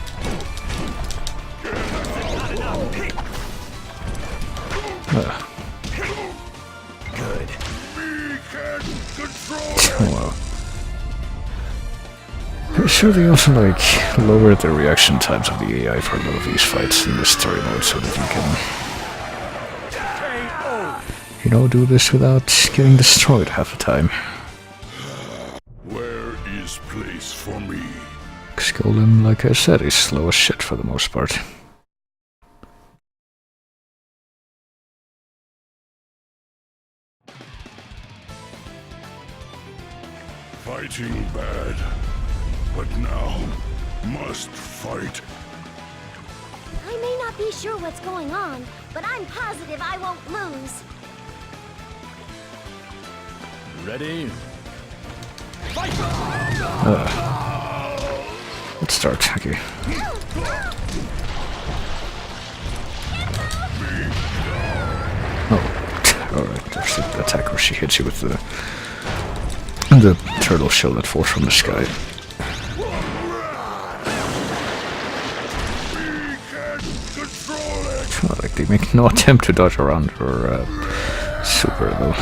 Oh wow. Pretty sure they also lowered the reaction times of the AI for a lot of these fights in this story mode so that you can, do this without getting destroyed half the time. Well his place for me. Golem, like I said, is slow as shit for the most part. Fighting bad, but now must fight. I may not be sure what's going on, but I'm positive I won't lose. Ready? Let's start. Okay. Oh, alright. There's the attack where she hits you with the turtle shell that falls from the sky. Oh, like they make no attempt to dodge around her super though.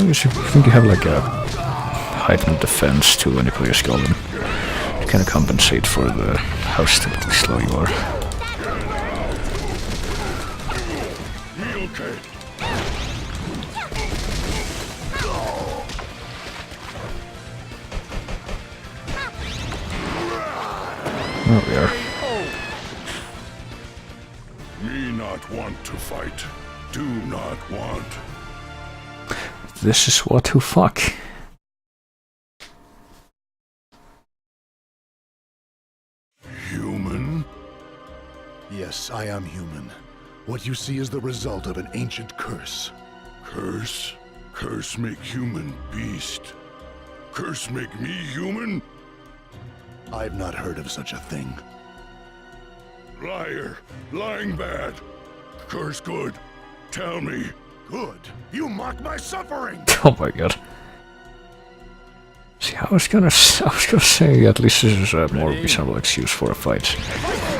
I think you have like a heightened defense too when you play a Golem. To kind of compensate for how stupidly slow you are. There we are. Me not want to fight. Do not want. This is what to fuck. Human? Yes, I am human. What you see is the result of an ancient curse. Curse? Curse make human beast. Curse make me human? I've not heard of such a thing. Liar. Lying bad. Curse good. Tell me. Good. You mock my suffering. Oh my god. See, I was gonna say at least this is a more reasonable excuse for a fight,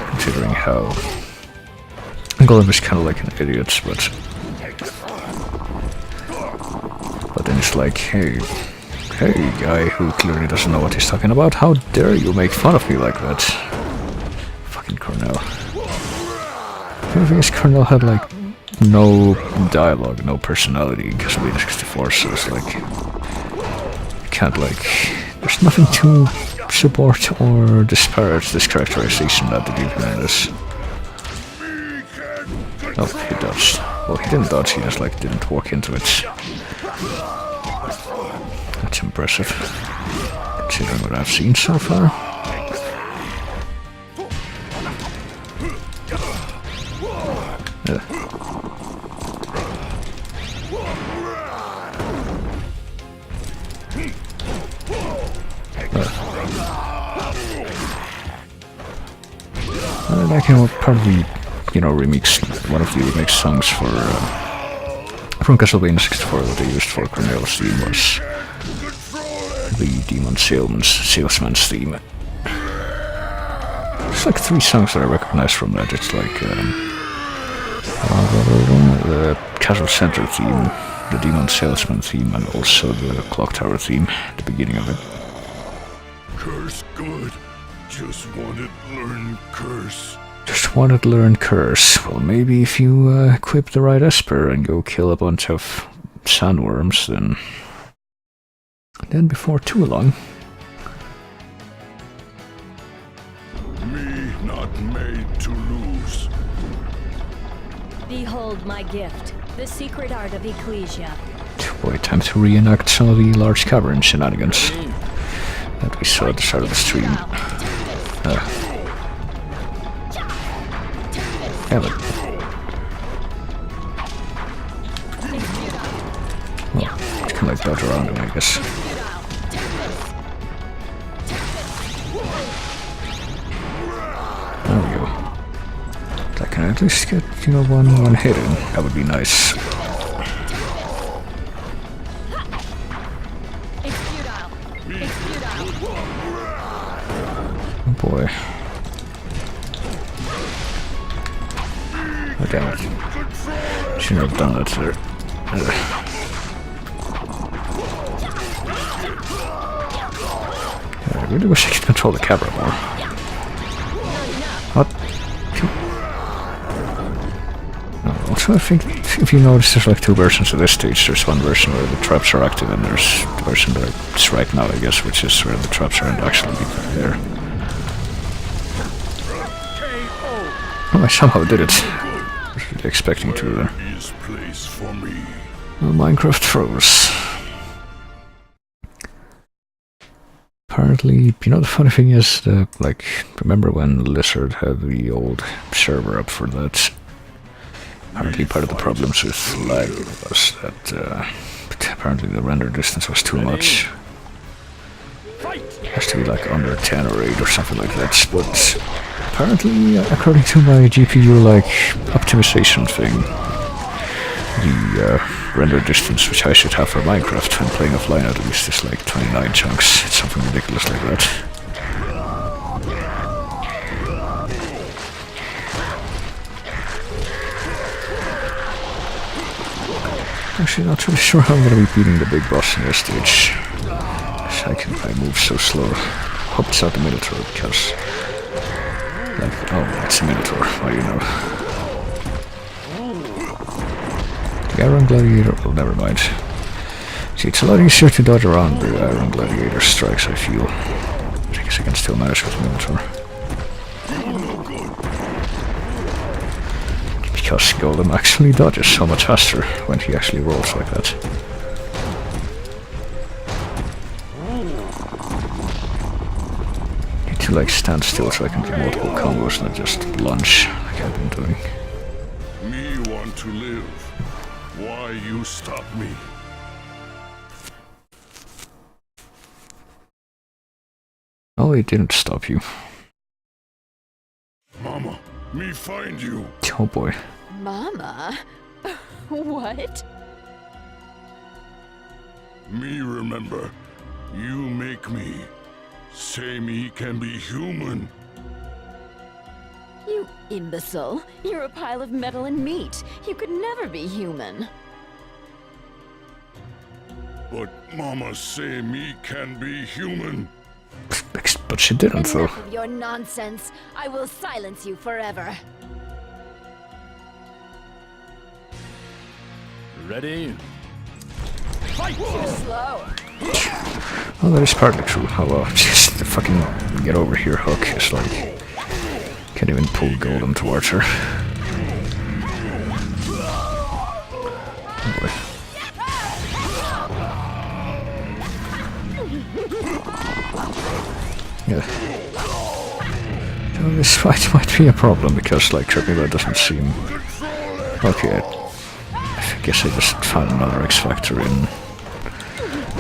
considering how Golem is kind of like an idiot, but then it's like, hey guy who clearly doesn't know what he's talking about, how dare you make fun of me like that? Fucking Cornell. The thing is, Cornell had like no dialogue, no personality in Castlevania 64, so it's like you can't like, there's nothing to support or disparage this characterization that the dude made us. Oh, he dodged. Well, he didn't dodge, he just like didn't walk into it. That's impressive, considering what I've seen so far. And I can probably, remix one of the remix songs for from Castlevania 64 that they used for Cornelius' theme was the Demon Salesman's theme. There's like 3 songs that I recognize from that. It's like the Castle Center theme, the Demon Salesman theme, and also the Clock Tower theme at the beginning of it. Curse good. Just wanted to learn curse. Just wanted to learn curse. Well, maybe if you equip the right Esper and go kill a bunch of sandworms, then before too long. Me not made to lose. Behold my gift, the secret art of Ecclesia. Boy, time to reenact some of the large cavern shenanigans that we saw at the start of the stream. Damn it. Well, you can like dodge around him, I guess. There we go. If I can at least get, one hit in, that would be nice. Oh boy. Oh damn it. Shouldn't have done that there. I really wish I could control the camera more. What? Also, I think if you notice, there's like two versions of this stage. There's one version where the traps are active, and there's the version that it's right now, I guess, which is where the traps aren't actually there. Oh, I somehow did it. I was really expecting to there. Well, Minecraft froze. Apparently, you know, the funny thing is, like, remember when Lizard had the old server up for that? Apparently part of the problems with lag was that apparently the render distance was too much. It has to be like under 10 or 8 or something like that, but apparently, according to my GPU like optimization thing, the render distance which I should have for Minecraft when playing offline at least is like 29 chunks. It's something ridiculous like that. Actually, not really sure how I'm gonna be beating the big boss in this stage. I move so slow. Hope it's not the Minotaur, because... like, oh, it's a Minotaur, well, you know. The Iron Gladiator, well, never mind. See, it's a lot easier to dodge around the Iron Gladiator strikes, I feel. But I guess I can still manage with Minotaur. Because Golem actually dodges so much faster when he actually rolls like that. Need to like stand still so I can do multiple combos and not just lunge like I've been doing. Me want to live. Why you stop me? Oh, it didn't stop you. Mama, me find you. Oh boy. Mama? What? Me remember. You make me. Say me can be human. You imbecile. You're a pile of metal and meat. You could never be human. But Mama say me can be human. But she didn't, though. Enough of your nonsense. I will silence you forever. Ready? Fight! Too slow. Well, that is partly true. Oh well, just the fucking get over here hook is like... can't even pull Golem towards her. Oh boy. Yeah. So this fight might be a problem because, like, Trippula doesn't seem... okay, I guess I just found another X-Factor in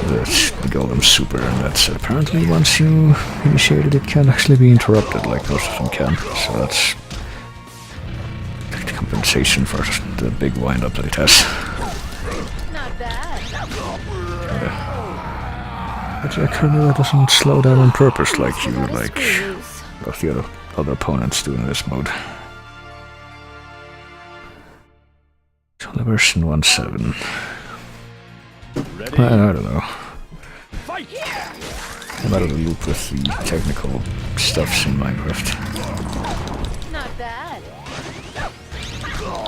the Golem Super, and that's apparently once you initiate it, it can actually be interrupted, like most of them can. So that's the compensation for the big wind-up that it has. Not bad. But yeah, Trippula doesn't slow down on purpose like you would, like both the other opponents do in this mode. It's only version 1.7. I don't know. I'm out of the loop with the technical stuffs in Minecraft. Not bad.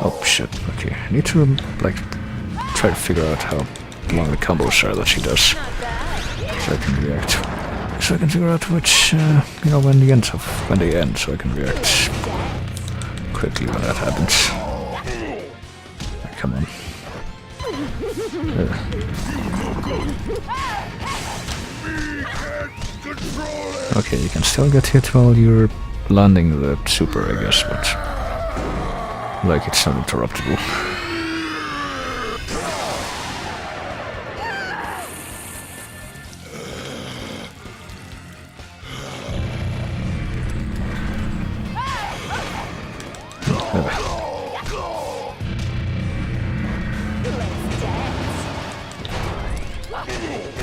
Oh shit, okay. I need to, like, try to figure out how long the combos are that she does. So I can react. So I can figure out which, you know, when they end, so I can react quickly when that happens. Come on. Okay, you can still get hit while you're landing the super, I guess, but like it's not interruptible.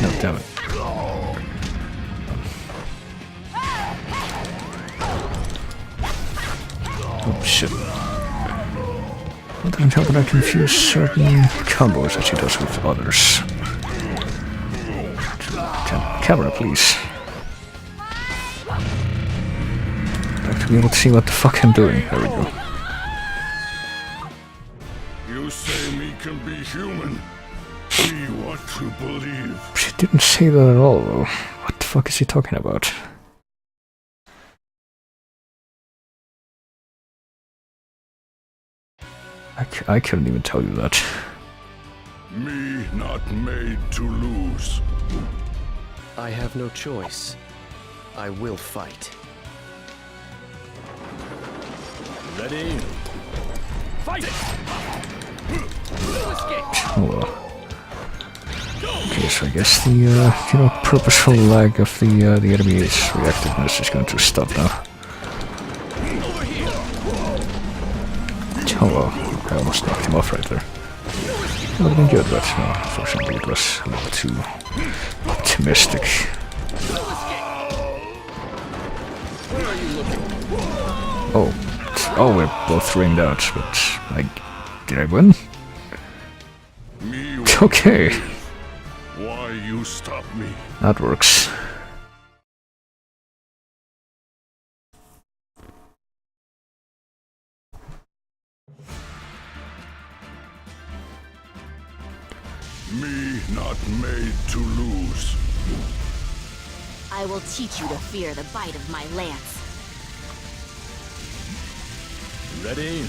No, damn it. Oh shit. It doesn't help that I confuse certain combos that she does with others. Camera, please. to be able to see what the fuck I'm doing. There we go. You say me can be human. We want to believe. She didn't say that at all, though. What the fuck is he talking about? I couldn't even tell you that. Me not made to lose. I have no choice. I will fight. Ready? Fight! Oh, okay, so I guess the purposeful lag of the enemy's reactiveness is going to stop now. Oh well, I almost knocked him off right there. That would have been good, but no, unfortunately it was a little too optimistic. Oh, we're both ringed out, but did I win? Okay. Why you stop me? That works. Me not made to lose. I will teach you to fear the bite of my lance. Ready?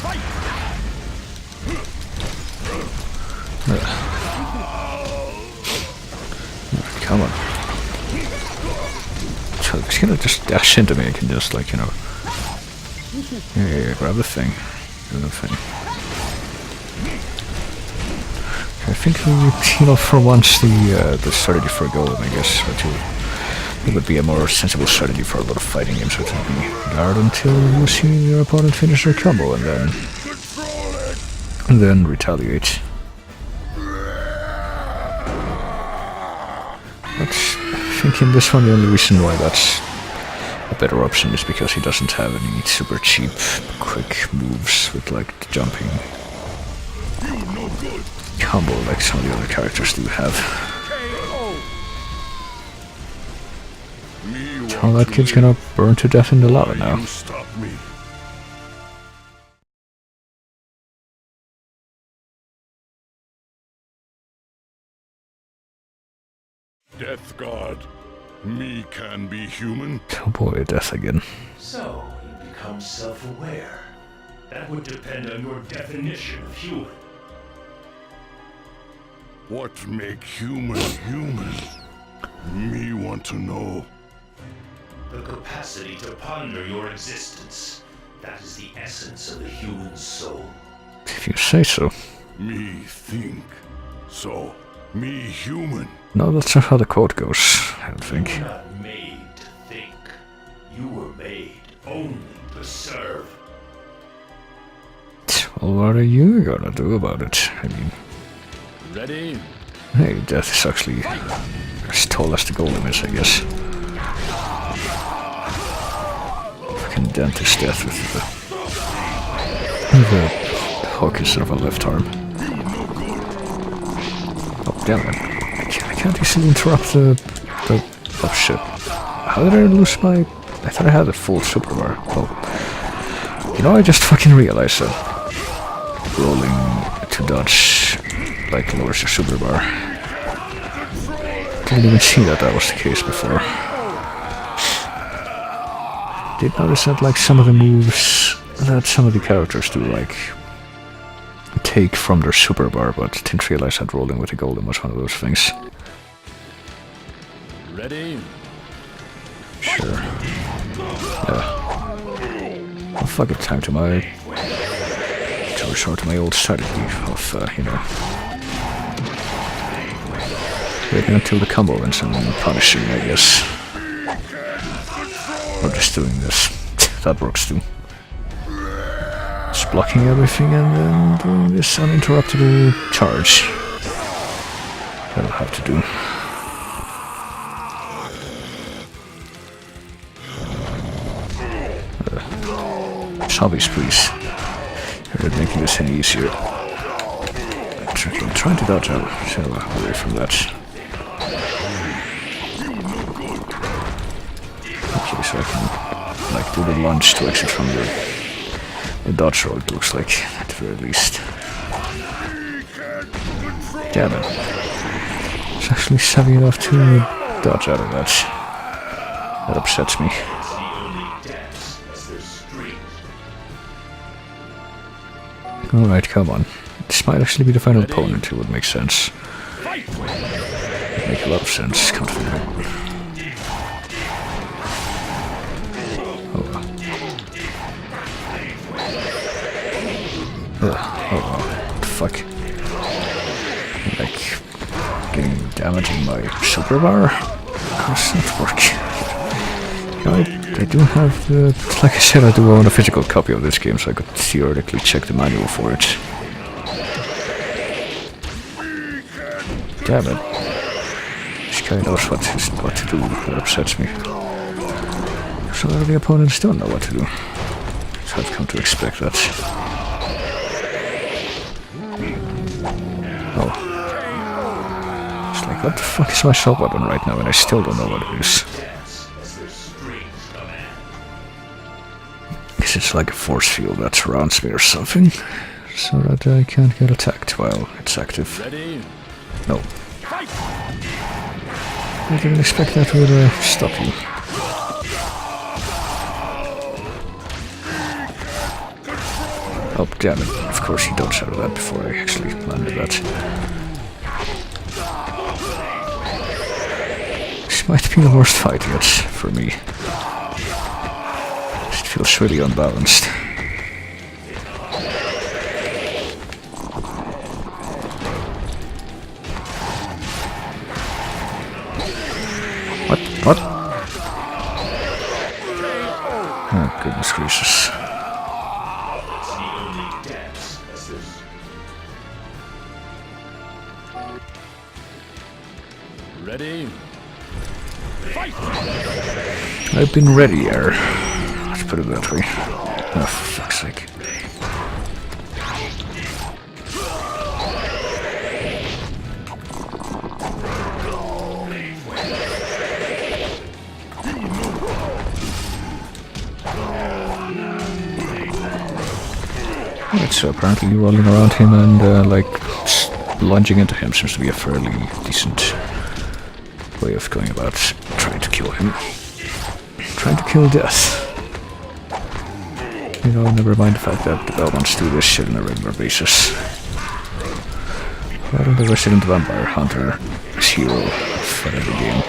Fight! Come on. So he's gonna just dash into me. I can just, like, yeah, grab the thing. Grab the thing. I think for once the strategy for a golem, I guess, it would be a more sensible strategy for a lot of fighting games, which would be guard until you see your opponent finish their combo and then retaliate. But I think in this one the only reason why that's a better option is because he doesn't have any super cheap, quick moves with like the jumping combo like some of the other characters do have. Oh, that kid's gonna burn to death in the lava now. Death God, me can be human? Oh boy, death again. So, you become self-aware. That would depend on your definition of human. What make human human? Me want to know. The capacity to ponder your existence. That is the essence of the human soul. If you say so. Me think. So, me human. No, that's not how the quote goes, I don't think. You were not made to think. You were made only to serve. Well, what are you gonna do about it? I mean... Ready? Hey, death is actually as tall as the golem is, I guess. Fucking dentist death with the hook instead of a left arm. Oh, damn it. I can't easily interrupt the... Oh shit. How did I lose my... I thought I had a full super bar. Oh. I just fucking realized that rolling to dodge like lowers your super bar. Didn't even see that was the case before. Did notice that like some of the moves that some of the characters do like take from their super bar, but didn't realize that rolling with a golem was one of those things. Ready? Sure. Yeah. Well, fuck it, time to resort to my old strategy of, waiting until the combo ends and then punishing, I guess. Or just doing this. That works too. Just blocking everything and then doing this uninterruptible charge. That'll have to do. Zombies, please. You're not making this any easier. I'm trying to dodge out away from that. Okay, so I can like do the lunge to exit from the dodge roll, it looks like, at the very least. Damn it. It's actually savvy enough to dodge out of that. That upsets me. Alright, come on. This might actually be the final opponent, it would make sense. Make a lot of sense, can't figure it. Oh wow. What the fuck? Like, getting damage in my super bar? How does that work? I do have the... Like I said, I do own a physical copy of this game, so I could theoretically check the manual for it. Damn it. This guy knows what to do. That upsets me. So a lot of the opponents don't know what to do. So I've come to expect that. Oh. It's like, what the fuck is my assault weapon right now, and I still don't know what it is. Guess it's like a force field that surrounds me or something, so that I can't get attacked while it's active. No. I didn't expect that would stop you. Oh, damn it. Of course he dodged out of that before I actually landed that. This might be the worst fight yet for me. It feels really unbalanced. What? Oh, goodness gracious. Ready? Fight! I've been readier. Let's put it that way. Oh, for fuck's sake. Right, so apparently rolling around him and like lunging into him seems to be a fairly decent way of going about trying to kill him. Trying to kill death. You know, never mind the fact that the Belmonts do this shit on a regular basis. Why don't the resident vampire hunter is hero for every game?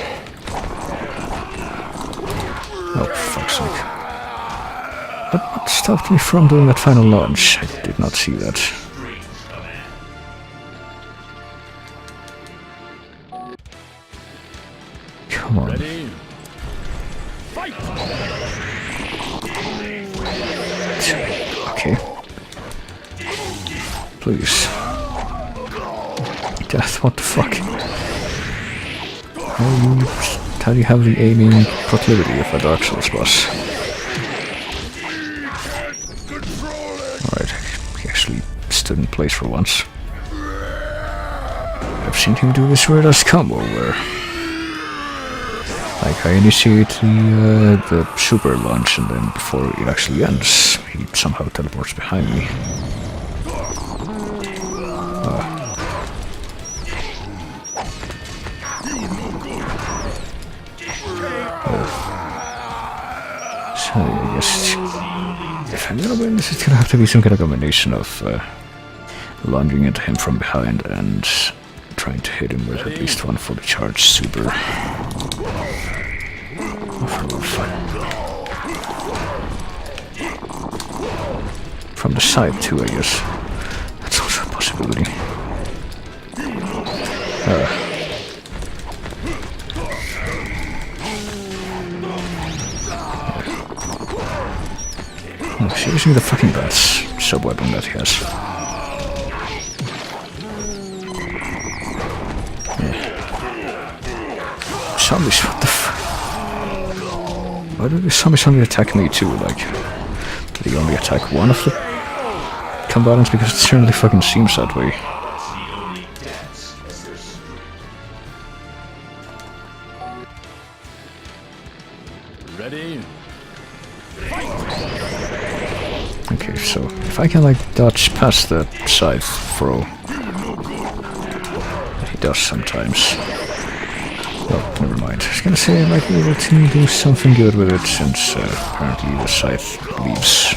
Oh, for fuck's sake. But what stopped me from doing that final launch? I did not see that. Come on. Ready? Fight! Okay. Please. Death, what the fuck? How do you have the aiming proclivity of a Dark Souls boss? Alright, he actually stood in place for once. I've seen him do this weird ass combo where like I initiate the super launch and then before it actually ends, he somehow teleports behind me. So I guess if I'm gonna win this, it's gonna have to be some kind of combination of lunging into him from behind and trying to hit him with at least one fully charged super. For a little fun. From the side too, I guess. That's also a possibility. Oh, seriously, the fucking bad sub-weapon that he has. Zombies, what the fuck? Why do the zombies only attack me too? Like, do they only attack one of the combatants? Because it certainly fucking seems that way. Ready? Okay, so if I can like dodge past that side throw, he does sometimes. Oh, never mind. I was gonna say I might be able to do something good with it since apparently the scythe leaves,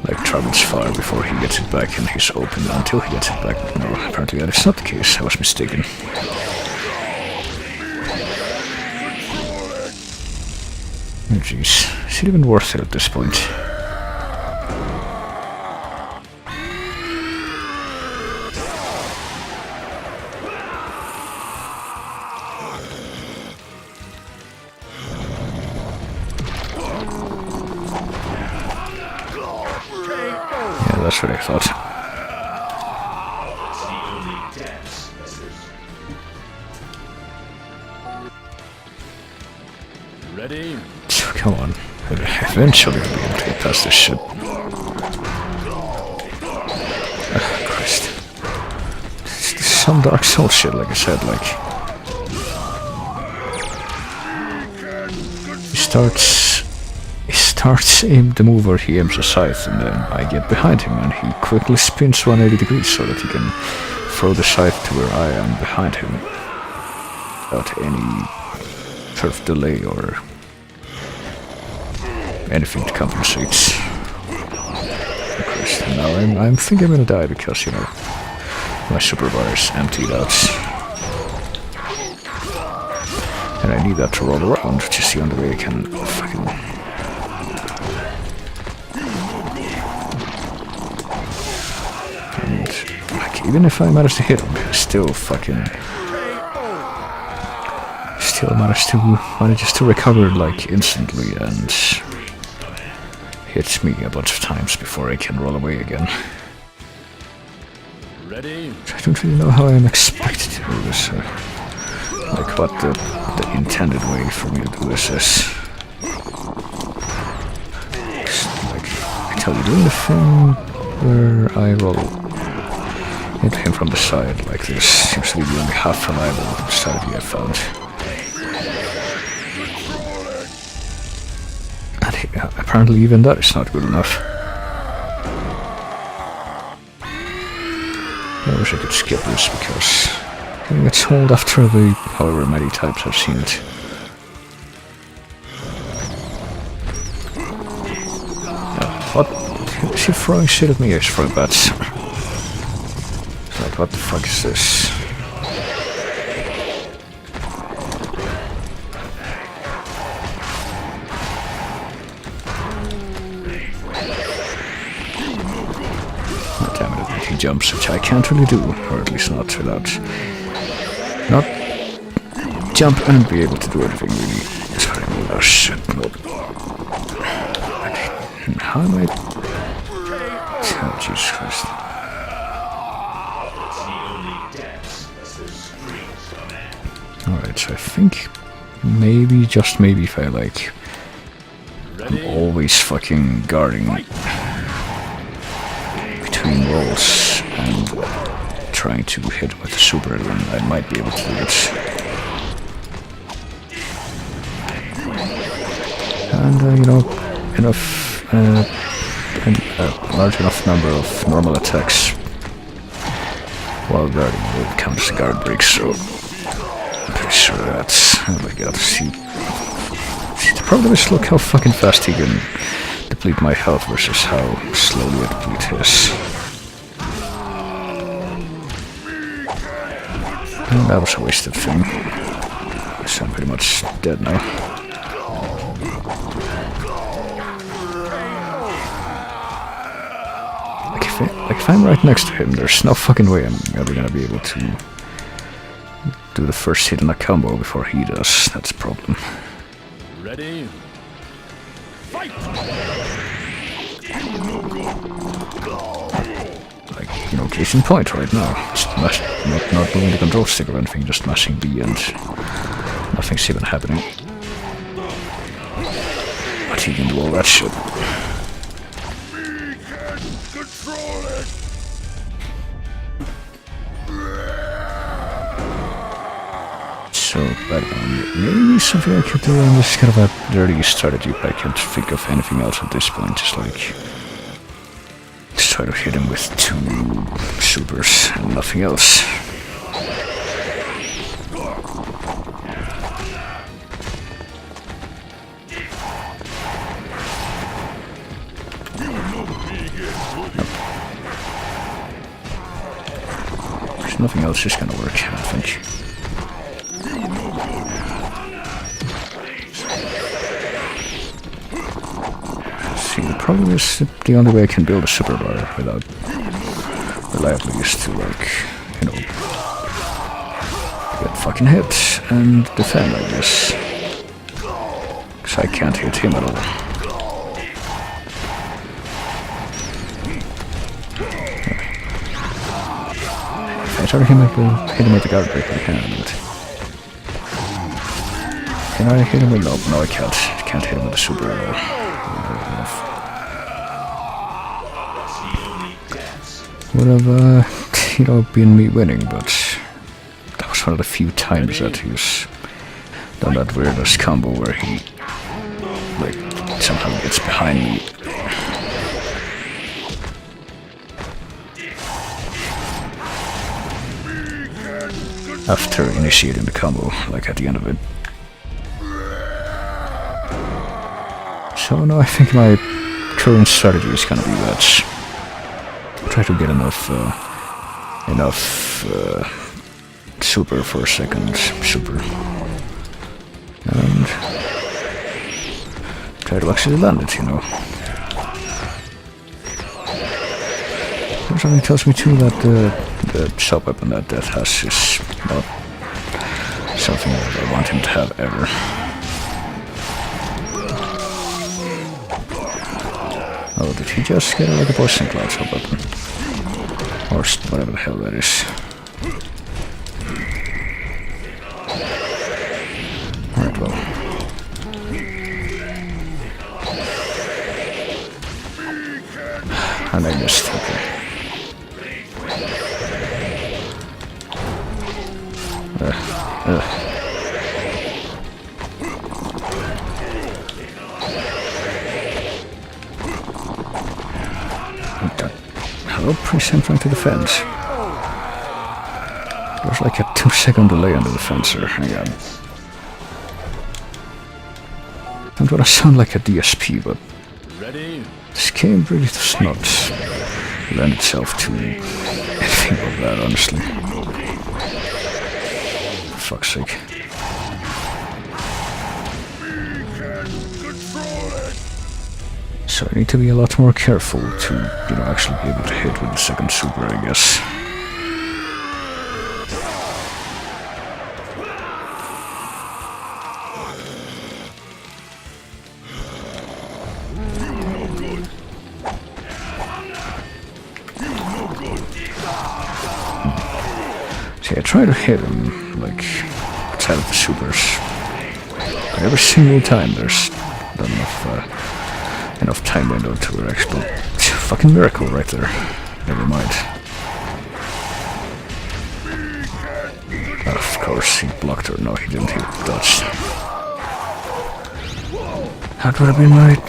like travels far before he gets it back and he's open until he gets it back. No, apparently that is not the case. I was mistaken. Oh jeez, is it even worth it at this point? Yeah, that's what I thought. Ready? Come on. Eventually we'll be able to get past this shit. Christ. It's some Dark Souls shit, like I said, like... He starts the move where he aims a scythe, and then I get behind him, and he quickly spins 180 degrees so that he can throw the scythe to where I am behind him. Without any sort of delay or anything to compensate. Now I'm thinking I'm gonna die because, you know, my super bar is emptied out. And I need that to roll around, which is the only way I can fucking... And, like, even if I manage to hit him, still manages to recover, like, instantly and hits me a bunch of times before I can roll away again. Ready? I don't really know how I'm expected to do this. Like what the intended way for me to do this is. Like, I tell you, doing the thing where I roll into him from the side like this seems to be the only half reliable strategy I've found. And apparently even that is not good enough. I wish I could skip this because getting it sold after the however many times I've seen it. What? Is she throwing shit at me? She's throwing bats. It's like, what the fuck is this? He jumps, which I can't really do, or at least not without not jump and be able to do anything really. Sorry, oh shit, no. Okay. How am I? Oh Jesus Christ. Alright, so I think maybe, just maybe, if I like I'm always fucking guarding between rolls and trying to hit with the super, then I might be able to do it. And you know, enough, a large enough number of normal attacks while guarding will count as guard breaks, so I'm pretty sure that's... oh my god, see, the problem is, look how fucking fast he can deplete my health versus how slowly I deplete his. And that was a wasted thing. So I'm pretty much dead now. Like if I'm right next to him, there's no fucking way I'm ever gonna be able to do the first hit in a combo before he does. That's a problem. Ready? Fight! Like, you know, case in point right now. Just not moving the control stick or anything, just mashing B and nothing's even happening. But he can do all that shit. So, I don't know, maybe something I could do, and this is kind of a dirty strategy, but I can't think of anything else at this point, just like... Just try to hit him with 2 supers and nothing else. There's nothing else just gonna work, I think. See, the problem is that the only way I can build a super bar without reliably is to, like, you know, get fucking hit and defend like this. Because I can't hit him at all. I try to hit him with the guard break, I can, but... Can I hit him with... No, I can't. I can't hit him with a super at all. Would have, you know, been me winning, but... That was one of the few times that he's done that weirdest combo where he... like, somehow gets behind me. After initiating the combo, like at the end of it. So no, I think my current strategy is gonna be that try to get enough super for a second super, and try to actually land it, you know. Something tells me too that the sub-weapon that Death has is not something that I want him to have ever. Oh, did he just get like a poison cloud sub-weapon? Or whatever the hell that is. Alright, well. And I missed, okay. Hello, please, I'm trying to defend. There's like a 2-second delay on the defense here. Hang on. I'm gonna sound like a DSP, but this game really does not lend itself to anything like that, honestly. For fuck's sake. So I need to be a lot more careful to, you know, actually be able to hit with the second super, I guess. See, I try to hit him, like, outside of the supers. But every single time there's not enough time window to explode. It's a fucking miracle right there. Never mind. Of course, he blocked her. No, he didn't. He dodged. That would have been right.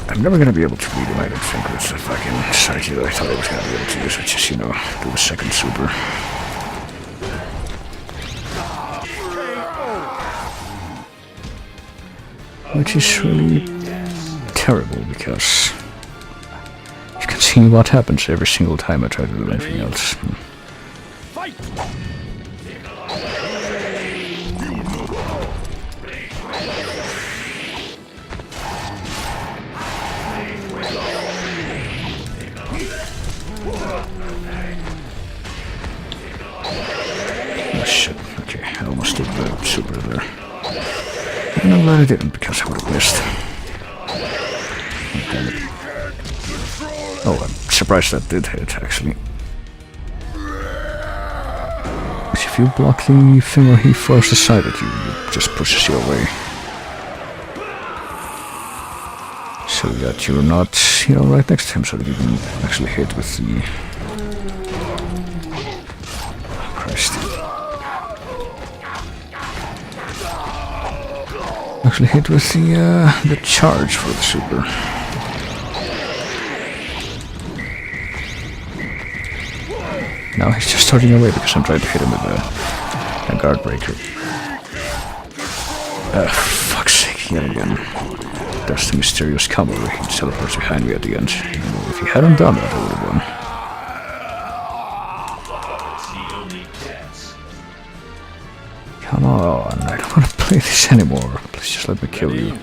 I'm never gonna be able to beat him, I don't think, with the fucking strategy that I thought I was gonna be able to use, which is, you know, do a second super. Which is really terrible, because you can see what happens every single time I try to do anything else. Fight! Oh shit, okay, I almost did the super there. And I'm glad I didn't, because I would have missed. Damn it. Oh, I'm surprised that did hit, actually. If you block the thing where he throws aside at you, it just pushes you away. So that you're not, you know, right next to him, so that you can actually hit with the... Oh, Christ. Actually hit with the charge for the super. Now he's just starting away because I'm trying to hit him with a guard breaker. Fuck's sake, yet again. There's the mysterious combo where he teleports behind me at the end. If he hadn't done that, I would have won. Come on, I don't want to play this anymore. Please just let me kill you.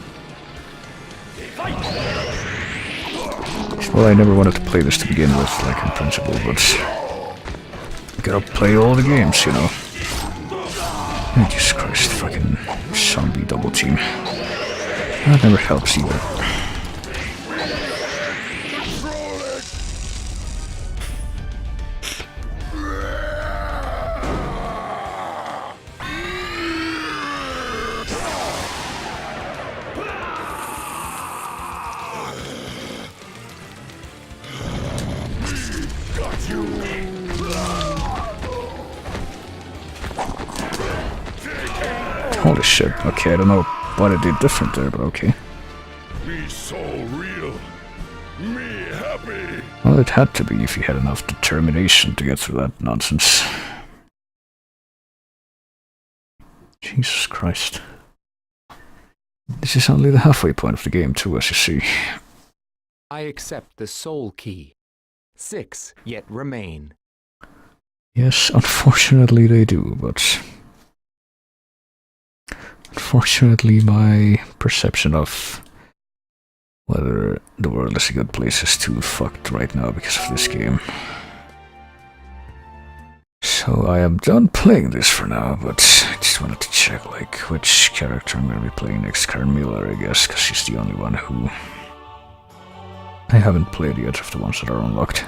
Well, I never wanted to play this to begin with, like in principle, but I gotta play all the games, you know. Jesus Christ, fucking zombie double team. That never helps either. Holy shit, okay, I don't know what I did different there, but okay. Me so real. Me happy. Well, it had to be if you had enough determination to get through that nonsense. Jesus Christ. This is only the halfway point of the game too, as you see. I accept the soul key. 6 yet remain. Yes, unfortunately they do, but unfortunately my perception of whether the world is a good place is too fucked right now because of this game. So I am done playing this for now, but I just wanted to check like which character I'm going to be playing next. Carmilla, I guess, because she's the only one who I haven't played yet of the ones that are unlocked.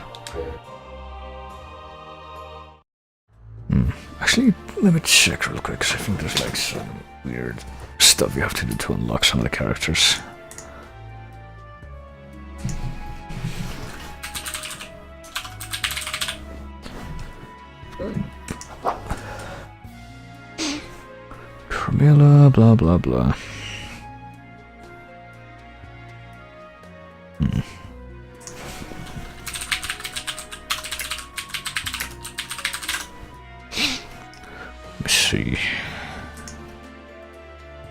Actually, let me check real quick, because I think there's like some weird stuff you have to do to unlock some of the characters. Carmilla, blah blah blah. See.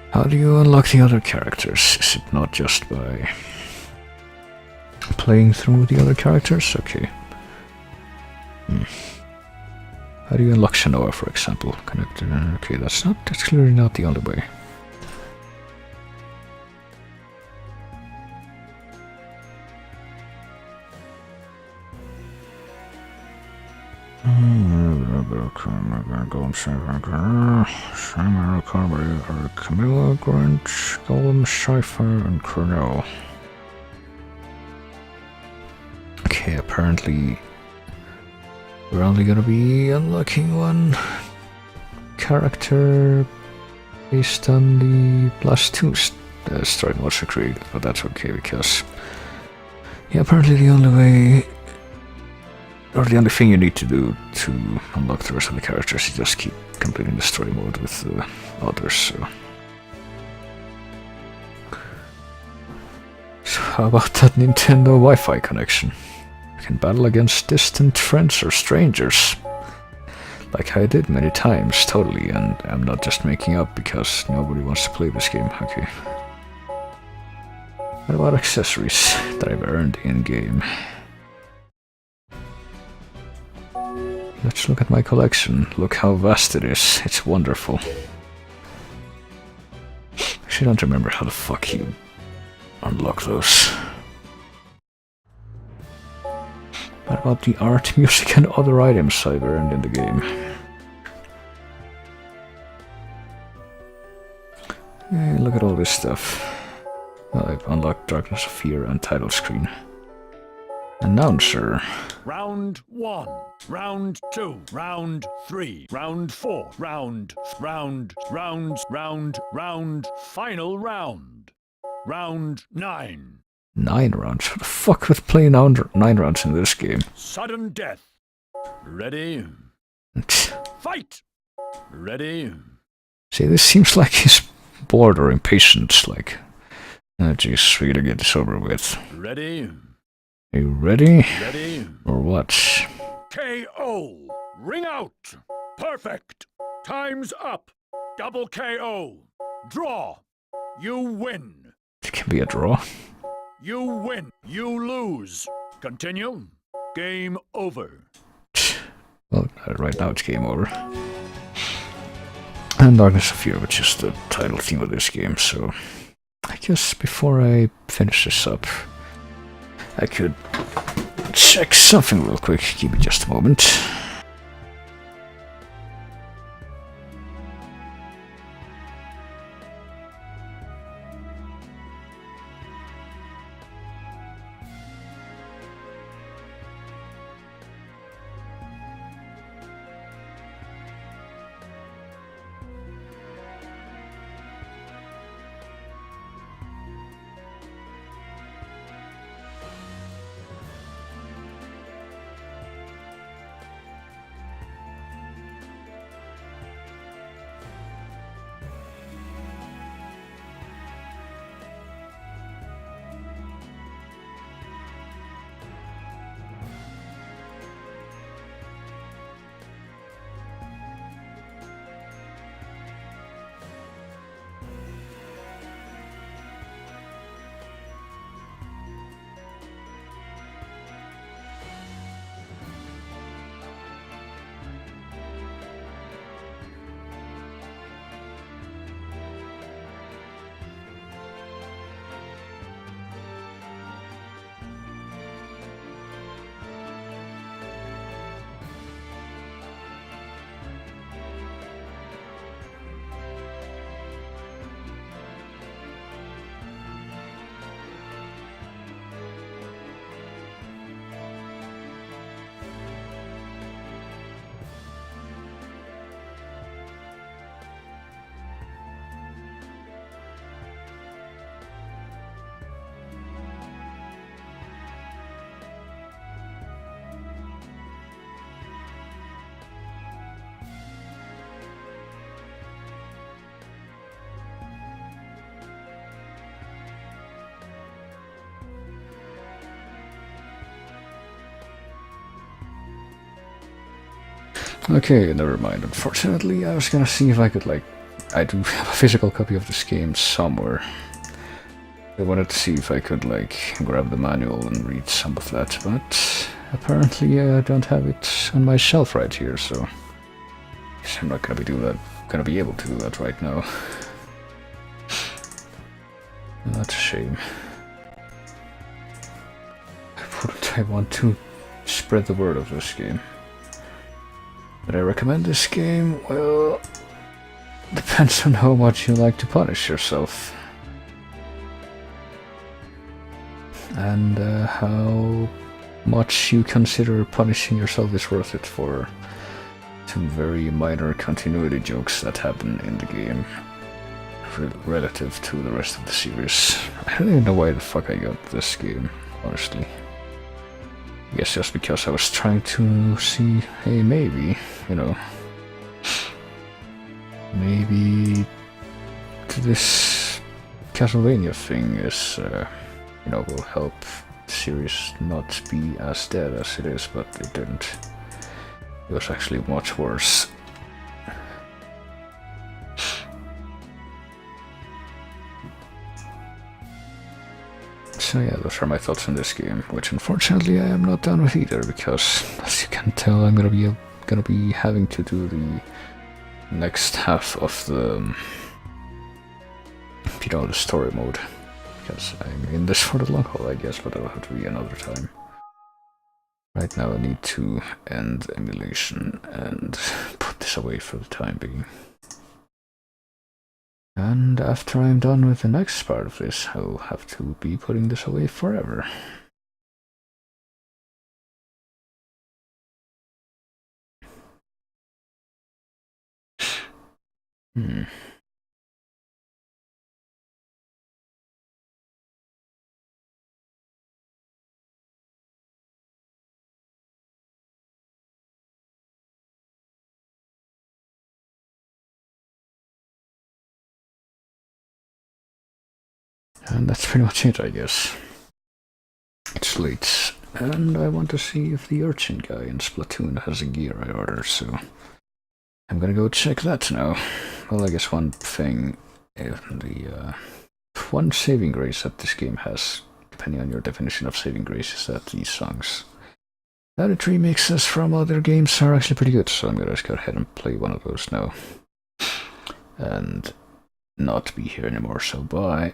How do you unlock the other characters? Is it not just by playing through the other characters? Okay. How do you unlock Shanoa, for example? Okay, that's clearly not the only way. Camilla, Grinch, Golem, Cypher, and Cornell. Okay, apparently we're only gonna be unlocking one character based on the last two story modes I created, but that's okay because yeah, apparently the only way or the only thing you need to do to unlock the rest of the characters is just keep completing the story mode with others. So how about that Nintendo Wi-Fi connection? You can battle against distant friends or strangers. Like I did many times, totally, and I'm not just making up because nobody wants to play this game, okay. What about accessories that I've earned in-game? Let's look at my collection. Look how vast it is. It's wonderful. Actually, I don't remember how the fuck you unlock those. What about the art, music, and other items I've earned in the game? Hey, look at all this stuff. Well, I've unlocked Darkness of Fear and title screen. Announcer. Round 1, round 2, round 3, round 4, round, final round. Round 9. 9 rounds? What the fuck with playing 9 rounds in this game? Sudden death. Ready? Fight! Ready? See, this seems like his bored or impatient, like, just really get this over with. Ready? Are you ready? Ready? Or what? KO! Ring out! Perfect! Time's up! Double KO! Draw! You win! It can be a draw. You win! You lose! Continue? Game over. Well, right now it's game over. And Darkness of Fear, which is the title theme of this game, so I guess before I finish this up, I could check something real quick. Give me just a moment. Okay, never mind. Unfortunately, I was gonna see if I could, like, I do have a physical copy of this game somewhere. I wanted to see if I could, like, grab the manual and read some of that, but apparently I don't have it on my shelf right here, so I guess I'm not gonna be able to do that right now. That's a shame. Wouldn't I want to spread the word of this game? Would I recommend this game? Well, depends on how much you like to punish yourself. And how much you consider punishing yourself is worth it for some very minor continuity jokes that happen in the game relative to the rest of the series. I don't even know why the fuck I got this game, honestly. I guess just because I was trying to see, hey, maybe, you know, maybe this Castlevania thing is, you know, will help the series not be as dead as it is, but it didn't. It was actually much worse. So yeah, those are my thoughts on this game, which unfortunately I am not done with either, because as you can tell, I'm gonna be having to do the next half of the, you know, the story mode, because I'm in this for the long haul, I guess, but that'll have to be another time. Right now I need to end emulation and put this away for the time being. And after I'm done with the next part of this, I'll have to be putting this away forever. And that's pretty much it, I guess. It's late, and I want to see if the urchin guy in Splatoon has a gear I ordered, so I'm gonna go check that now. Well, I guess one thing, one saving grace that this game has, depending on your definition of saving grace, is that these songs that it remixes from other games are actually pretty good, so I'm gonna just go ahead and play one of those now. And not be here anymore, so bye.